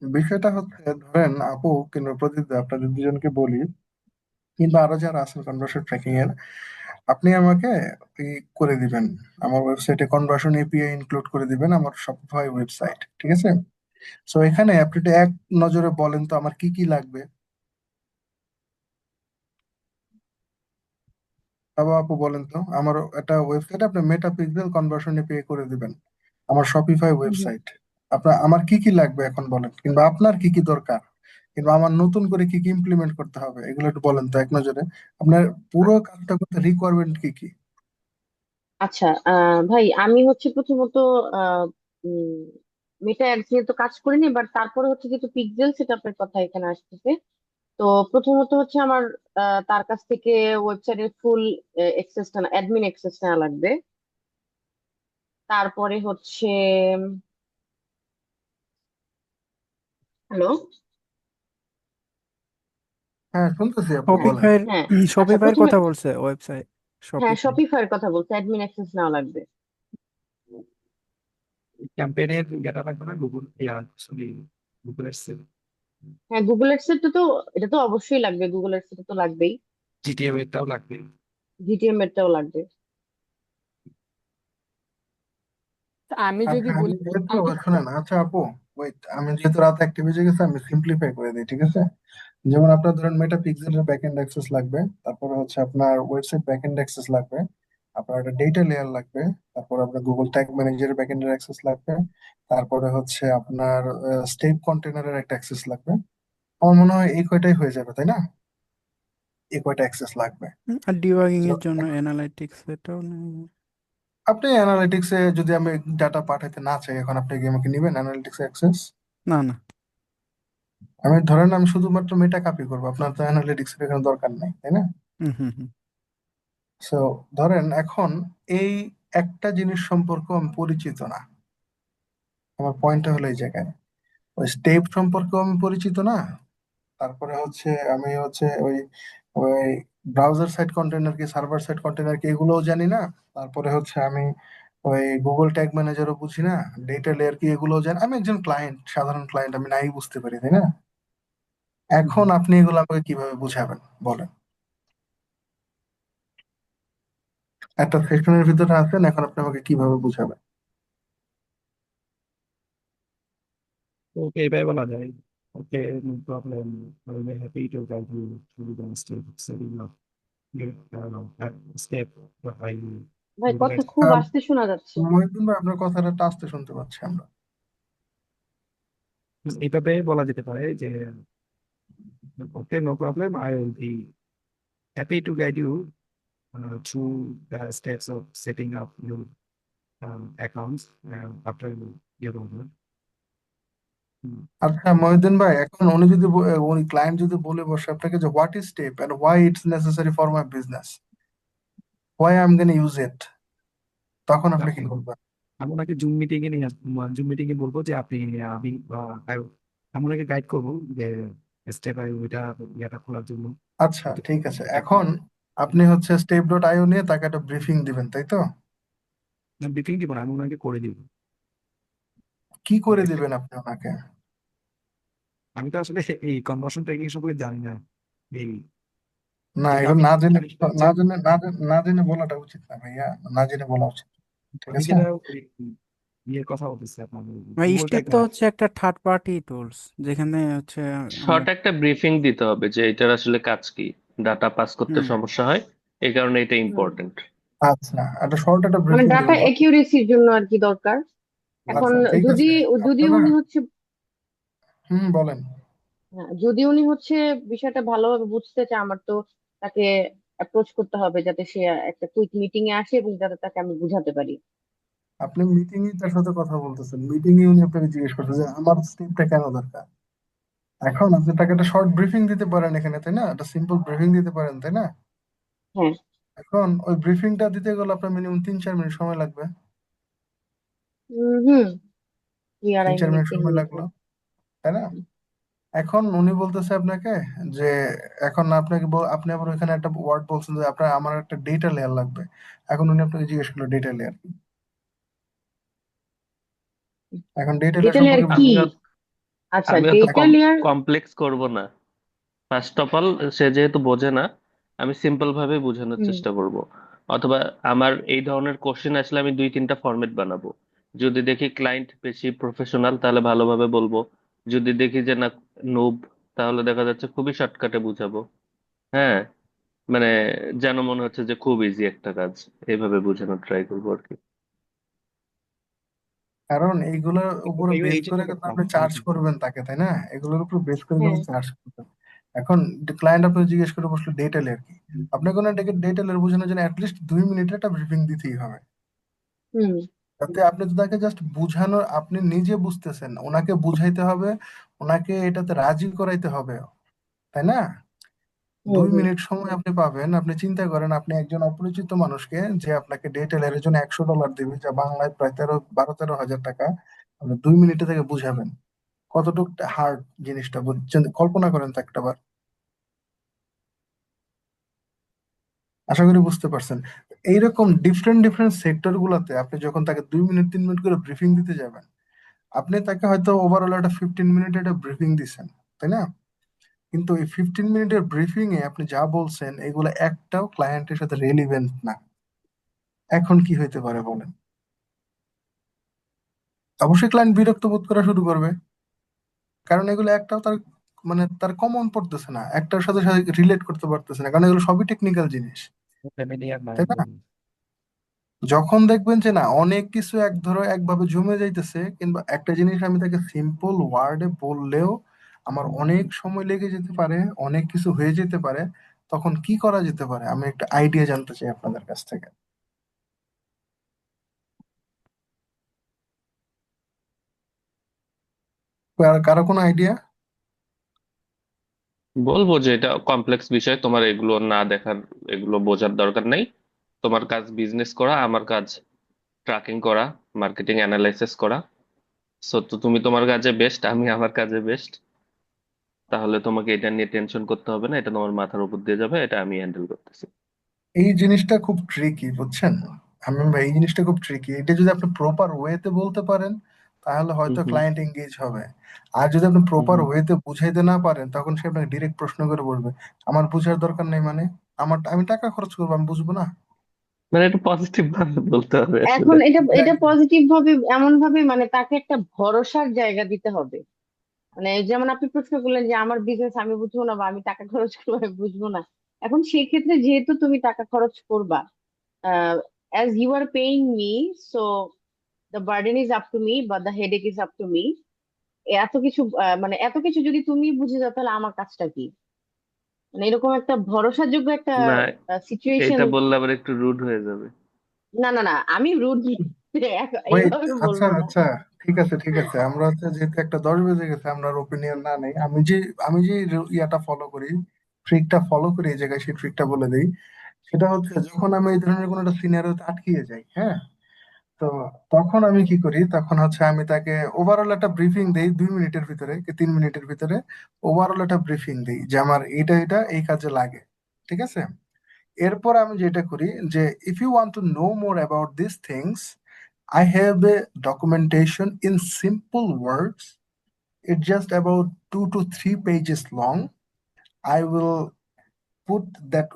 Speaker 1: বিষয়টা হচ্ছে, ধরেন আপু কিংবা প্রদীপ দা, আপনাদের দুজনকে বলি, কিংবা আরো যারা আছেন কনভার্সন ট্র্যাকিং এর, আপনি আমাকে ই করে দিবেন, আমার ওয়েবসাইটে কনভার্সন এপিআই ইনক্লুড করে দিবেন, আমার শপিফাই ওয়েবসাইট। ঠিক আছে? সো এখানে আপনি একটু এক নজরে বলেন তো আমার কি কি লাগবে। বাবা আপু বলেন তো, আমার একটা ওয়েবসাইট আপনি মেটা পিক্সেল কনভার্সন এপিআই করে দিবেন, আমার শপিফাই
Speaker 5: হুম হুম।
Speaker 1: ওয়েবসাইট। আপনার আমার কি কি লাগবে এখন বলেন, কিংবা আপনার কি কি দরকার, কিংবা আমার নতুন করে কি কি ইমপ্লিমেন্ট করতে হবে, এগুলো একটু বলেন তো এক নজরে। আপনার পুরো কাজটা করতে রিকোয়ারমেন্ট কি কি?
Speaker 5: আচ্ছা, ভাই আমি হচ্ছে প্রথমত আহ মেটা অ্যাডস নিয়ে তো কাজ করিনি, বাট তারপরে হচ্ছে যেহেতু পিক্সেল সেটআপের কথা এখানে আসতেছে, তো প্রথমত হচ্ছে আমার তার কাছ থেকে ওয়েবসাইটের ফুল অ্যাক্সেসটা, অ্যাডমিন অ্যাক্সেসটা লাগবে। তারপরে হচ্ছে, হ্যালো।
Speaker 1: হ্যাঁ, শুনতেছি আপু,
Speaker 5: হ্যাঁ
Speaker 1: বলেন।
Speaker 12: শপিফাইয়ের
Speaker 5: হ্যাঁ। আচ্ছা,
Speaker 12: শপিফাইয়ের
Speaker 5: প্রথমে,
Speaker 12: কথা বলছে, ওয়েবসাইট
Speaker 5: হ্যাঁ
Speaker 12: শপিফাই।
Speaker 5: শপিফাইয়ের কথা বলতে অ্যাডমিন অ্যাক্সেস নেওয়া লাগবে।
Speaker 13: ক্যাম্পেইনের ডেটা লাগবে না, সরি, গুগল এডসের
Speaker 5: হ্যাঁ, গুগল এডস এর তো এটা তো অবশ্যই লাগবে, গুগল এডস এর তো লাগবেই।
Speaker 13: জিটিএম এরটাও লাগবে।
Speaker 5: জিটিএম এরটাও লাগবে।
Speaker 6: তা আমি যদি
Speaker 1: আচ্ছা, আমি
Speaker 6: বলি,
Speaker 1: যেহেতু,
Speaker 6: আমি
Speaker 1: শোনেন, আচ্ছা আপু, ওয়েট, আমি যেহেতু রাত অ্যাক্টিভ হয়ে গেছে, আমি সিম্পলিফাই করে দিই, ঠিক আছে? যেমন আপনার ধরেন মেটা পিক্সেলের ব্যাকএন্ড অ্যাক্সেস লাগবে, তারপরে হচ্ছে আপনার ওয়েবসাইট ব্যাকএন্ড অ্যাক্সেস লাগবে, আপনার একটা ডেটা লেয়ার লাগবে, তারপর আপনার গুগল ট্যাগ ম্যানেজারের ব্যাকএন্ডের অ্যাক্সেস লাগবে, তারপরে হচ্ছে আপনার স্টেপ কন্টেনারের একটা অ্যাক্সেস লাগবে। আমার মনে হয় এই কয়টাই হয়ে যাবে, তাই না? এই কয়টা অ্যাক্সেস লাগবে।
Speaker 12: আর ডিবাগিং
Speaker 1: So,
Speaker 12: এর জন্য অ্যানালাইটিক্স এটাও নেই।
Speaker 1: আপনি অ্যানালিটিক্সে যদি আমি ডাটা পাঠাতে না চাই, এখন আপনি কি আমাকে নিবেন অ্যানালিটিক্স অ্যাক্সেস?
Speaker 12: না না।
Speaker 1: আমি ধরেন আমি শুধুমাত্র মেটা কপি করবো, আপনার তো অ্যানালিটিক্স এর এখানে দরকার নেই, তাই না?
Speaker 12: হুম হুম হুম।
Speaker 1: সো ধরেন এখন এই একটা জিনিস সম্পর্কে আমি পরিচিত না, আমার পয়েন্টটা হলো এই জায়গায়, ওই স্টেপ সম্পর্কেও আমি পরিচিত না, তারপরে হচ্ছে আমি হচ্ছে ওই ওই ব্রাউজার সাইড কন্টেনার কি, সার্ভার সাইড কন্টেনার কি, এগুলোও জানি না। তারপরে হচ্ছে আমি ওই গুগল ট্যাগ ম্যানেজারও বুঝি না, ডেটা লেয়ার কি এগুলোও জানি। আমি একজন ক্লায়েন্ট, সাধারণ ক্লায়েন্ট, আমি নাই বুঝতে পারি, তাই না? এখন আপনি এগুলো আমাকে কিভাবে বুঝাবেন বলেন? একটা সেশনের ভিতরে আছেন, এখন আপনি আমাকে কিভাবে বুঝাবেন?
Speaker 13: তো ওকে এভাবে বলা যায়, okay no problem, I will be happy to guide you through the step setting up step by
Speaker 5: ভাই
Speaker 13: গুগল
Speaker 5: কথা
Speaker 13: অ্যাডস।
Speaker 5: খুব
Speaker 1: আহ,
Speaker 5: আস্তে শোনা যাচ্ছে।
Speaker 1: মহিউদ্দিন ভাই, আপনার কথাটা একটু আস্তে শুনতে পাচ্ছি আমরা।
Speaker 13: এইভাবে বলা যেতে পারে যে okay no problem, I will be happy to guide you through the steps of setting up your accounts after your order.
Speaker 1: আচ্ছা মহিউদ্দিন ভাই, এখন উনি যদি উনি ক্লায়েন্ট যদি বলে বসে আপনাকে যে what is step and why it's necessary for my business, why I am gonna use it, তখন আপনি কি করবেন?
Speaker 13: আমি ওনাকে জুম মিটিং এ নিয়ে জুম মিটিং এ বলবো যে আপনি আমি আমি ওনাকে গাইড করবো যে স্টেপ বাই ওইটা ইয়েটা খোলার জন্য।
Speaker 1: আচ্ছা ঠিক আছে, এখন আপনি হচ্ছে স্টেপ ডট আইও নিয়ে তাকে একটা ব্রিফিং দিবেন, তাই তো?
Speaker 13: ব্রিফিং দিব না, আমি ওনাকে করে দিব।
Speaker 1: কি করে দিবেন আপনি ওনাকে?
Speaker 13: আমি তো আসলে এই কনভার্সন ট্রেকিং সম্পর্কে জানি না। এই
Speaker 1: না,
Speaker 13: যেটা
Speaker 1: এগুলো
Speaker 13: আমি
Speaker 1: না জেনে,
Speaker 13: জানি সেটা হচ্ছে
Speaker 1: না জেনে বলাটা উচিত না ভাইয়া, না জেনে বলা উচিত, ঠিক
Speaker 13: আমি
Speaker 1: আছে?
Speaker 13: যেটা ওই ইয়ের কথা বলতেছি আপনার গুগল
Speaker 14: স্টেপ
Speaker 13: ট্যাগ
Speaker 14: তো হচ্ছে একটা থার্ড পার্টি টুলস, যেখানে হচ্ছে
Speaker 2: শর্ট
Speaker 14: আমার
Speaker 2: একটা ব্রিফিং দিতে হবে যে এটার আসলে কাজ কি, ডাটা পাস করতে
Speaker 14: হুম
Speaker 2: সমস্যা হয়, এই কারণে এটা ইম্পর্টেন্ট।
Speaker 1: আচ্ছা, একটা শর্ট একটা
Speaker 5: মানে
Speaker 1: ব্রিফিং
Speaker 5: ডাটা
Speaker 1: দিবেন।
Speaker 5: একিউরেসির জন্য আর কি দরকার। এখন
Speaker 1: আচ্ছা ঠিক
Speaker 5: যদি
Speaker 1: আছে,
Speaker 5: যদি
Speaker 1: আপনারা,
Speaker 5: উনি হচ্ছে
Speaker 1: বলেন।
Speaker 5: হ্যাঁ, যদি উনি হচ্ছে বিষয়টা ভালোভাবে বুঝতে চায়, আমার তো তাকে অ্যাপ্রোচ করতে হবে যাতে সে একটা কুইক মিটিং এ আসে এবং যাতে তাকে আমি বুঝাতে পারি।
Speaker 1: আপনি মিটিং এ তার সাথে কথা বলতেছেন, মিটিং এ উনি আপনাকে জিজ্ঞেস করছে যে আমার স্টেপটা কেন দরকার। এখন আপনি তাকে একটা শর্ট ব্রিফিং দিতে পারেন এখানে, তাই না? একটা সিম্পল ব্রিফিং দিতে পারেন, তাই না?
Speaker 5: হ্যাঁ।
Speaker 1: এখন ওই ব্রিফিংটা দিতে গেলে আপনার মিনিমাম 3-4 মিনিট সময় লাগবে।
Speaker 5: হুম 2-2.5 মিনিট,
Speaker 1: 3-4 মিনিট
Speaker 5: 3
Speaker 1: সময়
Speaker 5: মিনিট
Speaker 1: লাগলো, তাই না? এখন উনি বলতেছে আপনাকে যে এখন আপনাকে আপনি আবার ওইখানে একটা ওয়ার্ড বলছেন যে আপনার আমার একটা ডেটা লেয়ার লাগবে। এখন উনি আপনাকে জিজ্ঞেস করলো ডেটা লেয়ার কি। এখন ডেটা লেয়ার
Speaker 5: ডেটা লেয়ার
Speaker 1: সম্পর্কে
Speaker 5: কি?
Speaker 2: আমি
Speaker 5: আচ্ছা,
Speaker 2: আমি অত
Speaker 5: ডেটা লেয়ার।
Speaker 2: কমপ্লেক্স করব না। ফার্স্ট অফ অল, সে যেহেতু বোঝে না, আমি সিম্পল ভাবে বোঝানোর
Speaker 5: হুম
Speaker 2: চেষ্টা করব। অথবা আমার এই ধরনের কোশ্চেন আসলে আমি 2-3টা ফরম্যাট বানাবো। যদি দেখি ক্লায়েন্ট বেশি প্রফেশনাল তাহলে ভালোভাবে বলবো, যদি দেখি যে না নুব, তাহলে দেখা যাচ্ছে খুবই শর্টকাটে বুঝাবো। হ্যাঁ, মানে যেন মনে হচ্ছে যে খুব ইজি একটা কাজ, এইভাবে বোঝানোর ট্রাই করবো আর কি।
Speaker 1: কারণ এইগুলোর উপরে বেস
Speaker 13: এই যে
Speaker 1: করে
Speaker 13: একটা
Speaker 1: কিন্তু আপনি
Speaker 13: problem,
Speaker 1: চার্জ করবেন তাকে, তাই না? এগুলোর উপর বেস করে
Speaker 5: হ্যাঁ।
Speaker 1: কিন্তু চার্জ করবেন। এখন ক্লায়েন্ট আপনাকে জিজ্ঞেস করে বসলো ডেটা লেয়ার কি, আপনাকে কোনো ডেটা লেয়ার বোঝানোর জন্য অ্যাটলিস্ট 2 মিনিটের একটা ব্রিফিং দিতেই হবে।
Speaker 5: হুম
Speaker 1: যাতে আপনি তো তাকে জাস্ট বুঝানোর, আপনি নিজে বুঝতেছেন, ওনাকে বুঝাইতে হবে, ওনাকে এটাতে রাজি করাইতে হবে, তাই না?
Speaker 5: হুম
Speaker 1: দুই
Speaker 5: হুম
Speaker 1: মিনিট সময় আপনি পাবেন। আপনি চিন্তা করেন, আপনি একজন অপরিচিত মানুষকে যে আপনাকে ডেটা লেয়ারের জন্য $100 দিবে, যা বাংলায় প্রায় 12-13 হাজার টাকা, আপনি 2 মিনিটে থেকে বুঝাবেন, কতটুকু হার্ড জিনিসটা বুঝছেন? কল্পনা করেন তো একটা বার। আশা করি বুঝতে পারছেন। এইরকম ডিফারেন্ট ডিফারেন্ট সেক্টর গুলাতে আপনি যখন তাকে 2 মিনিট 3 মিনিট করে ব্রিফিং দিতে যাবেন, আপনি তাকে হয়তো ওভারঅল একটা 15 মিনিট একটা ব্রিফিং দিচ্ছেন, তাই না? কিন্তু এই 15 মিনিটের ব্রিফিং এ আপনি যা বলছেন এগুলো একটাও ক্লায়েন্টের সাথে রেলিভেন্ট না। এখন কি হইতে পারে বলেন? অবশ্যই ক্লায়েন্ট বিরক্ত বোধ করা শুরু করবে, কারণ এগুলো একটাও তার, মানে তার কমন পড়তেছে না, একটার সাথে সাথে রিলেট করতে পারতেছে না, কারণ এগুলো সবই টেকনিক্যাল জিনিস,
Speaker 13: ফ্যামিলিয়ার
Speaker 1: তাই না? যখন দেখবেন যে না অনেক কিছু একভাবে জমে যাইতেছে, কিংবা একটা জিনিস আমি তাকে সিম্পল ওয়ার্ডে বললেও আমার অনেক সময় লেগে যেতে পারে, অনেক কিছু হয়ে যেতে পারে, তখন কি করা যেতে পারে আমি একটা আইডিয়া জানতে চাই আপনাদের কাছ থেকে। কারো কোনো আইডিয়া?
Speaker 2: বলবো যে এটা কমপ্লেক্স বিষয়, তোমার এগুলো না দেখার, এগুলো বোঝার দরকার নেই। তোমার কাজ বিজনেস করা, আমার কাজ ট্র্যাকিং করা, মার্কেটিং অ্যানালাইসিস করা। সো তো তুমি তোমার কাজে বেস্ট, আমি আমার কাজে বেস্ট। তাহলে তোমাকে এটা নিয়ে টেনশন করতে হবে না, এটা তোমার মাথার উপর দিয়ে যাবে, এটা আমি হ্যান্ডেল করতেছি।
Speaker 1: এই জিনিসটা খুব ট্রিকি, বুঝছেন? আমি ভাই এই জিনিসটা খুব ট্রিকি। এটা যদি আপনি প্রপার ওয়েতে বলতে পারেন তাহলে
Speaker 2: হুম
Speaker 1: হয়তো
Speaker 2: হুম
Speaker 1: ক্লায়েন্ট এঙ্গেজ হবে। আর যদি আপনি
Speaker 2: হুম
Speaker 1: প্রপার
Speaker 2: হুম।
Speaker 1: ওয়েতে বুঝাইতে না পারেন তখন সে আপনাকে ডিরেক্ট প্রশ্ন করে বলবে, আমার বুঝার দরকার নেই মানে? আমি টাকা খরচ করবো, আমি বুঝবো না?
Speaker 2: মানে একটু পজিটিভ ভাবে বলতে হবে
Speaker 5: এখন
Speaker 2: আসলে।
Speaker 5: এটা এটা
Speaker 1: Exactly.
Speaker 5: পজিটিভ ভাবে এমন ভাবে মানে তাকে একটা ভরসার জায়গা দিতে হবে। মানে যেমন আপনি প্রশ্ন করলেন যে আমার বিজনেস আমি বুঝবো না বা আমি টাকা খরচ করবো আমি বুঝবো না। এখন সেক্ষেত্রে যেহেতু তুমি টাকা খরচ করবা, as you are paying me, so the burden is up to me বা the headache is up to me. এত কিছু মানে এত কিছু যদি তুমি বুঝে যাও তাহলে আমার কাজটা কি? মানে এরকম একটা ভরসাযোগ্য একটা
Speaker 2: না,
Speaker 5: সিচুয়েশন।
Speaker 2: এইটা বললে আবার একটু রুড হয়ে যাবে।
Speaker 5: না না না, আমি রুড
Speaker 1: ওয়েট,
Speaker 5: এইভাবে
Speaker 1: আচ্ছা
Speaker 5: বলবো না।
Speaker 1: আচ্ছা, ঠিক আছে ঠিক আছে, আমরা হচ্ছে যেহেতু একটা 10 বেজে গেছে, আমরা ওপিনিয়ন না নেই। আমি যে ইয়াটা ফলো করি, ট্রিকটা ফলো করি এই জায়গায়, সেই ট্রিকটা বলে দিই। সেটা হচ্ছে যখন আমি এই ধরনের কোনো একটা সিনারিওতে আটকিয়ে যাই, হ্যাঁ, তো তখন আমি কি করি, তখন হচ্ছে আমি তাকে ওভারঅল একটা ব্রিফিং দেই 2 মিনিটের ভিতরে কি 3 মিনিটের ভিতরে। ওভারঅল একটা ব্রিফিং দেই যে আমার এটা এটা এই কাজে লাগে, ঠিক আছে? এরপর আমি যেটা করি যে, if you want to know more about this things, I have a documentation in simple words. It's just about 2 to 3 pages long. I will put that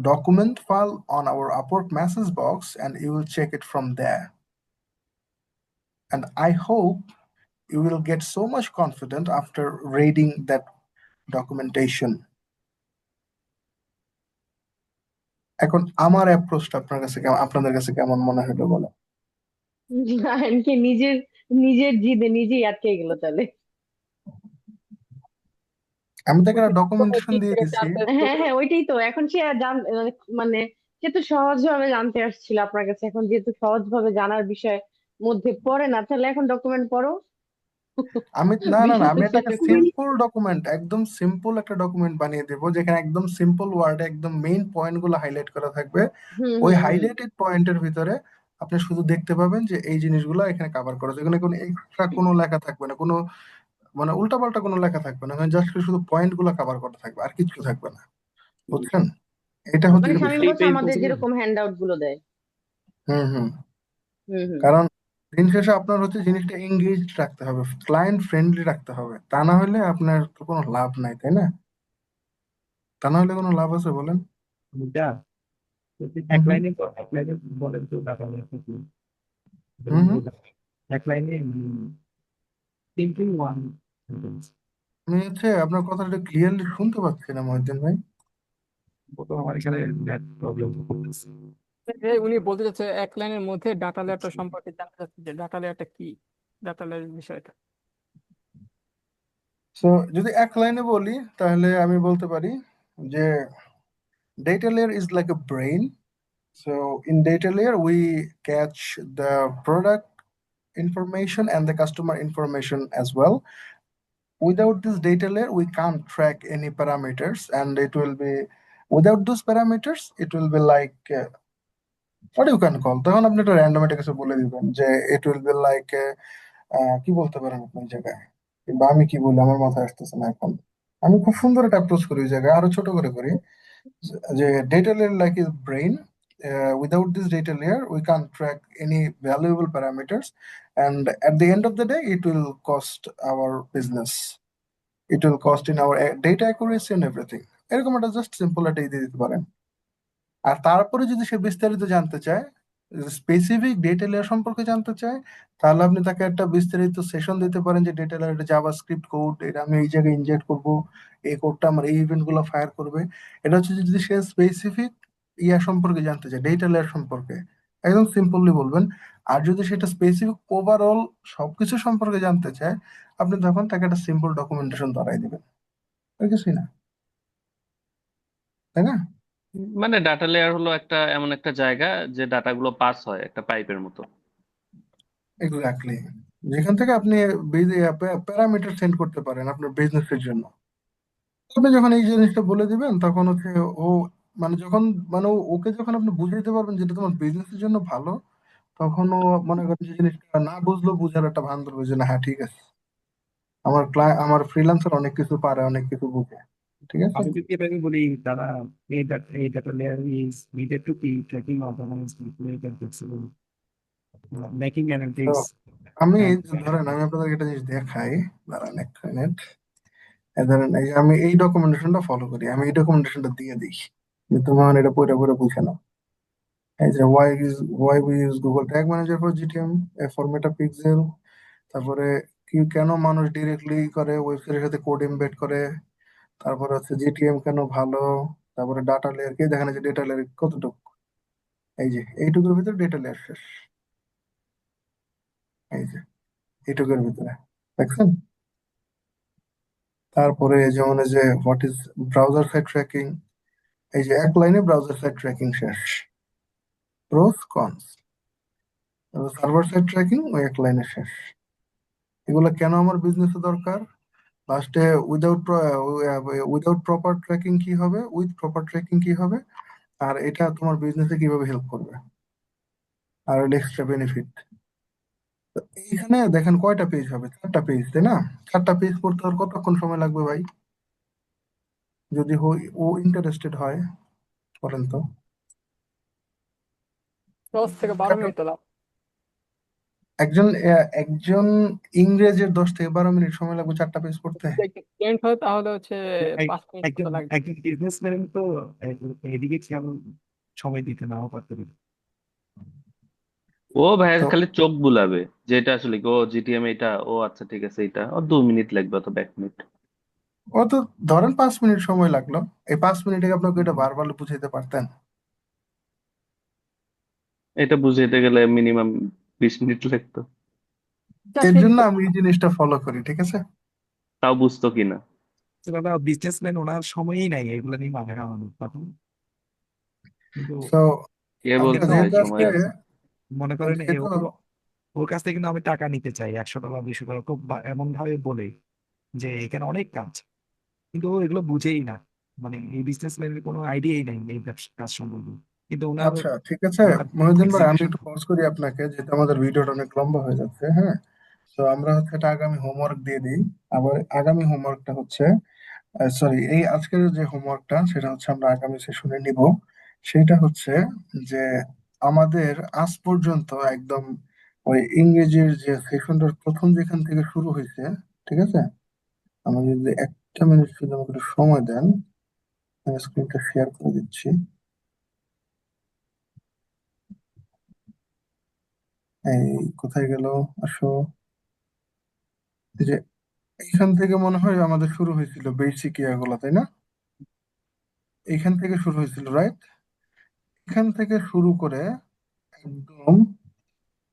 Speaker 1: document file on our Upwork message box and you will check it from there. And I hope you will get so much confident after reading that documentation. এখন আমার অ্যাপ্রোচটা আপনাদের কাছে কেমন মনে হলো বলো?
Speaker 5: জায়ানকে নিজের নিজের জিদে নিজেই আটকে গেল তাহলে।
Speaker 1: আমি তাকে একটা ডকুমেন্টেশন দিয়ে দিছি।
Speaker 5: হ্যাঁ হ্যাঁ, ওইটাই তো। এখন সে আর মানে সে তো সহজ ভাবে জানতে আসছিল আপনার কাছে, এখন যেহেতু সহজ ভাবে জানার বিষয় মধ্যে পড়ে না, তাহলে এখন ডকুমেন্ট পড়ো।
Speaker 1: না না না,
Speaker 5: বিষয় তো
Speaker 1: আমি এটাকে
Speaker 5: সেরকমই।
Speaker 1: সিম্পল ডকুমেন্ট, একদম সিম্পল একটা ডকুমেন্ট বানিয়ে দেবো যেখানে একদম সিম্পল ওয়ার্ডে একদম মেইন পয়েন্ট গুলো হাইলাইট করা থাকবে।
Speaker 5: হুম
Speaker 1: ওই
Speaker 5: হুম হুম।
Speaker 1: হাইলাইটেড পয়েন্টের ভিতরে আপনি শুধু দেখতে পাবেন যে এই জিনিসগুলো এখানে কভার করা আছে। এখানে কোনো এক্সট্রা কোনো লেখা থাকবে না, কোনো মানে উল্টাপাল্টা কোনো লেখা থাকবে না, জাস্ট শুধু পয়েন্ট গুলো কভার করা থাকবে, আর কিছু থাকবে না, বুঝছেন? এটা হচ্ছে
Speaker 5: মানে
Speaker 1: কি
Speaker 5: শামীম
Speaker 1: বিষয়।
Speaker 5: বলছে আমাদের যেরকম হ্যান্ড আউট গুলো দেয়।
Speaker 1: হুম হুম।
Speaker 5: হুম হুম।
Speaker 1: কারণ দিন শেষে আপনার হচ্ছে জিনিসটা এঙ্গেজ রাখতে হবে, ক্লায়েন্ট ফ্রেন্ডলি রাখতে হবে, তা না হলে আপনার তো কোনো লাভ নাই, তাই না? তা না হলে কোনো লাভ আছে বলেন?
Speaker 13: এটা যদি
Speaker 1: হুম
Speaker 13: এক
Speaker 1: হুম
Speaker 13: লাইনে এক লাইনে বলেন তো ব্যাপার কি?
Speaker 1: হুম হুম।
Speaker 13: এক লাইনে সিম্পলি ওয়ান।
Speaker 1: আমি হচ্ছে আপনার কথাটা ক্লিয়ারলি শুনতে পাচ্ছি না মহিউদ্দিন ভাই।
Speaker 13: তো আমার এখানে নেট প্রবলেম হচ্ছে।
Speaker 6: উনি বলতে চাচ্ছে এক লাইনের মধ্যে ডাটা লেয়ারটা সম্পর্কে জানতে চাচ্ছে যে ডাটা লেয়ারটা কি, ডাটা লেয়ার বিষয়টা।
Speaker 1: সো যদি এক লাইনে বলি তাহলে আমি বলতে পারি যে data layer is like a brain. So in data layer we catch the product information and the customer information as well. Without this data layer we can't track any parameters, and it will be, without those parameters it will be like what you can call, তখন আপনি একটা random একটা কিছু বলে দিবেন যে it will be like কি বলতে পারেন আপনি এই জায়গায়, কিংবা আমি কি বলি আমার মাথায় আসতেছে না এখন। আমি খুব সুন্দর একটা অ্যাপ্রোচ করি ওই জায়গায়, আরো ছোট করে করি যে data layer like is brain. Without this data layer we can't track any valuable parameters, and at the end of the day it will cost our business, it will cost in our data accuracy and everything. এরকম একটা just simple একটা দিয়ে দিতে পারেন। আর তারপরে যদি সে বিস্তারিত জানতে চায়, স্পেসিফিক ডেটা লেয়ার সম্পর্কে জানতে চায়, তাহলে আপনি তাকে একটা বিস্তারিত সেশন দিতে পারেন যে ডেটা লেয়ার, এটা জাভাস্ক্রিপ্ট কোড, এটা আমি এই জায়গায় ইনজেক্ট করব, এই কোডটা আমার এই ইভেন্ট গুলো ফায়ার করবে। এটা হচ্ছে যদি সে স্পেসিফিক ইয়া সম্পর্কে জানতে চায়, ডেটা লেয়ার সম্পর্কে, একদম সিম্পলি বলবেন। আর যদি সেটা স্পেসিফিক ওভারঅল সবকিছু সম্পর্কে জানতে চায়, আপনি তখন তাকে একটা সিম্পল ডকুমেন্টেশন ধরাই দিবেন, আর কিছুই না, তাই না?
Speaker 2: মানে ডাটা লেয়ার হলো একটা এমন একটা জায়গা যে ডাটাগুলো পাস হয় একটা পাইপের মতো।
Speaker 1: এক্স্যাক্টলি, যেখান থেকে আপনি প্যারামিটার সেন্ড করতে পারেন আপনার বিজনেসের জন্য। আপনি যখন এই জিনিসটা বলে দিবেন তখন হচ্ছে ও, মানে যখন, মানে ওকে যখন আপনি বুঝিয়ে দিতে পারবেন যেটা তোমার বিজনেসের জন্য ভালো, তখন ও মনে করেন যে জিনিসটা না বুঝলেও বুঝার একটা ভান ধরবে যে না হ্যাঁ ঠিক আছে, আমার ফ্রিল্যান্সার অনেক কিছু পারে, অনেক কিছু বুঝে, ঠিক আছে?
Speaker 13: আমি যদি এভাবে বলি, তারা এই data layer is needed to be tracking organized calculate and flexible, making
Speaker 1: তো
Speaker 13: analytics
Speaker 1: আমি
Speaker 13: and
Speaker 1: ধরেন আমি আপনাদেরকে একটা জিনিস দেখাই, দাঁড়ান এক মিনিট। ধরেন এই যে আমি এই ডকুমেন্টেশনটা ফলো করি, আমি এই ডকুমেন্টেশনটা দিয়ে দিই যে তোমার এটা পড়ে পড়ে বুঝে নাও। এই যে why we use Google Tag Manager for GTM, for Meta Pixel, তারপরে কেন মানুষ ডিরেক্টলি করে ওয়েবসাইটের সাথে কোড এমবেড করে, তারপরে হচ্ছে জিটিএম কেন ভালো, তারপরে ডাটা লেয়ার কে দেখেন যে ডেটা লেয়ার কতটুকু, এই যে এইটুকুর ভিতরে ডেটা লেয়ার শেষ, এই যে এইটুকুর ভিতরে, দেখছেন? তারপরে যেমন এই যে what is browser side tracking, এই যে এক লাইনে ব্রাউজার সাইড ট্র্যাকিং শেষ, প্রোস কনস। সার্ভার সাইড ট্র্যাকিং ওই এক লাইনে শেষ। এগুলো কেন আমার বিজনেসে দরকার? লাস্টে উইদাউট প্রপার ট্র্যাকিং কি হবে, উইথ প্রপার ট্র্যাকিং কি হবে, আর এটা তোমার বিজনেসে কিভাবে হেল্প করবে, আর এক্সট্রা বেনিফিট। তো এইখানে দেখেন কয়টা পেজ হবে, 4টা পেজ, তাই না? 4টা পেজ পড়তে আর কতক্ষণ সময় লাগবে ভাই, যদি ও ইন্টারেস্টেড হয়, বলেন তো?
Speaker 6: 10 থেকে 12 মিনিট তো লাগবে।
Speaker 1: একজন ইংরেজের 10 থেকে 12 মিনিট সময় লাগবে 4টা পেজ পড়তে?
Speaker 6: ক্লায়েন্ট হয় তাহলে হচ্ছে 5 মিনিট
Speaker 13: একজন
Speaker 6: মতো লাগবে।
Speaker 13: একজন বিজনেসম্যান তো এদিকে খেয়াল সময় দিতে নাও পারতে পারে।
Speaker 2: ও ভাই
Speaker 1: তো
Speaker 2: খালি চোখ বুলাবে যে এটা আসলে কি, ও জিটিএম এটা, ও আচ্ছা ঠিক আছে এটা, ও 2 মিনিট লাগবে অথবা 1 মিনিট।
Speaker 1: ও তো ধরেন 5 মিনিট সময় লাগলো, এই 5 মিনিটে আপনাকে এটা বারবার বুঝাইতে পারতেন?
Speaker 2: এটা বুঝাইতে গেলে মিনিমাম 20 মিনিট লাগতো,
Speaker 1: এর
Speaker 6: সেই
Speaker 1: জন্য
Speaker 6: তো।
Speaker 1: আমি এই জিনিসটা ফলো করি, ঠিক আছে?
Speaker 2: তাও বুঝতো কিনা।
Speaker 13: তো দাদা বিজনেসম্যান, ওনার সময়ই নাই এগুলো নিয়ে মাথা ঘামানোর তখন। কিন্তু
Speaker 1: তো
Speaker 2: কে
Speaker 1: আমরা
Speaker 2: বলছে ভাই
Speaker 1: যেহেতু
Speaker 2: সময়
Speaker 1: আজকে
Speaker 2: আছে?
Speaker 13: মনে করেন
Speaker 1: যেহেতু
Speaker 13: ওর কাছ থেকে কিন্তু আমি টাকা নিতে চাই $100 $200, খুব এমন ভাবে বলে যে এখানে অনেক কাজ, কিন্তু ও এগুলো বুঝেই না। মানে এই বিজনেসম্যানের কোনো আইডিয়াই নাই এই ব্যবসা কাজ সম্বন্ধে, কিন্তু ওনার
Speaker 1: আচ্ছা ঠিক আছে
Speaker 13: ওনার
Speaker 1: মহিউদ্দিন ভাই, আমি
Speaker 13: এক্সিকিউশন।
Speaker 1: একটু পজ করি আপনাকে, যেহেতু আমাদের ভিডিওটা অনেক লম্বা হয়ে যাচ্ছে, হ্যাঁ? তো আমরা হচ্ছে একটা আগামী হোমওয়ার্ক দিয়ে দিই। আবার আগামী হোমওয়ার্কটা হচ্ছে, সরি, এই আজকের যে হোমওয়ার্কটা সেটা হচ্ছে আমরা আগামী সেশনে নিব। সেটা হচ্ছে যে আমাদের আজ পর্যন্ত একদম ওই ইংরেজির যে সেশনটার প্রথম যেখান থেকে শুরু হয়েছে, ঠিক আছে? আমি যদি একটা মিনিট শুধু আমাকে একটু সময় দেন, আমি স্ক্রিনটা শেয়ার করে দিচ্ছি। এই কোথায় গেল, আসো, এই যে এইখান থেকে মনে হয় আমাদের শুরু হয়েছিল বেসিক ইয়াগুলো, তাই না? এইখান থেকে শুরু হয়েছিল, রাইট? এখান থেকে শুরু করে একদম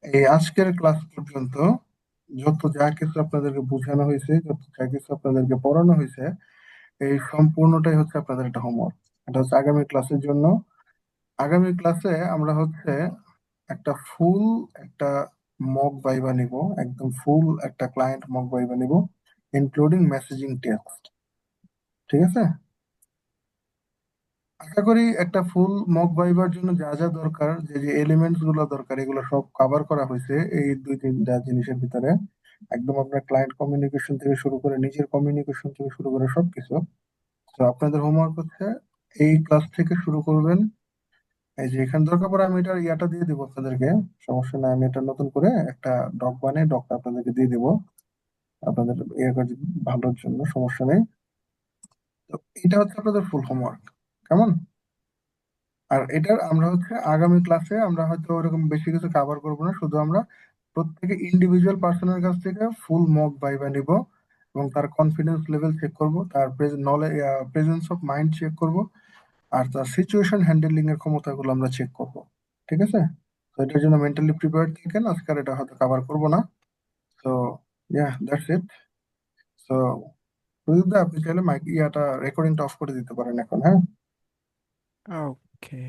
Speaker 1: এই আজকের ক্লাস পর্যন্ত যত যা কিছু আপনাদেরকে বোঝানো হয়েছে, যত যা কিছু আপনাদেরকে পড়ানো হয়েছে, এই সম্পূর্ণটাই হচ্ছে আপনাদের একটা হোমওয়ার্ক। এটা হচ্ছে আগামী ক্লাসের জন্য। আগামী ক্লাসে আমরা হচ্ছে একটা ফুল একটা মক ভাইবা নিব, একদম ফুল একটা ক্লায়েন্ট মক ভাইবা নিব, ইনক্লুডিং মেসেজিং টেক্সট, ঠিক আছে? আশা করি একটা ফুল মক ভাইবার জন্য যা যা দরকার, যে যে এলিমেন্টস গুলো দরকার, এগুলো সব কভার করা হয়েছে এই 2-3টা জিনিসের ভিতরে। একদম আপনার ক্লায়েন্ট কমিউনিকেশন থেকে শুরু করে নিজের কমিউনিকেশন থেকে শুরু করে সবকিছু। তো আপনাদের হোমওয়ার্ক হচ্ছে এই ক্লাস থেকে শুরু করবেন। এই যে এখানে দরকার পড়ে আমি এটা ইয়াটা দিয়ে দিব আপনাদেরকে, সমস্যা নাই, আমি এটা নতুন করে একটা ডক বানিয়ে ডকটা আপনাদেরকে দিয়ে দিব আপনাদের ভালোর জন্য, সমস্যা নেই। তো এটা হচ্ছে আপনাদের ফুল হোমওয়ার্ক, কেমন? আর এটার আমরা হচ্ছে আগামী ক্লাসে আমরা হয়তো ওরকম বেশি কিছু কভার করবো না, শুধু আমরা প্রত্যেকে ইন্ডিভিজুয়াল পার্সনের কাছ থেকে ফুল মক ভাইবা নিব, এবং তার কনফিডেন্স লেভেল চেক করব, তার knowledge, presence of mind check করব, আর তার সিচুয়েশন হ্যান্ডেলিং এর ক্ষমতাগুলো আমরা চেক করব, ঠিক আছে? তো এটার জন্য মেন্টালি প্রিপেয়ার্ড থাকেন, আজকে আর এটা হয়তো কভার করবো না। তো ইয়া, দ্যাটস ইট। সো আপনি চাইলে মাইক ইয়াটা রেকর্ডিংটা অফ করে দিতে পারেন এখন, হ্যাঁ?
Speaker 14: ওকে।